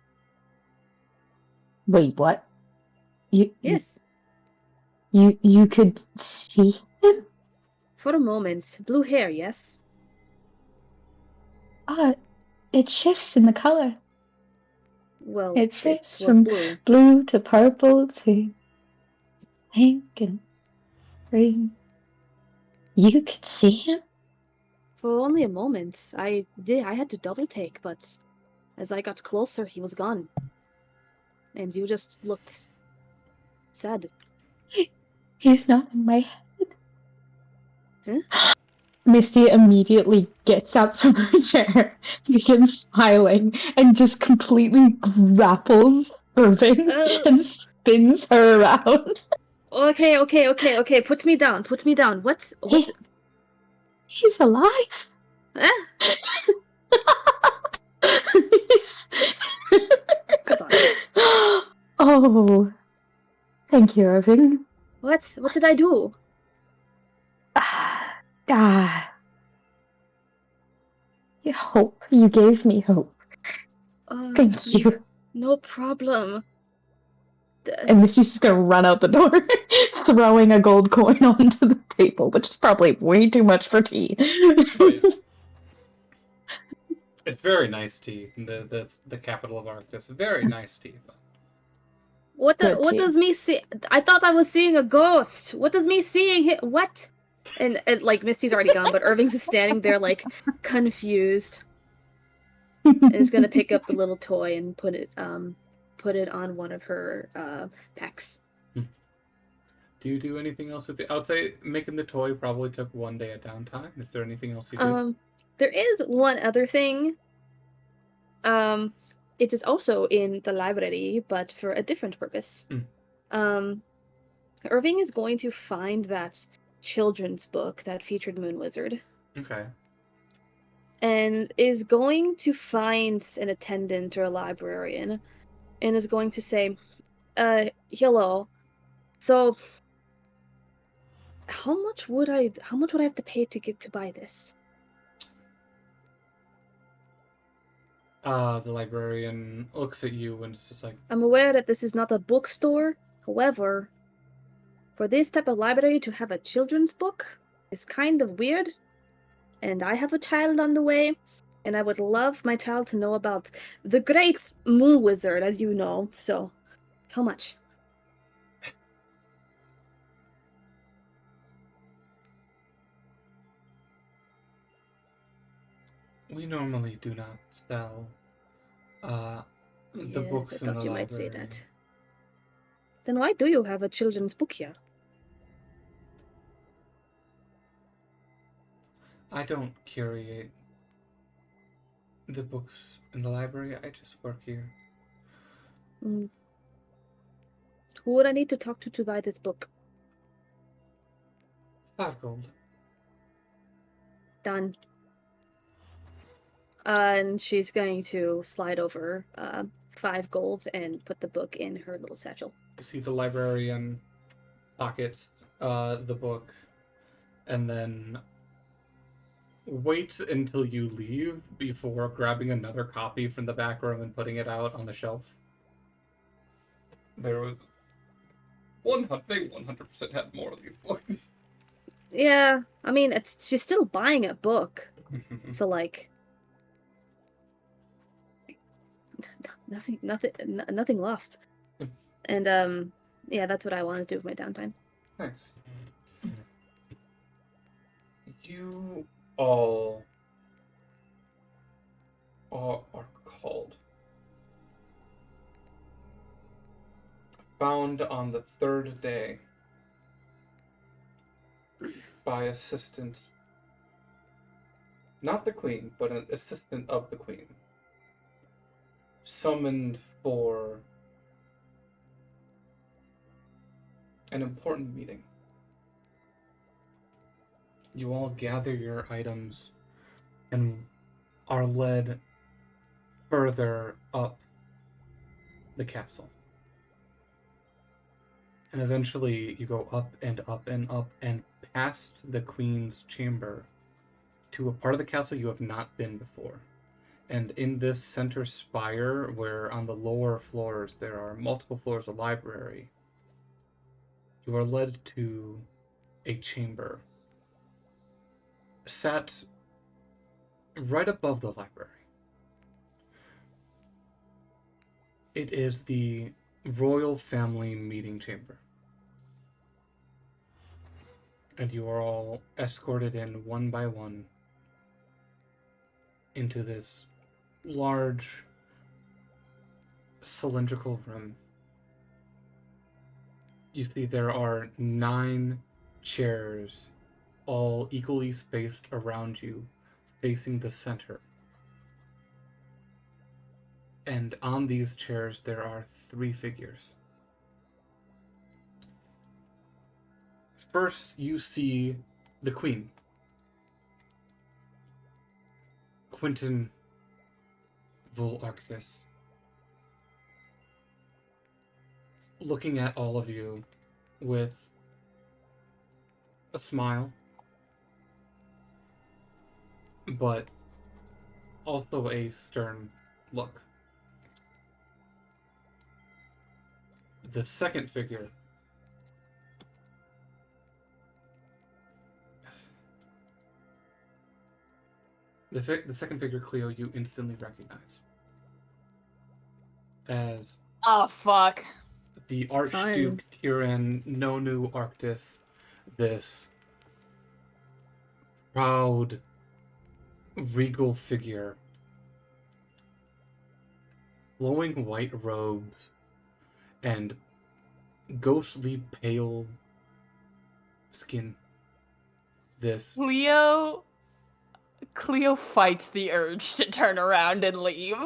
Wait, what? Yes. You could see him? For a moment. Blue hair, yes? It shifts in the color. Well, it shifts was from blue. blue to purple to pink and green. You could see him? For only a moment. I had to double take, but as I got closer, he was gone. And you just looked sad. He's not in my head. Huh? Misty immediately gets up from her chair, begins smiling, and just completely grapples Irving and spins her around. Okay. Put me down. What? He's alive. Hold on. Oh, thank you, Irving. What did I do? Hope. You gave me hope. Thank you. No problem. And Misty's just gonna run out the door, throwing a gold coin onto the table, which is probably way too much for tea. Oh, yeah. It's very nice tea. That's the capital of Arctis. Very nice tea. What does me see? I thought I was seeing a ghost. What does me seeing here? What? And like Misty's already gone, but Irving's just standing there like confused. And is gonna pick up the little toy and put it on one of her packs. Do you do anything else with it? I would say making the toy probably took 1 day of downtime. Is there anything else you do? There is one other thing. It is also in the library, but for a different purpose. Irving is going to find that children's book that featured Moon Wizard. Okay. And is going to find an attendant or a librarian and is going to say, hello. So how much would I have to pay to buy this? The librarian looks at you and is just like, I'm aware that this is not a bookstore. However, for this type of library to have a children's book is kind of weird. And I have a child on the way, and I would love my child to know about the great Moon Wizard, as you know. So, how much? we normally do not sell the Yes, books I in thought the you library. might say that. Then why do you have a children's book here? I don't curate the books in the library. I just work here. Who would I need to talk to buy this book? 5 gold. Done. And she's going to slide over 5 gold and put the book in her little satchel. You see the librarian pockets the book and then waits until you leave before grabbing another copy from the back room and putting it out on the shelf. There was they 100% had more of these books. Yeah, I mean, she's still buying a book. So, like, nothing lost. And, yeah, that's what I want to do with my downtime. Nice. You all are called. Found on the 3rd day by assistants, not the queen, but an assistant of the queen, summoned for an important meeting. You all gather your items and are led further up the castle. And eventually you go up and up and up and past the queen's chamber to a part of the castle you have not been before. And in this center spire, where on the lower floors there are multiple floors of library, you are led to a chamber sat right above the library. It is the royal family meeting chamber. And you are all escorted in one by one into this large cylindrical room. You see there are 9 chairs, all equally spaced around you, facing the center. And on these chairs there are 3 figures. First, you see the queen, Quentin Vularctus, looking at all of you with a smile, but also a stern look. The second figure the second figure, Cleo, you instantly recognize as Oh, fuck. the Archduke Tyrann Nonu Arctus, this proud, regal figure. Flowing white robes and ghostly pale skin. This Cleo fights the urge to turn around and leave.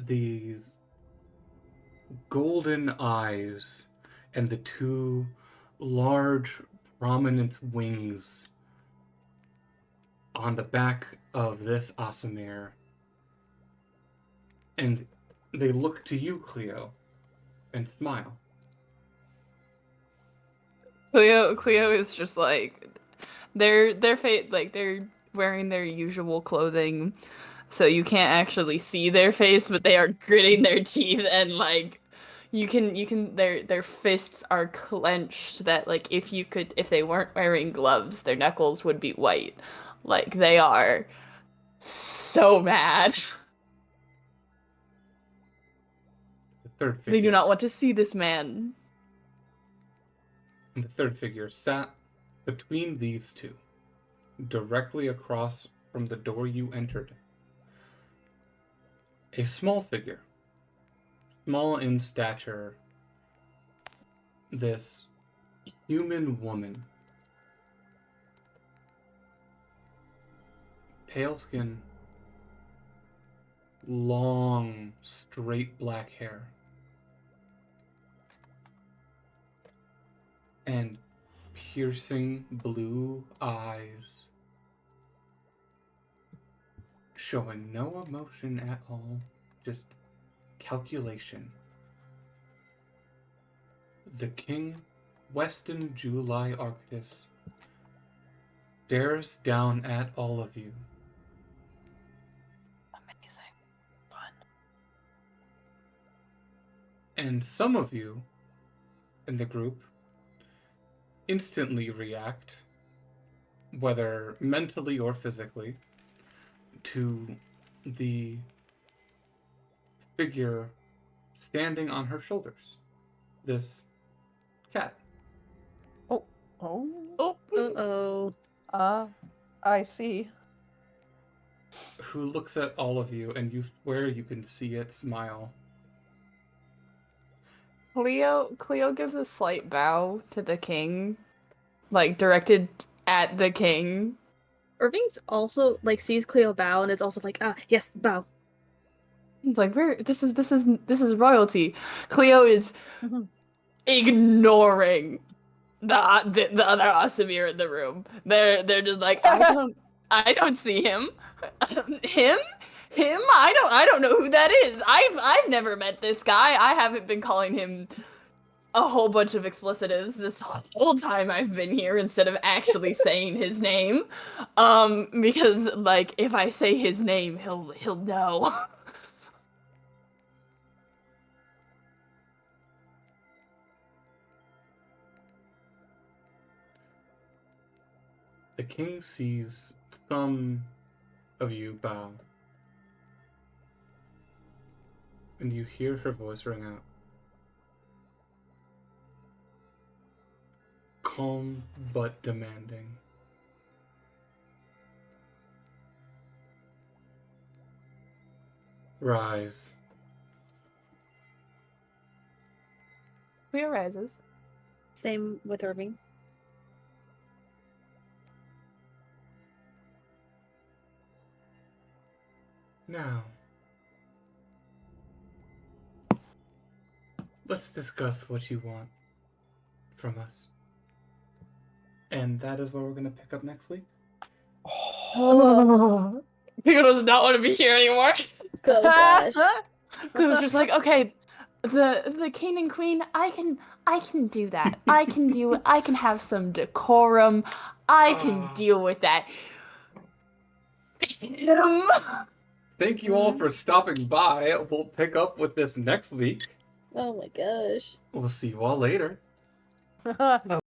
these golden eyes and the two large prominent wings on the back of this Asamir. And they look to you, Cleo, and smile. Cleo is just like they're wearing their usual clothing, so you can't actually see their face, but they are gritting their teeth and like you can their fists are clenched that like if they weren't wearing gloves, their knuckles would be white. Like they are so mad. The third figure. They do not want to see this man. And the third figure sat between these two, directly across from the door you entered. A small figure, small in stature, this human woman. Pale skin, long, straight black hair, and piercing blue eyes, showing no emotion at all, just calculation. The King, Weston July Arctis, stares down at all of you. Amazing. Fun. And some of you in the group instantly react, whether mentally or physically, to the figure standing on her shoulders. This cat. Oh. Uh-oh. I see. Who looks at all of you, and you swear you can see it smile. Cleo gives a slight bow to the king, like directed at the king. Irving's also like sees Cleo bow and is also like, yes, bow. It's like this is royalty. Cleo is ignoring the other Asamir in the room. They're just like I don't see him. Him? I don't know who that is. I've never met this guy. I haven't been calling him a whole bunch of explicitives this whole time I've been here instead of actually saying his name. Because like if I say his name, he'll know. The king sees some of you bow, and you hear her voice ring out. Calm but demanding. Rise. Cleo rises. Same with Irving. Now, let's discuss what you want from us. And that is where we're going to pick up next week. Oh. Cleo does not want to be here anymore. Oh gosh. Cleo's just like, okay, the king and queen, I can do that. I can do it. I can have some decorum. I can deal with that. Thank you all for stopping by. We'll pick up with this next week. Oh my gosh. We'll see you all later.